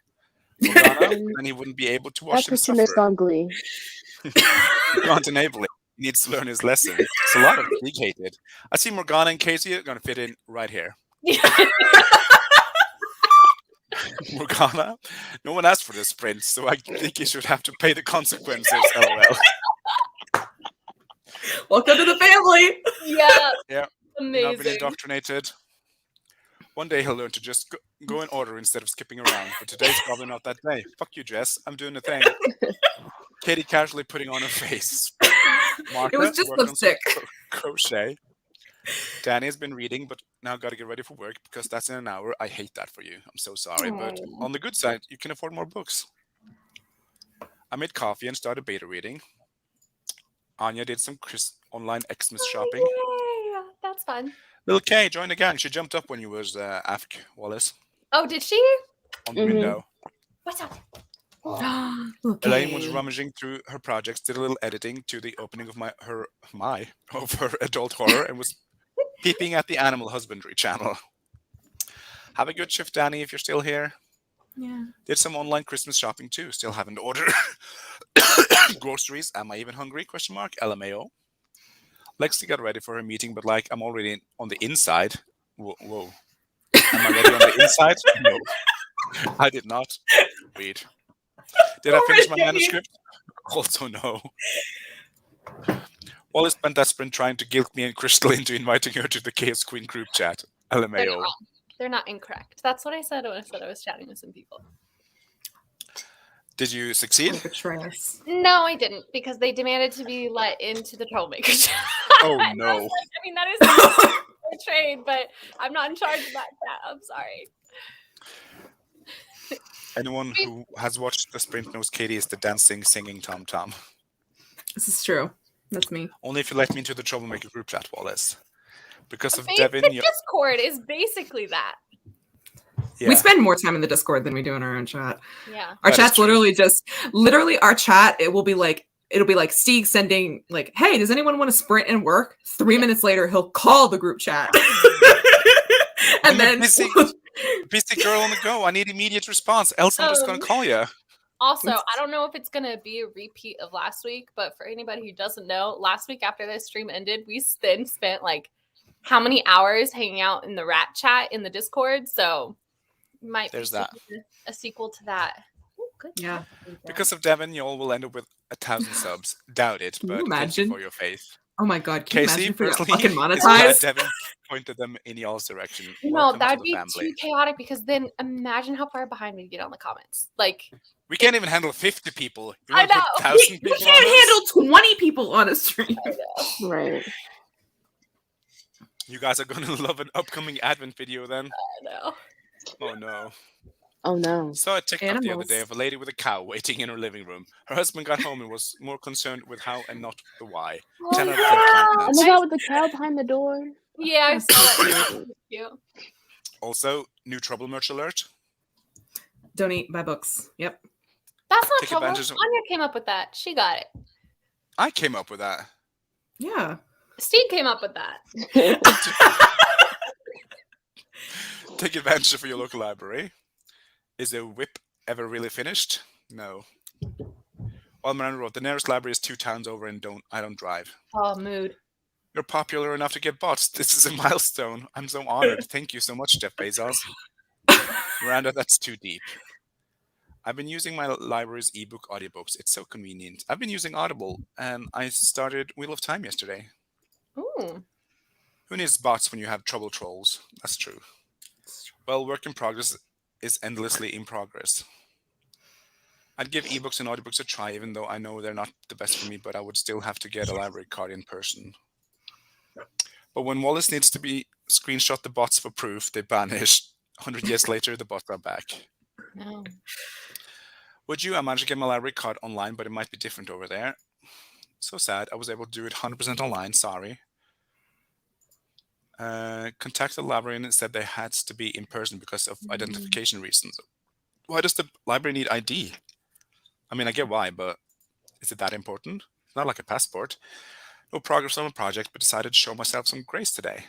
Morgana, then he wouldn't be able to watch That's them what you missed suffer. on Glee. You can't enable it. He needs to learn his lesson. It's a lot of Stig hated. I see Morgana and Casey are going to fit in right here. Morgana, no one asked for this sprint, so I think you should have to pay the consequences. LOL. Welcome to the family. Yeah. Yeah. Now been Amazing. indoctrinated. One day he'll learn to just go in order instead of skipping around, but today's probably not that day. Fuck you, Jess. I'm doing the thing. Katie casually putting on her face. Martha, It was just working on some lipstick. crochet. Danny has been reading, but now got to get ready for work because that's in an hour. I hate that for you. I'm so sorry, but Aw. on the good side, you can afford more books. I made coffee and started beta reading. Anya did some online Xmas shopping. Yay! That's fun. Little Kay joined the gang. She jumped up when you was after Wallace Oh, did she? on the Mhm. window. What's up? Okay. Elaine was rummaging through her projects, did a little editing to the opening of her adult horror, and was peeping at the animal husbandry channel. Have a good shift, Danny, if you're still here. Yeah. Did some online Christmas shopping too. Still haven't ordered groceries. Am I even hungry? Question mark. LMAO. Lexi got ready for her meeting, but like I'm already on the inside. Whoa. Am I ready on the inside? No. I did not. Read. Did I finish my manuscript? Also no. Wallace spent that sprint trying to guilt me and Crystal into inviting her to the Chaos Queen group chat. They're not LMAO. wrong. They're not incorrect. That's what I said when I said I was chatting with some people. Did you succeed? Betray us. No, I didn't, because they demanded to be let into the Troublemakers. Oh And I no. was like, I mean, that is betrayed, but I'm not in charge of that chat. I'm sorry. Anyone who has watched the sprint knows Katie is the dancing, singing TomTom. This is true. That's me. Only if you let me into the Troublemaker group chat, Wallace. Because The of basic Devin, you... Discord is basically that. yeah. We spend more time in the Discord than we do in our own chat. Yeah. Our That is chat's true. literally our chat. It'll be like Steve sending like, "Hey, does anyone want to sprint and work?" 3 minutes later, he'll call the group chat, I'm and a then busy girl on the go. I need immediate response. Else I'm just going to call you. Also, I don't know if it's going to be a repeat of last week, but for anybody who doesn't know, last week after this stream ended, we then spent like how many hours hanging out in the rat chat in the Discord? So might There's be that. a sequel to that. Ooh, good. Yeah. Because of Devin, you all will end up with 1,000 subs. Doubt it, Can you but thank you imagine? for your faith. Oh my god, can you Casey, imagine if we got personally, fucking is glad monetized? Devin pointed them in y'all's direction. No, Welcome that'd to the be family. too chaotic because then imagine how far behind we'd get on the comments. Like, We can't even handle 50 people. You I want to know. put 1,000 We people on can't us? handle 20 people on a stream. Right. You guys are going to love an upcoming Advent video then. I know. Oh no. Oh no. Saw a TikTok the other day Animals. of a lady with a cow waiting in her living room. Her husband got home and was more concerned with how and not the why. 10 out of 10 And compliments. the guy with the cow behind the door. Yeah, I saw that. Cute. Cute. Also, new trouble merch alert. Don't eat, buy books. Yep. That's not Take trouble. advantage of- Anya came up with that. She got it. I came up with that. Yeah. Steve came up with that. Take advantage of your local library. Is a whip ever really finished? No. While Miranda wrote, the nearest library is 2 towns over and I don't drive. Oh, mood. You're popular enough to get bots. This is a milestone. I'm so honored. Thank you so much, Jeff Bezos. Miranda, that's too deep. I've been using my library's ebook audiobooks. It's so convenient. I've been using Audible, and I started Wheel of Time yesterday. Ooh. Who needs bots when you have trouble trolls? That's true. Well, work in progress is endlessly in progress. I'd give ebooks and audiobooks a try, even though I know they're not the best for me, but I would still have to get a library card in person. But when Wallace needs to be screenshot the bots for proof, they vanish. 100 years later, the bots are back. No. Would you? I managed to get my library card online, but it might be different over there. So sad. I was able to do it 100% online. Sorry. Contacted the librarian and said they had to be in person because of identification reasons. Why does the library need ID? I mean, I get why, but is it that important? It's not like a passport. No progress on a project, but decided to show myself some grace today.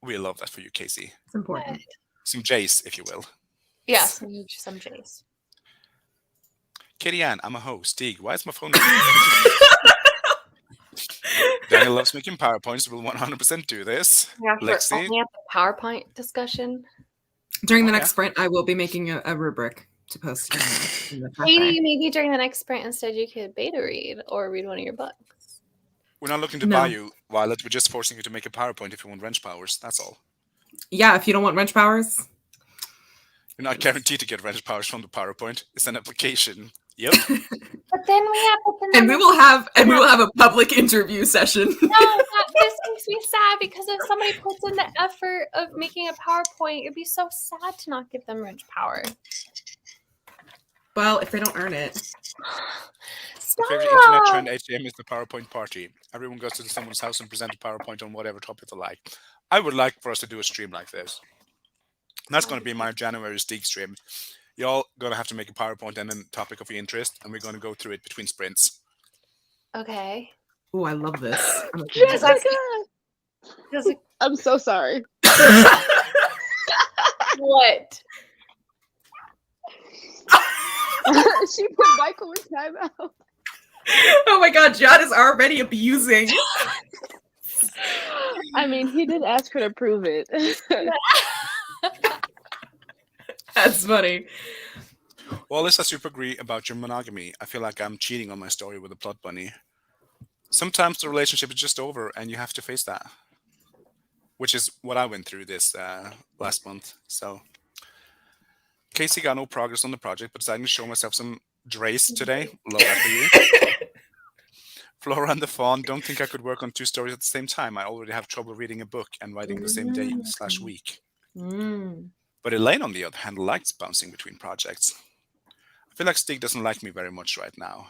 We love that for you, Casey. It's important. Some Jace, if you will. Yes, some Jays. Katie Ann, I'm a host. Stig, why is my phone ringing? Daniel loves making PowerPoints. We'll 100% do this. Yeah, for Lexi. only at the PowerPoint discussion. During the Oh, next yeah. sprint, I will be making a rubric to post in the cafe. Maybe during the next sprint instead you could beta read or read one of your books. We're not looking to No. buy you, Violet. We're just forcing you to make a PowerPoint if you want wrench powers. That's all. Yeah, if you don't want wrench powers. You're not guaranteed to get wrench powers from the PowerPoint. It's an application. Yep. But then we have And we will have a public interview session. this makes me sad because if somebody puts in the effort of making a PowerPoint, it'd be so sad to not give them wrench power. Well, if they don't earn it. My favorite internet trend HM is the PowerPoint party. Everyone goes to someone's house and present a PowerPoint on whatever topic they like. I would like for us to do a stream like this. And that's going to be my January Stig stream. Y'all going to have to make a PowerPoint and a topic of your interest, and we're going to go through it between sprints. Okay. Oh, I love this. I'm okay. Jessica! I'm so sorry. What? She put Michael in timeout. Oh my god, John is already abusing. I mean, he did ask her to prove it. That's funny. Wallace, I super agree about your monogamy. I feel like I'm cheating on my story with a plot bunny. Sometimes the relationship is just over and you have to face that. Which is what I went through this last month. So, Casey got no progress on the project, but decided to show myself some Drace today. Love that for you. Flora and the Fawn, don't think I could work on 2 stories at the same time. I already have trouble reading a book and writing the same day/week. But Elaine, on the other hand, likes bouncing between projects. I feel like Stig doesn't like me very much right now.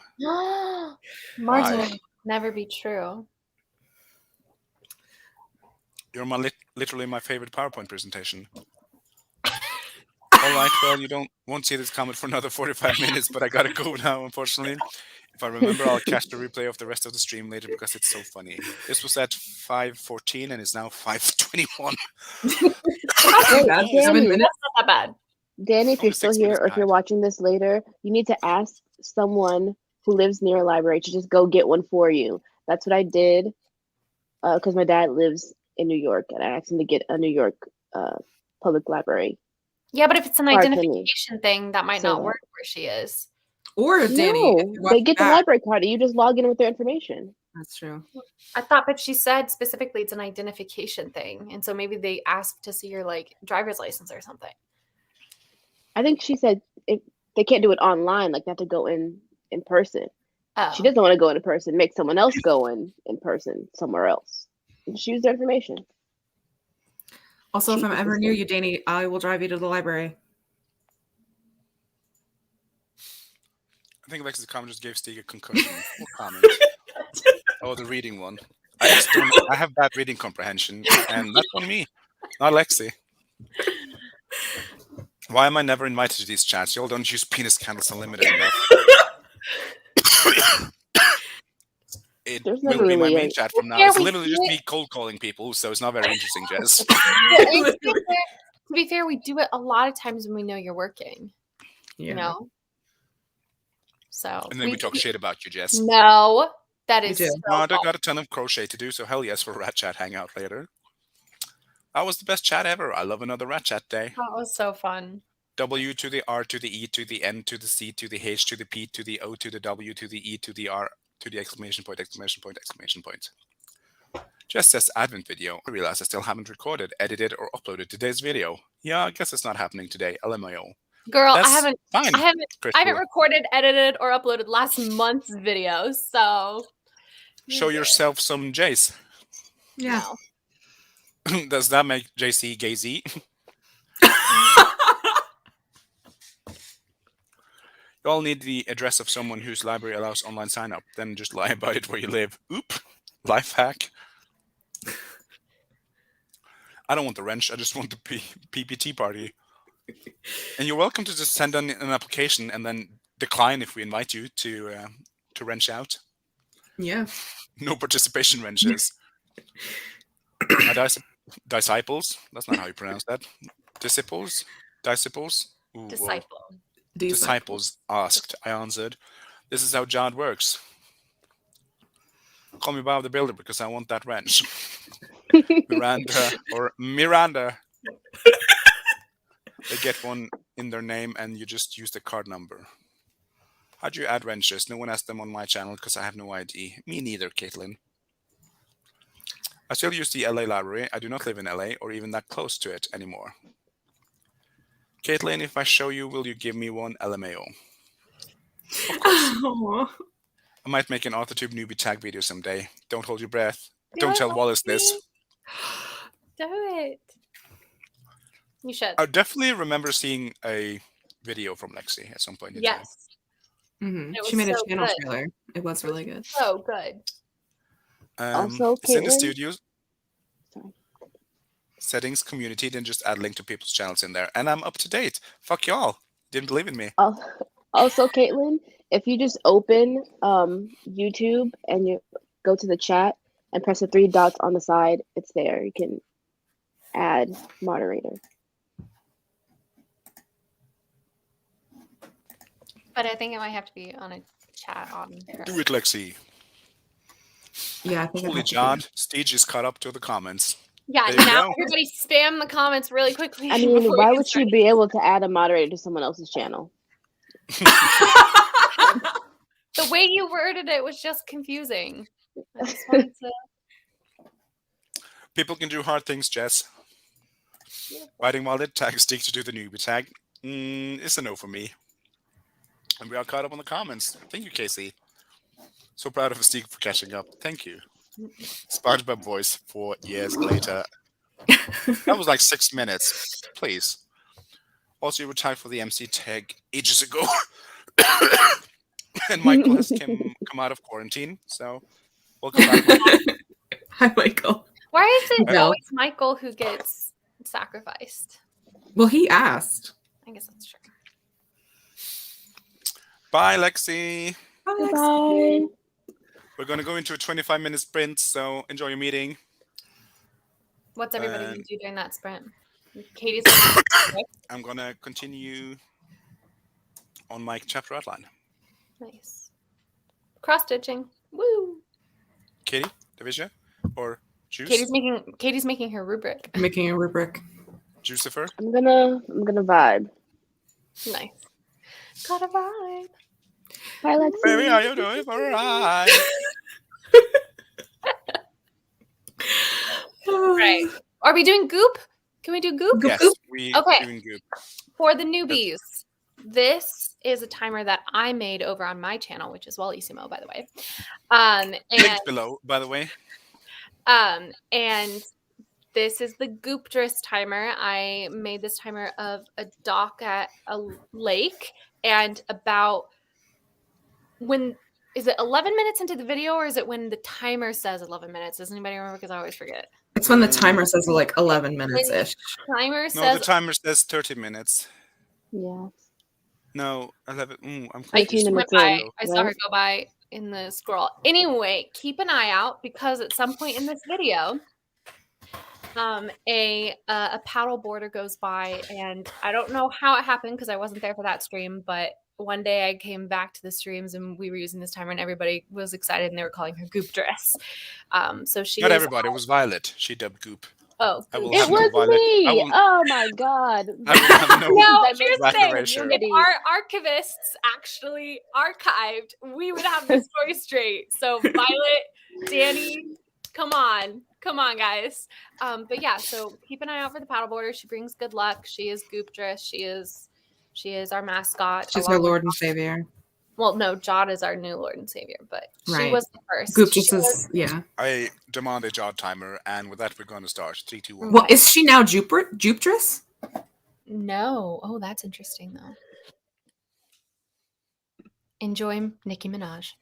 Martin Why? would never be true. You're literally my favorite PowerPoint presentation. All right, well, you won't see this comment for another 45 minutes, but I gotta go now, unfortunately. If I remember, I'll catch the replay of the rest of the stream later because it's so funny. This was at 5:14 and it's now 5:21. Wait, Danny, Danny, That's not that bad. Danny, if you're Only still 6 here minutes or if you're back. watching this later, you need to ask someone who lives near a library to just go get one for you. That's what I did because my dad lives in New York, and I asked him to get a New York public library. Yeah, but if it's an Far to me. identification thing, that might Say not that. work where she is. Or if Danny. No, if you're they watching get the back. library card, and you just log in with their information. That's true. I thought, but she said specifically it's an identification thing, and so maybe they asked to see your driver's license or something. I think she said if they can't do it online, like they have to go in person. Oh, She doesn't want to go in person. Make someone else go in person somewhere else. And just use their information. Also, if I'm Jesus, ever this near thing. you, Danny, I will drive you to the library. I think Lexi's comment just gave Stig a concussion. What comment? Oh, the reading one. I have bad reading comprehension, and that's on me, not Lexi. Why am I never invited to these chats? Y'all don't use penis candles unlimited enough. It There's will never be my really main a- chat from now. Yeah, It's we literally do just it. me cold calling people, so it's not very interesting, Jess. to be fair, we do it a lot of times when we know you're working. Yeah. You know. So And then we talk shit about you, Jess. No, that We is do. so No, I false. got a ton of crochet to do, so hell yes for a rat chat hangout later. That was the best chat ever. I love another rat chat day. That was so fun. W to the R to the E to the N to the C to the H to the P to the O to the W to the E to the R to the exclamation point, exclamation point, exclamation point. Just says advent video. I realize I still haven't recorded, edited, or uploaded today's video. Yeah, I guess it's not happening today. LMAO. Girl, That's I haven't fine. I haven't recorded, edited, or uploaded last month's videos, so Show yourself some Jace. Yeah. No. Does that make JC gazy? You all need the address of someone whose library allows online sign up. Then just lie about it where you live. Oop. Life hack. I don't want the wrench. I just want the PPT party. And you're welcome to just send an application and then decline if we invite you to wrench out. Yeah. No participation wrenches. My disciples. That's not how you pronounce that. Disciples. Ooh, whoa. Disciple. Disciples asked. I answered. This is how Jad works. Call me Bob the Builder because I want that wrench. Miranda. They get one in their name and you just use the card number. How do you add wrenches? No one asked them on my channel because I have no ID. Me neither, Caitlin. I still use the LA library. I do not live in LA or even that close to it anymore. Caitlin, if I show you, will you give me one LMAO? Of course. I might make an AuthorTube newbie tag video someday. Don't hold your breath. Don't tell Wallace this. Do it. You should. I definitely remember seeing a video from Lexi at some point in time. Yes. Mm-hmm. It She was made a so channel good. trailer. It was really good. So good. Also, it's in the Caitlin? studios. Sorry. Settings, community, then just add link to people's channels in there. And I'm up to date. Fuck y'all. Didn't believe in me. Also, Caitlin, if you just open YouTube and you go to the chat and press the 3 dots on the side, it's there. You can add moderator. But I think it might have to be on a chat on her. Do it, Lexi. Yeah, I think Holy John, Stage is caught up to the comments. Yeah, There you now go. everybody spam the comments really quickly. I mean, before why we would start. she be able to add a moderator to someone else's channel? The way you worded it was just confusing. I just wanted to... People can do hard things, Jess. Writing while it tag stick to do the newbie tag. It's a no for me. And we are caught up on the comments. Thank you, Casey. So proud of Steve for catching up. Thank you. SpongeBob voice 4 years later. That was like 6 minutes. Please. Also, you retired for the MC tag ages ago. And Michael has come out of quarantine. So, welcome back, Michael. Hi, Michael. Why is it No. always Michael who gets sacrificed? Well, he asked. I guess that's true. Bye, Lexi. Bye. We're going to go into a 25-minute sprint, so enjoy your meeting. What's everybody And- going to do during that sprint? Katie's I'm going to continue on my chapter outline. nice. Cross stitching. Woo! Katie, Division, or Juice? Katie's making her rubric. I'm making a rubric. Juicifer? I'm gonna vibe. Nice. Got a vibe. Bye, Lexi. Baby, are you doing all right? Right. Are we doing goop? Can we do goop? Yes, we Okay. doing good. For the newbies, this is a timer that I made over on my channel, which is WALLISIMO, by the way. Link below, by the way. And this is the Goopdress timer. I made this timer of a dock at a lake, and about when is it 11 minutes into the video, or is it when the timer says 11 minutes? Does anybody remember? Because I always forget. It's when the timer says like 11 minutes ish. Timer No, says the timer says 30 minutes. Yeah. No, 11. I'm I confused. minutes went by. in, I saw her right? go by in the scroll. Anyway, keep an eye out because at some point in this video, a paddle boarder goes by, and I don't know how it happened because I wasn't there for that stream, but one day I came back to the streams and we were using this timer and everybody was excited and they were calling her Goopdress. So she Not is, everybody. It was Violet. She dubbed Goop. oh, I will Goop. It have no was Violet. me. I will- Oh my god. I will have no No, That here's makes the thing. erasure. If our archivists actually archived, we would have the story straight. So Violet, Danny, Come on, guys. But yeah, so keep an eye out for the paddleboarder. She brings good luck. She is Goopdress. She is our mascot. She's our along with- Lord and Savior. well, no, Jod is our new Lord and Savior, but she Right. was the first. Goop She just was- is, yeah. I demand a Jod timer, and with that, we're going to start. 3, 2, 1. Well, is she now Juptress? No. Oh, that's interesting though. Enjoy Nicki Minaj.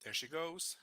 There she goes.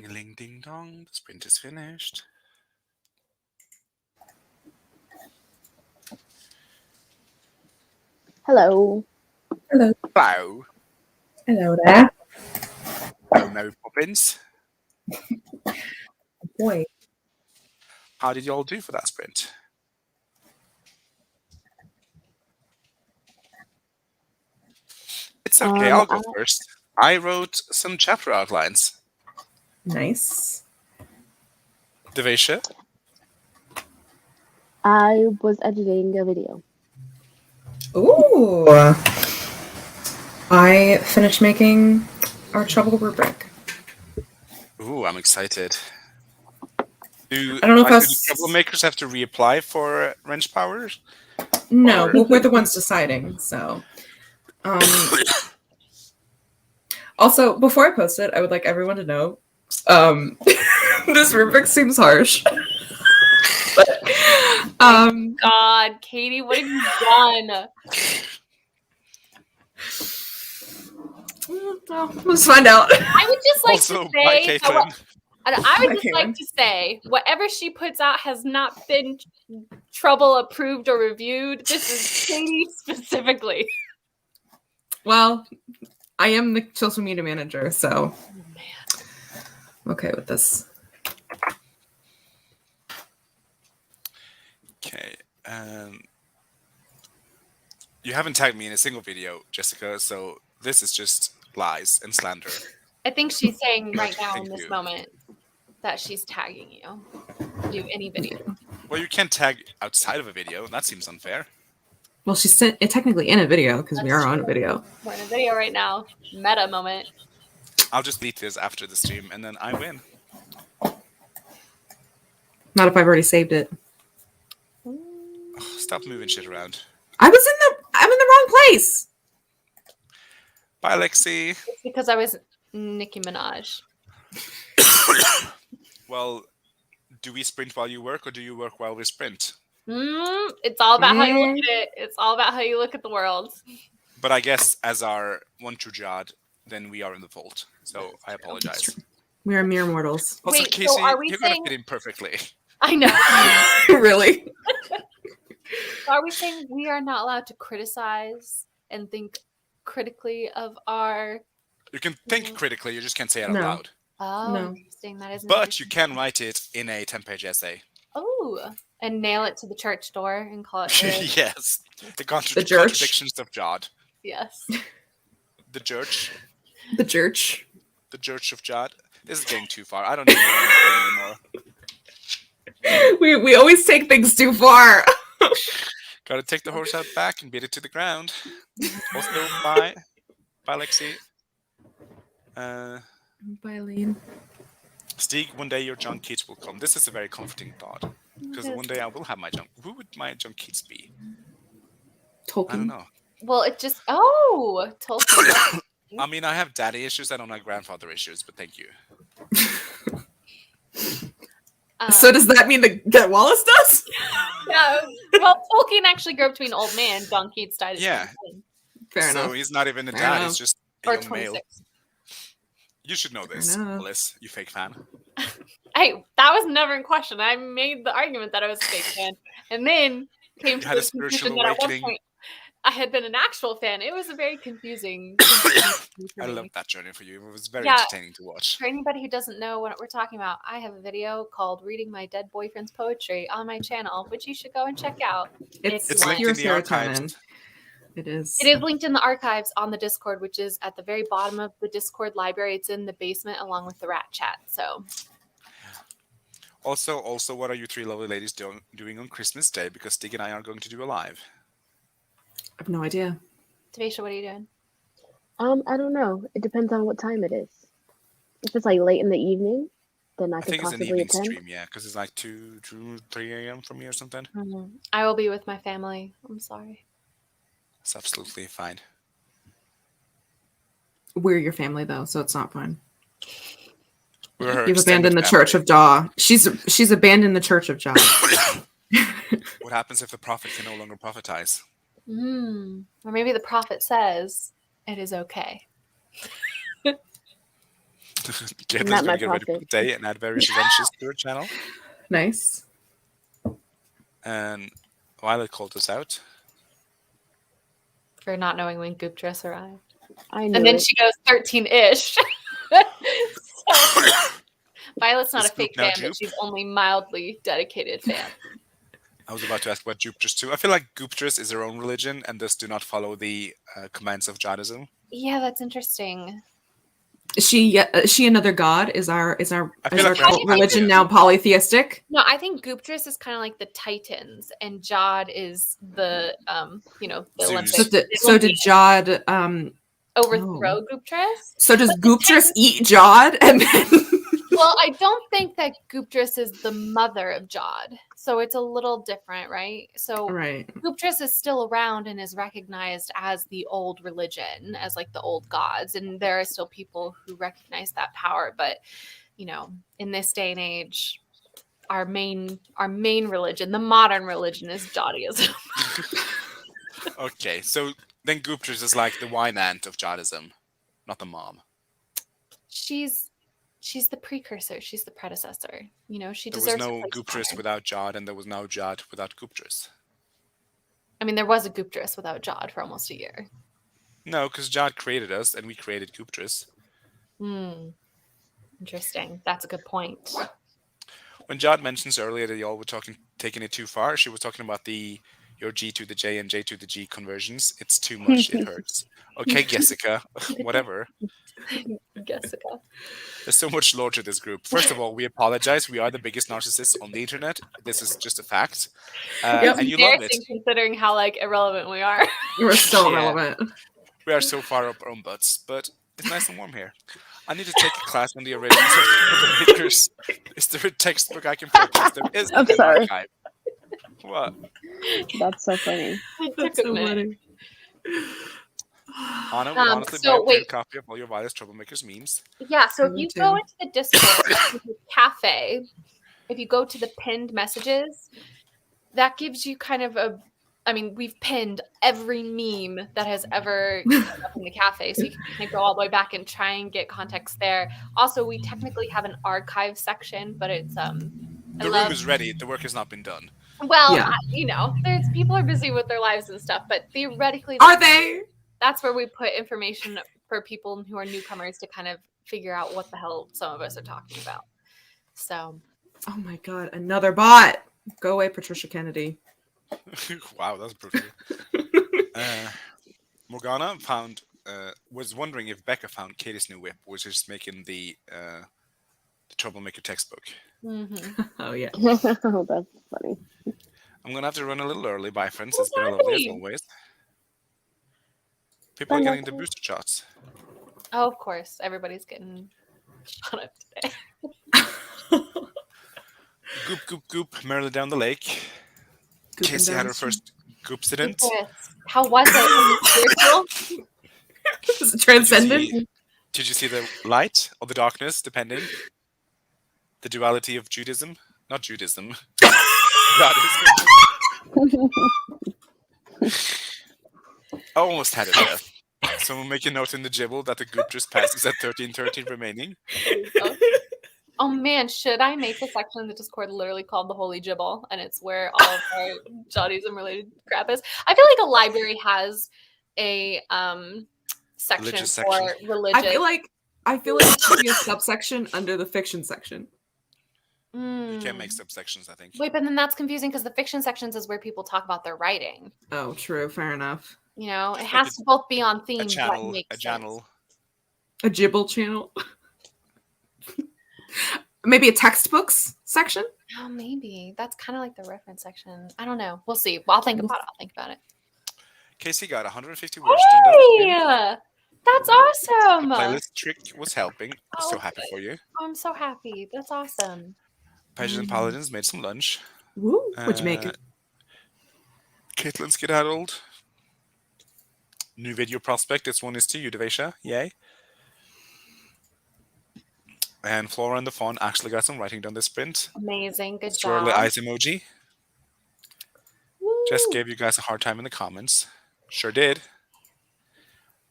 Ling ding dong, the sprint is finished. Hello. Hello. Hello. Hello there. Hello, Mary Poppins. Boy. How did you all do for that sprint? It's okay, I'll go first. I wrote some chapter outlines. Nice. Devesha? I was editing a video. Ooh. I finished making our Trouble rubric. Ooh, I'm excited. I don't know if do us... Troublemakers have to reapply for wrench powers? No, Or- well, we're the ones deciding, so... Also, before I post it, I would like everyone to know this rubric seems harsh. But, God, Katie, what have you done? Well, let's find out. I would just like Also, to bye, say, Caitlin. I would Bye, just like Caitlin. to say, whatever she puts out has not been Trouble approved or reviewed. This is Katie specifically. Well, I am the social media manager, so I'm okay with this. Okay. You haven't tagged me in a single video, Jessica, so this is just lies and slander. I think she's saying right now Thank in this you. moment that she's tagging you. Do any video. Well, you can't tag outside of a video. That seems unfair. Well, she's technically in a video because we That's are on a true. video. We're in a video right now. Meta moment. I'll just delete this after the stream, and then I win. Not if I've already saved it. Ugh, stop moving shit around. I'm in the wrong place. Bye, Lexi. It's because I was Nicki Minaj. Well, do we sprint while you work, or do you work while we sprint? It's all about how you look at it. It's all about how you look at the world. But I guess as our one true Jod, then we are in the fault. So I apologize. We are mere mortals. Also, Wait, so Casey, are we you're going to saying- fit in perfectly. I know. Really? Are we saying we are not allowed to criticize and think critically of our... You can think critically, you just can't say it out No. loud. Oh, No. interesting. That is But you can write it in a 10-page essay. Oh, and nail it to the church door and call it the... Yes. The church. contradictions of Jod. Yes. The church. The church. The church of Jod. This is getting too far. I don't even know what I'm saying anymore. We always take things too far. Gotta take the horse out back and beat it to the ground. Also, bye. Bye, Lexi. Bye, Lane. Stig, one day your John Keats will come. This is a very comforting thought. Because one day I will have my John... Who would my John Keats be? Tolkien. I don't know. Well, it just... Oh, Tolkien. I mean, I have daddy issues. I don't have grandfather issues, but thank you. So does that mean that Wallace does? Yeah. Well, Tolkien actually grew up to be an old man. John Keats died at Yeah. 17. Fair So enough. he's not even a Fair dad. enough. He's just a Or young male. 26. You should know this, enough. Alice, you fake fan. Hey, that was never in question. I made the argument that I was a fake fan, and then came You to had a the spiritual conclusion that at one awakening. point I had been an actual fan. It was a very confusing. I loved that journey for you. It was very Yeah. entertaining to watch. For anybody who doesn't know what we're talking about, I have a video called "Reading My Dead Boyfriend's Poetry" on my channel, which you should go and check out. It's It's linked pure in the archives. serotonin. It is. It is linked in the archives on the Discord, which is at the very bottom of the Discord library. It's in the basement along with the rat chat. So Also, what are you three lovely ladies doing on Christmas Day? Because Stig and I are going to do a live. I have no idea. Tavisha, what are you doing? I don't know. It depends on what time it is. If it's like late in the evening, then I I could think it's an possibly evening attend. stream, yeah, because it's like 2, 3 a.m. for me or something. I will be with my family. I'm sorry. It's absolutely fine. We're your family though, so it's not fun. We're her You've extended abandoned the family. Church of Jaw. She's abandoned the Church of Jaw. What happens if the prophet can no longer prophetize? Or maybe the prophet says it is okay. Caitlin's Not going my to get ready for pocket. the day and add various adventures to her channel. Nice. And Violet called us out. For not knowing when Goop Dress arrived. I knew And then it. she goes 13-ish. So, Violet's not Is a fake Goop now fan, Jupe? but she's only mildly dedicated fan. I was about to ask about Goopdress too. I feel like Goopdress is her own religion and thus do not follow the commands of Jadism. Yeah, that's interesting. Is she another god? Is our I is feel our like we're cult religion now polytheistic? No, I think Goopdress is kind of like the Titans, and Jod is the the Zeus. Olympic. So did Jod Overthrow Goopdress? So does Goopdress eat Jod and then Well, I don't think that Goopdress is the mother of Jod, so it's a little different, right? So right. Goopdress is still around and is recognized as the old religion, as like the old gods, and there are still people who recognize that power. But in this day and age, our main religion, the modern religion, is Jodism. Okay, so then Goopdress is like the wine aunt of Jadism, not the mom. She's the precursor. She's the predecessor. She There was deserves no her place Goopdress on her. without Jod, and there was no Jod without Goopdress. I mean, there was a Goopdress without Jod for almost a year. No, because Jod created us, and we created Goopdress. Interesting. That's a good point. When Jod mentions earlier that y'all were taking it too far, she was talking about your G to the J and J to the G conversions. It's too much. It hurts. Okay, Jessica. Whatever. Jessica. There's so much lore to this group. First of all, we apologize. We are the biggest narcissists on the internet. This is just a fact. And you love it. Considering how irrelevant we are. We're still Yeah. relevant. We are so far up our own butts, but it's nice and warm here. I need to take a class on the origins of the Troublemakers. Is there a textbook I can purchase? There is I'm an sorry. archive. What? That's so funny. That's so funny. Anna would honestly so buy a wait. print copy of all your Violet's Troublemakers memes. Yeah, so if Me you too. go into the Discord the cafe, if you go to the pinned messages, that gives you kind of we've pinned every meme that has ever come up in the cafe, so you can go all the way back and try and get context there. Also, we technically have an archive section, but it's The room is ready. The work has not been done. well, Yeah. there's people are busy with their lives and stuff, but theoretically, Are they? that's where we put information for people who are newcomers to kind of figure out what the hell some of us are talking about. So, Oh my god, another bot. Go away, Patricia Kennedy. Wow, that's brutal. Morgana was wondering if Becca found Katie's new whip, which is making the Troublemaker textbook. Oh yeah. Oh, that's funny. I'm gonna have to run a little early. Bye, friends. It's been a lovely as always. People are Bye, getting the Becca. booster shots. oh, of course, everybody's getting shot up today. Goop, goop, goop. Merrily down the lake. Gooping Casey had down her the street. first goopsident. Yes. How was it? Is it transcendent? Did you see the light or the darkness, depending? The duality of Judaism? Not Judaism. Godism. I almost had it there. Someone make a note in the gibble that the group just passes at 13:13 remaining. Oh man, should I make a section in the Discord literally called the Holy Gibble, and it's where all of our Jodism related crap is? I feel like a library has a section Religious for section. religious. I feel like it should be a subsection under the fiction section. You can't make subsections, I think. Wait, but then that's confusing because the fiction sections is where people talk about their writing. Oh, true. Fair enough. You know, it Just has like to both be on theme. A but channel. make A sense. channel. A Gibble channel. Maybe a textbooks section. Oh, maybe that's kind of like the reference section. I don't know. We'll see. Well, I'll think about it. Casey got 150 words done. That spin. Hey, that's awesome. Playlist trick was helping. Oh, So happy for you. I'm so happy. That's awesome. Pages and Paladins made some lunch. Woo. What'd you make? Caitlin's skedaddled. New video prospect. This one is to you, Devesha. Yay. And Flora and the Fawn actually got some writing done this sprint. Amazing. Good Swirly job. eyes emoji. Woo. Just gave you guys a hard time in the comments. Sure did.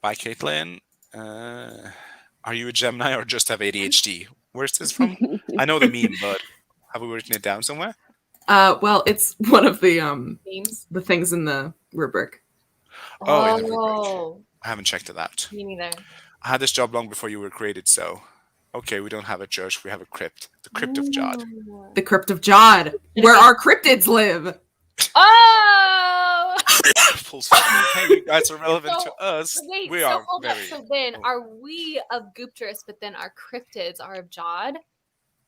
Bye, Caitlin. Are you a Gemini or just have ADHD? Where's this from? I know the meme, but have we written it down somewhere? Well, it's one of Memes. the things in the rubric. Oh, in the rubric. Oh, I haven't checked it out. me neither. I had this job long before you were created, so okay, we don't have a church, we have a crypt. The crypt of Jod. Ooh. The Crypt of Jod, where our cryptids live. Oh! Full circle. Hey, you guys are relevant So, to us. Wait, We so are hold up. very. So then, Oh. are we of Gooptress, but then our cryptids are of Jod?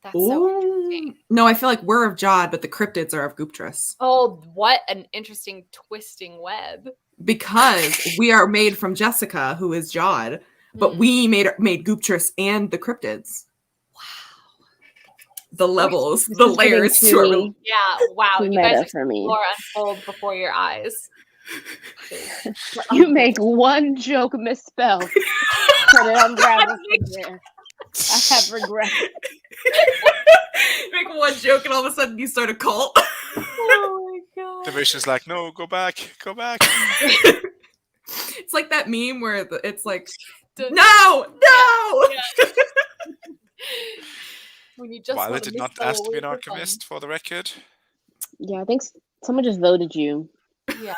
That's so interesting. Ooh. No, I feel like we're of Jod, but the cryptids are of Gooptress. Oh, what an interesting twisting web. Because we are made from Jessica, who is Jod, but Hmm. we made Gooptress and the cryptids. Wow. The levels, This the is getting layers to our too Yeah, wow. too You guys meta are for me. more unfold before your eyes. You make one joke misspelled, and it unravels from there. I have regret. Make one joke and all of a sudden you start a cult. Oh my god. The vision's like, no, go back, go back. It's like that meme where it's like, Dun- no. Yeah. When you just Violet want did not misspell ask to be an a word for fun. archivist, for the record. Yeah, I think someone just voted you. Yeah.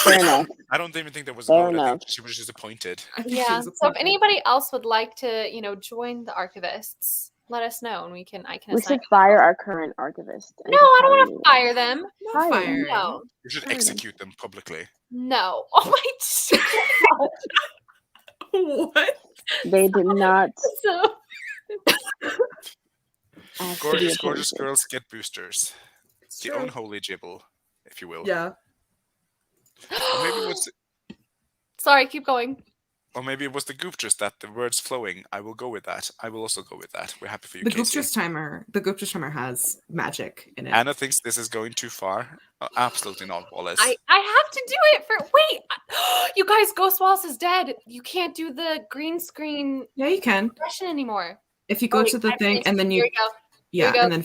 Fair enough. I don't even think there was a Fair vote. I enough. think she was just appointed. I think she Yeah. was So if appointed. anybody else would like to, join the archivists, let us know and I can We assign. should fire our current archivist. and No, just I don't hire want you. to fire them. No Fire them. firing. No. You should Fire them. execute them publicly. No. Oh my What? They did not So ask to be Gorgeous, gorgeous appointed. girls get boosters. It's The true. unholy gibble, if you will. Yeah. Or maybe it was, Sorry, keep going. or maybe it was the goop just that the words flowing. I will go with that. I will also go with that. We're happy for you, The Casey. Gooptress timer has magic in it. Anna thinks this is going too far. Absolutely not, Wallace. I have to do it for wait. You guys, Ghost Wallace is dead. You can't do the green screen Yeah, you can. impression anymore. If you go wait, to the I thing finished. and then Here you we go. yeah, Here we go. and then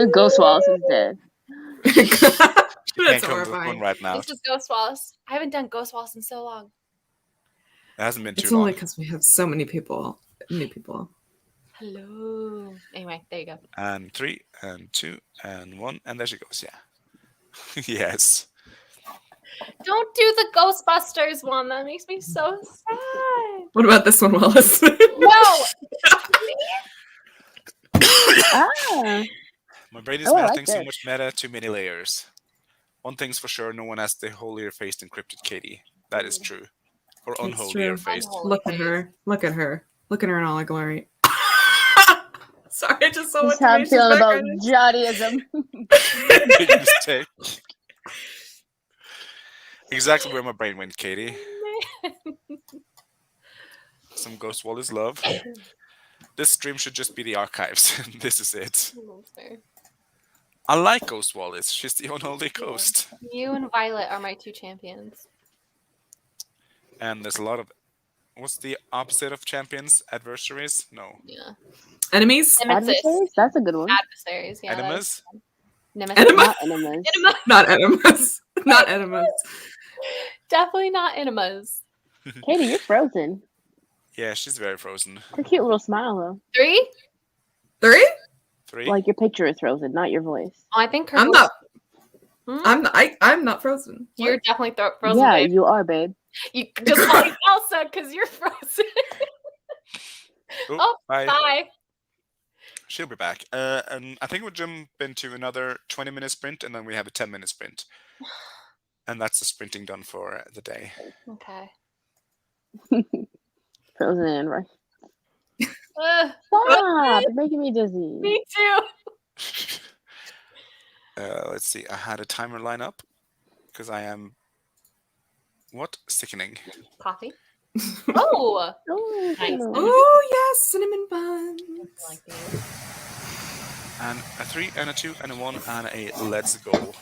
fade. Ghost Wallace is dead. She That's can't come to the horrifying. phone right now. This is Ghost Wallace. I haven't done Ghost Wallace in so long. It hasn't been It's too only long. because we have so many people, new people. Hello. Anyway, there you go. And 3, and 2, and 1, and there she goes. Yeah. Yes. Don't do the Ghostbusters one. That makes me so sad. What about this one, Wallace? No. Ah, My brain is Oh, I like melting so this. much meta, too many layers. One thing's for sure, no one has the holier-faced encrypted Katie. That is true. Or It's unholier-faced. Unholy Look at face. her. Look at her. Look at her in all her glory. Sorry, I just so this much is how I'm information feeling about background. Johnnyism. Big mistake. Exactly where my brain went, Katie. Some Ghost Wallace love. This stream should just be the archives. This is it. I like Ghost Wallace. She's the unholy ghost. You and Violet are my two champions. And there's a lot of... What's the opposite of champions? Adversaries? No. Yeah. Enemies? Nemesis. Adversaries? That's a good one. Adversaries. Yeah. Enemas? Nemesis. Enema? Not enemies. Enema. Not enemas. Not enemas. Definitely not enemas. Katie, you're frozen. Yeah, she's very frozen. It's a cute little smile though. 3? 3? 3? Like your picture is frozen, not your voice. Oh, I think her I'm voice- not. Hmm? I'm not frozen. You're What? definitely frozen. Yeah, babe. you are, babe. You just like Elsa because you're frozen. Oh, bye. Bye. She'll be back. And I think we'll jump into another 20-minute sprint, and then we have a 10-minute sprint. And that's the sprinting done for the day. Okay. Frozen and right. Ugh, Stop! You're making me dizzy. me too. Let's see. I had a timer line up because I am... What? Sickening. Coffee. Oh, Oh, Nice. hello. Oh yes, cinnamon buns. I like these. And a 3, and a 2, and a 1, and a let's go.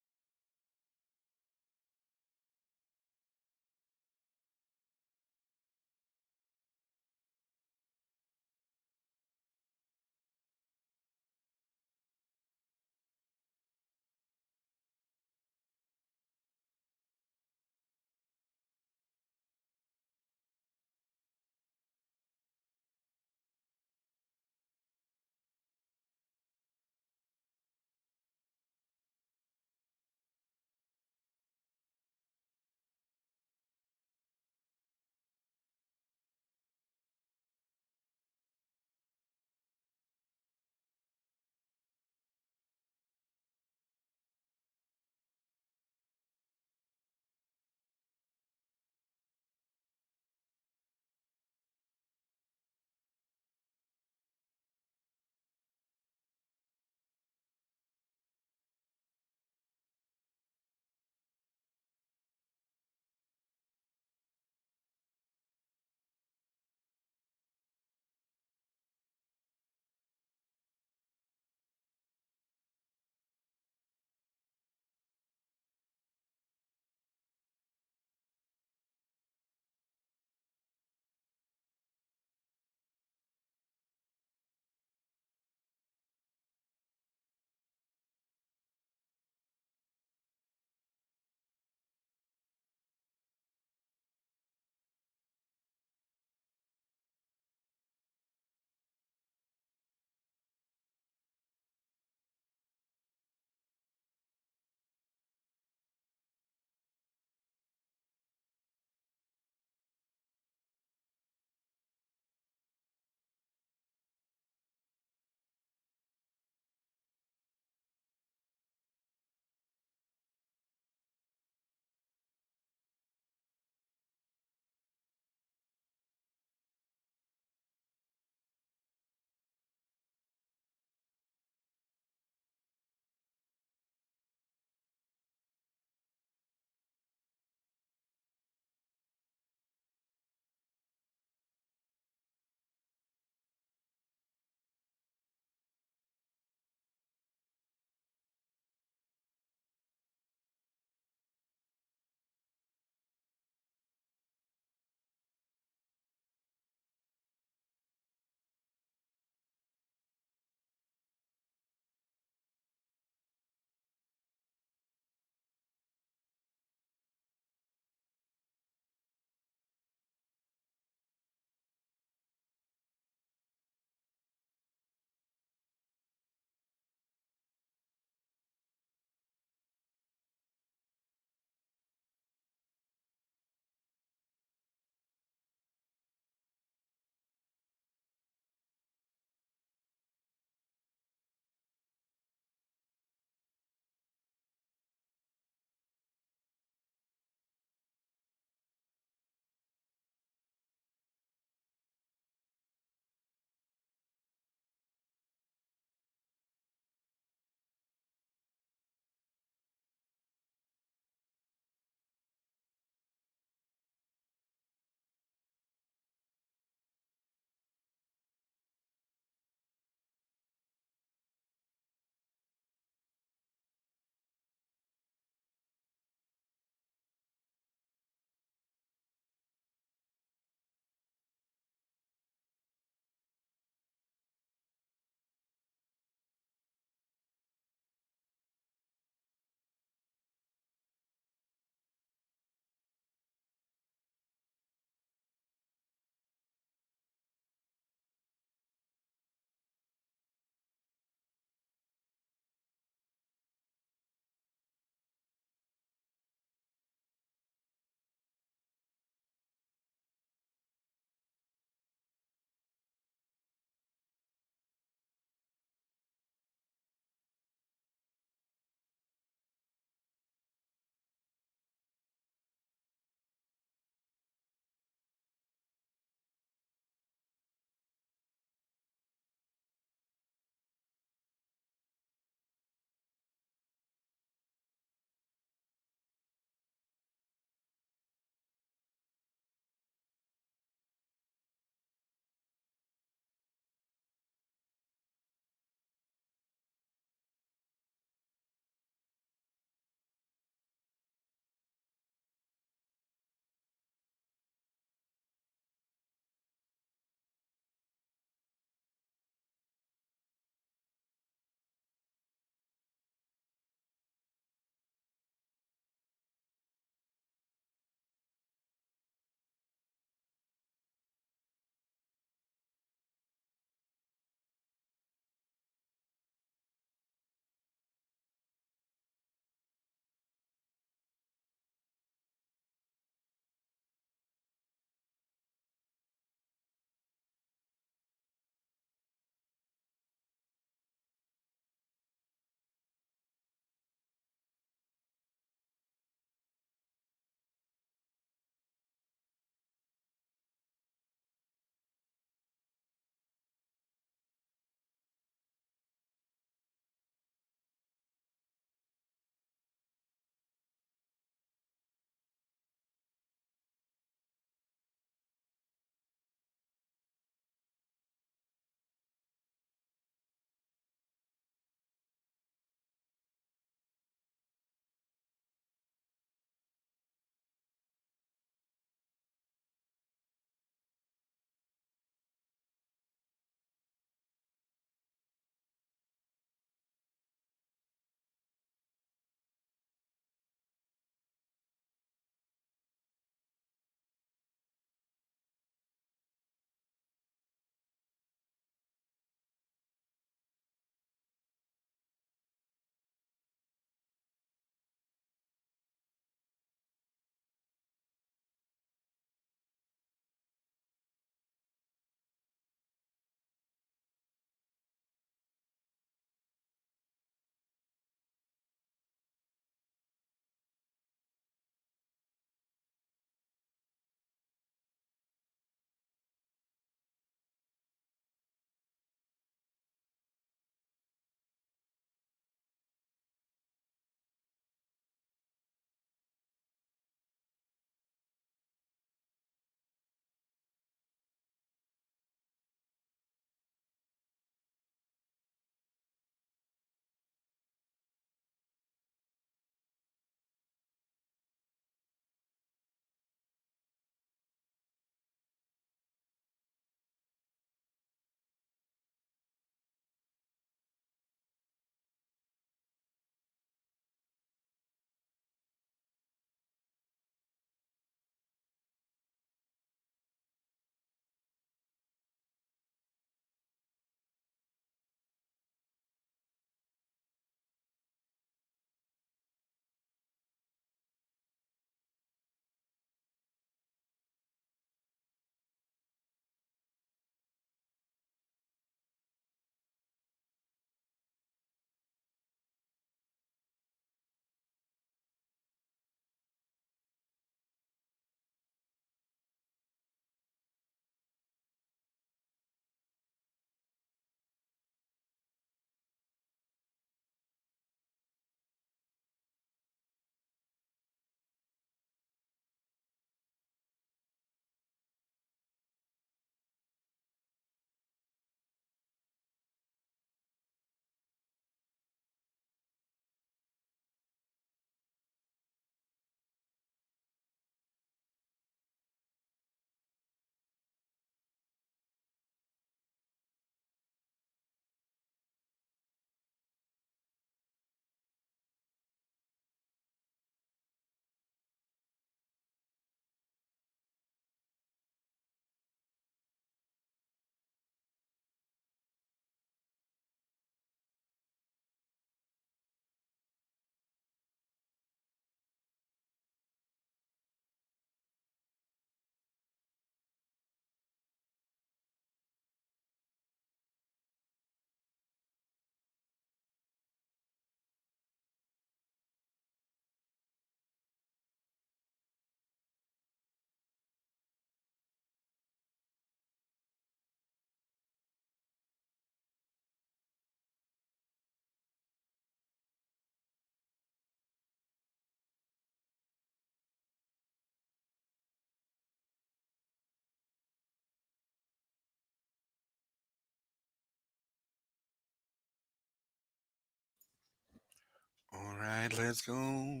right, let's go.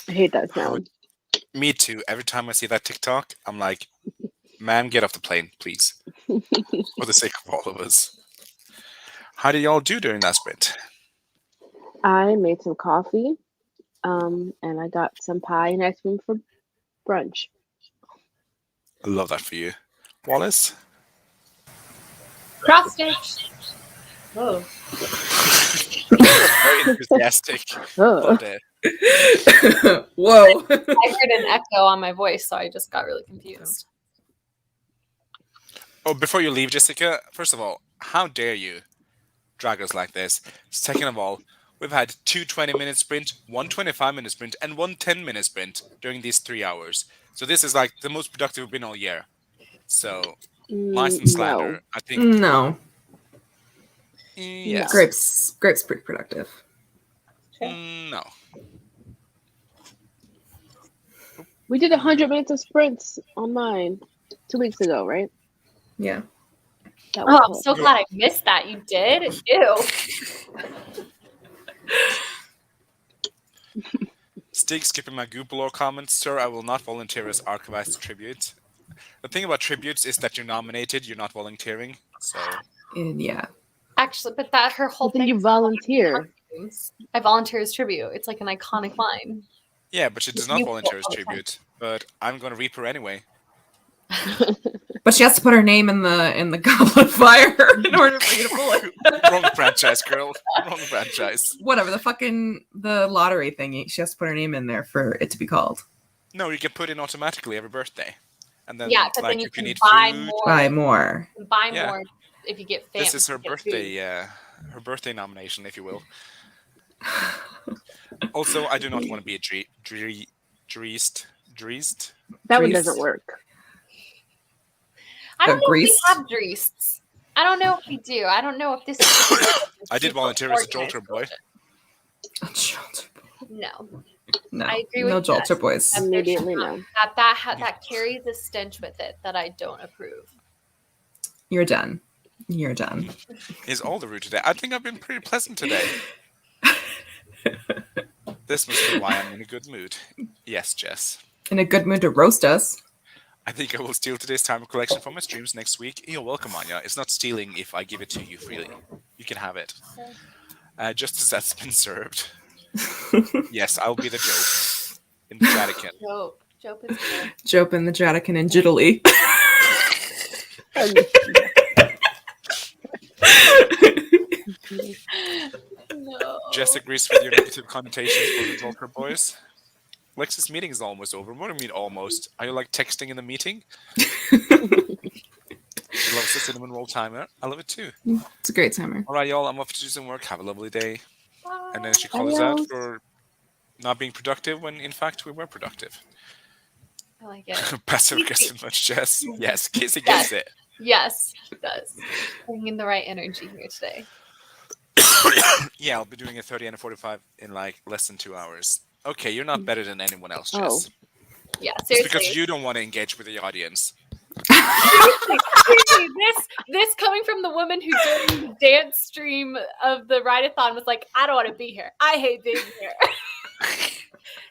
I hate that How sound. Me too. Every time I see that TikTok, I'm like, ma'am, get off the plane, please. For the sake of all of us. How did y'all do during that sprint? I made some coffee, and I got some pie and ice cream for brunch. I love that for you. Wallace? Cross stitch. Oh. Very enthusiastic. Loved Ugh. it. Whoa. I heard an echo on my voice, so I just got really confused. Oh, before you leave, Jessica, first of all, how dare you drag us like this? Second of all, we've had 2 20-minute sprint, 1 25-minute sprint, and 1 10-minute sprint during these 3 hours. So this is like the most productive we've been all year. So, license slander, No. I think, No. yes. Grapes pretty productive. No. We did 100 minutes of sprints on mine 2 weeks ago, right? Yeah. That Oh, I'm was so glad I missed that. You did? Ew. Stig skipping my Goopalore comments, sir. I will not volunteer as archivist tribute. The thing about tributes is that you're nominated, you're not volunteering. So And yeah. Actually, but that her whole But then thing. you is volunteer. I volunteer as tribute. It's like an iconic line. yeah, but she does not You volunteer as all the time. tribute. But I'm gonna reap her anyway. But she has to put her name in the goblet of fire in order for you to pull it. Wrong franchise, girl. Wrong franchise. Whatever, the lottery thingy. She has to put her name in there for it to be called. No, you get put in automatically every birthday. And then, Yeah, but like, then you if you can need buy food, more. Buy more. You can buy Yeah. more if you get family. this is her birthday, her birthday nomination, if you will. Also, I do not want to be a dreist. That one Dreist. doesn't work. I don't know if Greased? we have dreasts. I don't know if we do. I don't know if this is. I did volunteer as a jolter boy. A jolter. No, No. I agree No with that. jolter boys. That Immediately no. that carries a stench with it that I don't approve. You're done. You're done. Is all the route today. I think I've been pretty pleasant today. This must be why I'm in a good mood. Yes, Jess. In a good mood to roast us. I think I will steal today's timer collection from my streams next week. You're welcome, Anya. It's not stealing if I give it to you freely. You can have it. Just as that's been served. Yes, I'll be the Jope in the Vatican. Jope is good. Jope in the Jadican and Jiddly. No. Jess agrees with your negative connotations for the Joker boys. Lex's meeting is almost over. What do you mean almost? Are you like texting in the meeting? She loves the cinnamon roll timer. I love it too. It's a great timer. All right, y'all. I'm off to do some work. Have a lovely day. Bye. And then she calls us out Adios. for not being productive when, in fact, we were productive. I like it. Passive aggressive much, Jess. Yes, Kissy gets it. Yes, it does. Bringing the right energy here today. Yeah, I'll be doing a 30 and a 45 in like less than 2 hours. Okay, you're not better than anyone else, Jess. Oh. Yeah, It's seriously. because you don't want to engage with the audience. Seriously, this coming from the woman who during the dance stream of the Ride-a-thon was like, I don't want to be here. I hate being here.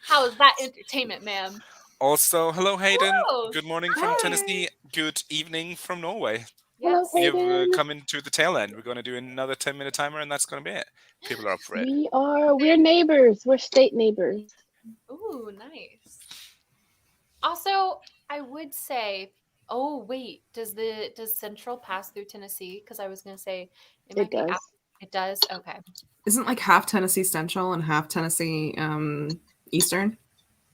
How is that entertainment, ma'am? Also, hello, Hayden. Hello. Good morning from Hi. Tennessee. Good evening from Norway. Hello, Yes. You've Hayden. come into the tail end. We're going to do another 10-minute timer, and that's going to be it. People are up for it. We're neighbors. We're state neighbors. Ooh, nice. Also, I would say, oh wait, does Central pass through Tennessee? Because I was gonna say It does. It does. Okay. Isn't like half Tennessee Central and half Tennessee Eastern?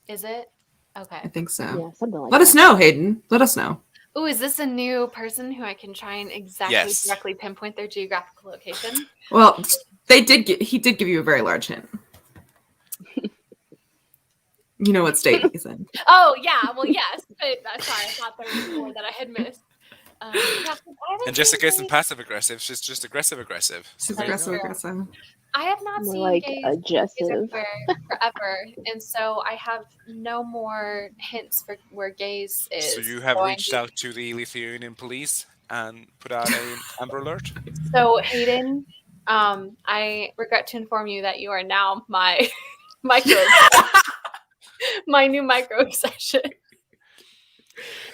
Is it? Okay. I think so. Yeah, something like Let that. us know, Hayden. Let us know. Ooh, is this a new person who I can try and Yes. directly pinpoint their geographical location? Well, he did give you a very large hint. You know what state he's in. Oh yeah, well yes, but that's why I thought there was more that I had missed. Yeah, I haven't And Jessica isn't seen passive aggressive. She's just aggressive. She's That is aggressive. true. I have not More seen like gays aggressive. everywhere forever, and so I have no more hints for where gays is. So you have So I reached need- out to the Lithuanian police and put out an Amber Alert. So Hayden, I regret to inform you that you are now my micro, my new micro obsession.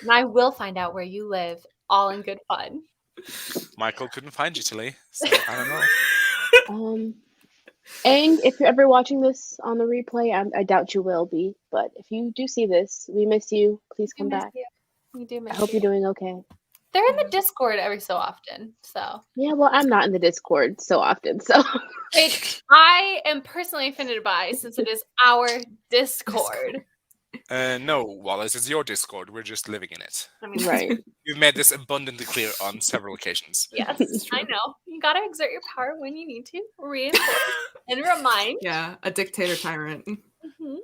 And I will find out where you live, all in good fun. Michael couldn't find you today, so I don't know. And if you're ever watching this on the replay, I doubt you will be. But if you do see this, we miss you. Please come back. We do miss I hope you. you're doing okay. They're in the Discord every so often, so. Yeah, well, I'm not in the Discord so often, so. Which I am personally offended by, since it is our Discord. No, Wallace, it's your Discord. We're just living in it. I mean, Right. You've made this abundantly clear on several occasions. yes, I know. You gotta exert your power when you need to. Reinforce and remind. Yeah, a dictator tyrant. Mm-hmm.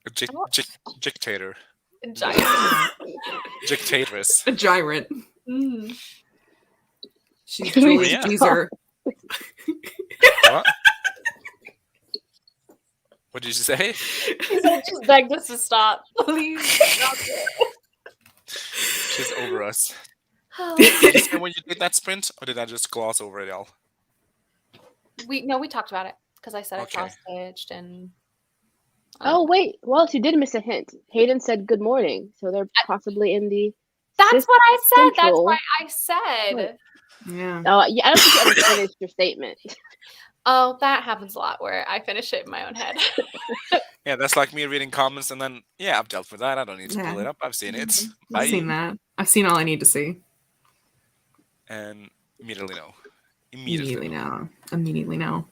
A dictator. Giant. Dictatress. A gyrant. Mm. She's Julie Yeah. Caesar. What? What did you say? He said, just begged us to stop. Please stop it. She's over us. Oh. Did you say when you did that sprint, or did I just gloss over it all? We talked about it because I said I cross-staged and. Oh, wait. Well, she did miss a hint. Hayden said good morning, so they're possibly in the. That's what I said. That's Central. why I said. Wait. Yeah. Oh, yeah, I don't think you ever finished your statement. Oh, that happens a lot where I finish it in my own head. Yeah, that's like me reading comments and then, yeah, I've dealt with that. I don't need to pull Yeah. it up. I've seen it. I've Bye. seen that. I've seen all I need to see. And immediately no. Immediately now. Immediately now.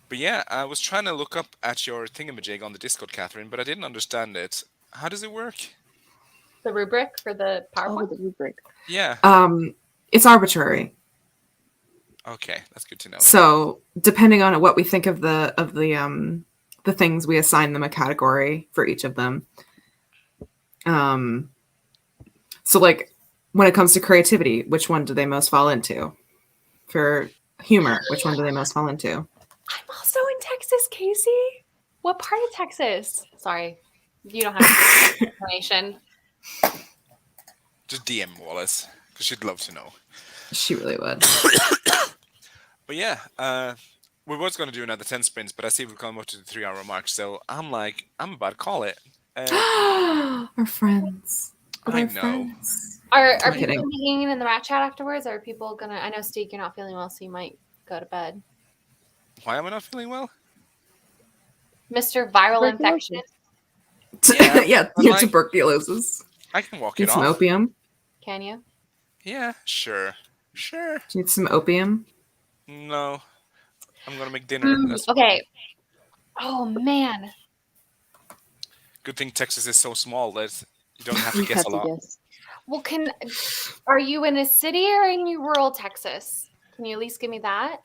But yeah, I was trying to look up at your thingamajig on the Discord, Catherine, but I didn't understand it. How does it work? The rubric for the Oh, PowerPoint? the rubric. Yeah. It's arbitrary. Okay, that's good to know. So depending on what we think of the things, we assign them a category for each of them. So like when it comes to creativity, which one do they most fall into? For humor, which one do they most fall into? I'm also in Texas, Casey. What part of Texas? Sorry, you don't have information. Just DM Wallace, because she'd love to know. She really would. But yeah, we was going to do another 10 sprints, but I see we've come up to the 3-hour mark, so I'm about to call it. Our friends. I Our know. friends. Are I'm people kidding. gonna be hanging in the rat chat afterwards? Or are people gonna? I know, Steak, you're not feeling well, so you might go to bed. Why am I not feeling well? Mr. Viral Tuberculosis. Infection. Yeah, but your like- tuberculosis. I can walk Need it some off. opium? Can you? Yeah, sure. Sure. Do you need some opium? No. I'm going to make dinner. That's Okay. Oh man. good thing Texas is so small that you don't have to You guess have a to lot. guess. Well, are you in a city or in rural Texas? Can you at least give me that?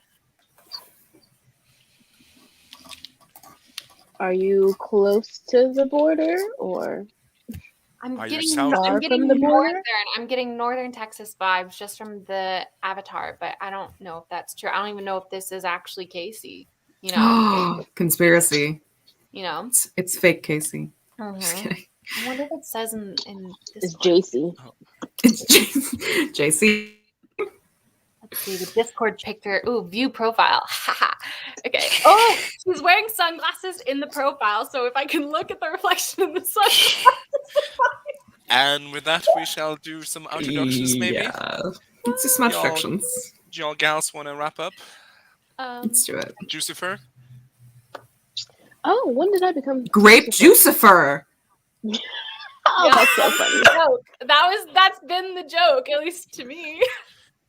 Are you close to the border, or I'm Are you getting south? Far I'm getting from the border? northern. I'm getting northern Texas vibes just from the avatar, but I don't know if that's true. I don't even know if this is actually Casey. You know. Conspiracy. You know. It's fake Casey. Just Mhm. kidding. I wonder if it says in this. is one. JC? It's JC. Let's see the Discord picture. Ooh, view profile. Okay. Oh, she's wearing sunglasses in the profile. So if I can look at the reflection in the sunglasses. And with that, we shall do some introductions, maybe? Yeah. Let's do some Y'all- introductions. Do y'all gals want to wrap up? Let's do it. Jucifer? Oh, when did I become Grape Jucifer. Oh, Yeah. that's so funny. Joke. That's been the joke, at least to me.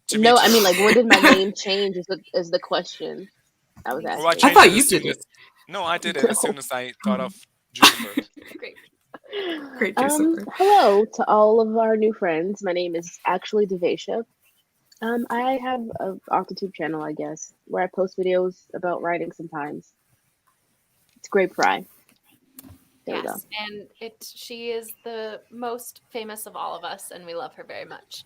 To me No, too. I mean, like, when did my name change? Is the question I was asking. Well, I changed thought it you as soon did it. as- No, I did it as soon as I thought of Jucifer. Great. Great Jucifer. Hello to all of our new friends. My name is actually Devesha. I have an AutoTube channel, I guess, where I post videos about writing sometimes. It's GRAPEFRY. There you go. Yes, and she is the most famous of all of us, and we love her very much.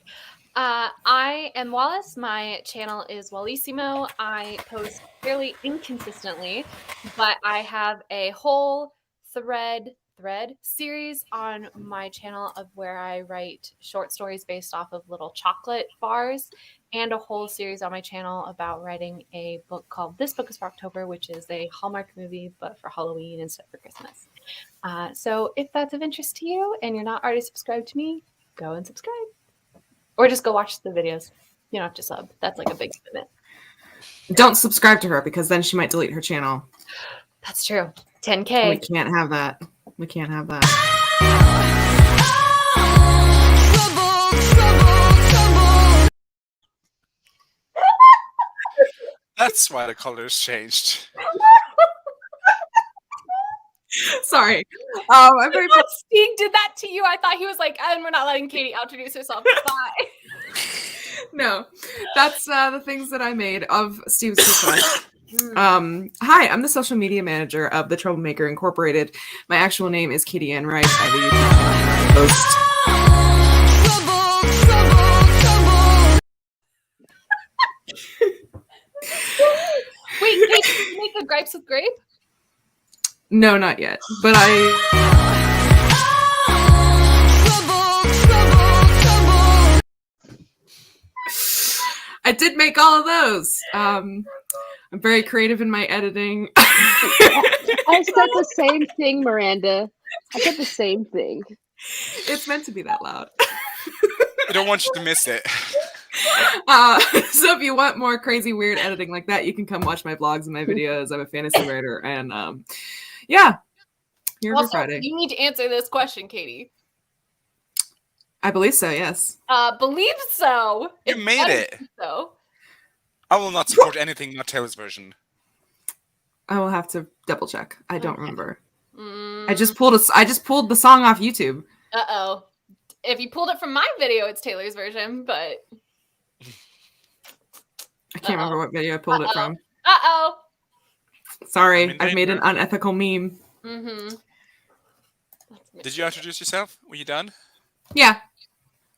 I am Wallace. My channel is WALLISIMO. I post fairly inconsistently, but I have a whole thread Thread series on my channel of where I write short stories based off of little chocolate bars, and a whole series on my channel about writing a book called This Book is for October, which is a Hallmark movie, but for Halloween instead of for Christmas. So if that's of interest to you and you're not already subscribed to me, go and subscribe. Or just go watch the videos. You don't have to sub. That's like a big commitment. Don't subscribe to her because then she might delete her channel. That's true. And 10K. we can't have that. We can't have that. That's why the colors changed. Sorry. I'm very thought Steve did that to you. I thought he was like, and we're not letting Katie introduce herself. Bye. No, that's the things that I made of Steve's request. Hi, I'm the social media manager of the Troublemaker Incorporated. My actual name is Katie Ann Wright. I have a YouTube channel where I post. Wait, Katie, did you make the gripes with grape? No, not yet. But I did make all of those. I'm very creative in my editing. I said the same thing, Miranda. I said the same thing. It's meant to be that loud. I don't want you to miss it. So if you want more crazy, weird editing like that, you can come watch my vlogs and my videos. I'm a fantasy writer, and yeah, here for Friday. You need to answer this question, Katie. I believe so. Yes. Believe so. You made it. So. I will not support anything not Taylor's version. I will have to double check. I don't remember. Mm. I just pulled the song off YouTube. Uh-oh. If you pulled it from my video, it's Taylor's version, but I can't remember what video I pulled it from. Uh-oh. Sorry, I mean, I've made an unethical meme. Mm-hmm. Did you introduce yourself? Were you done? Yeah.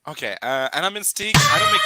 Okay, and I'm in Steak. I don't make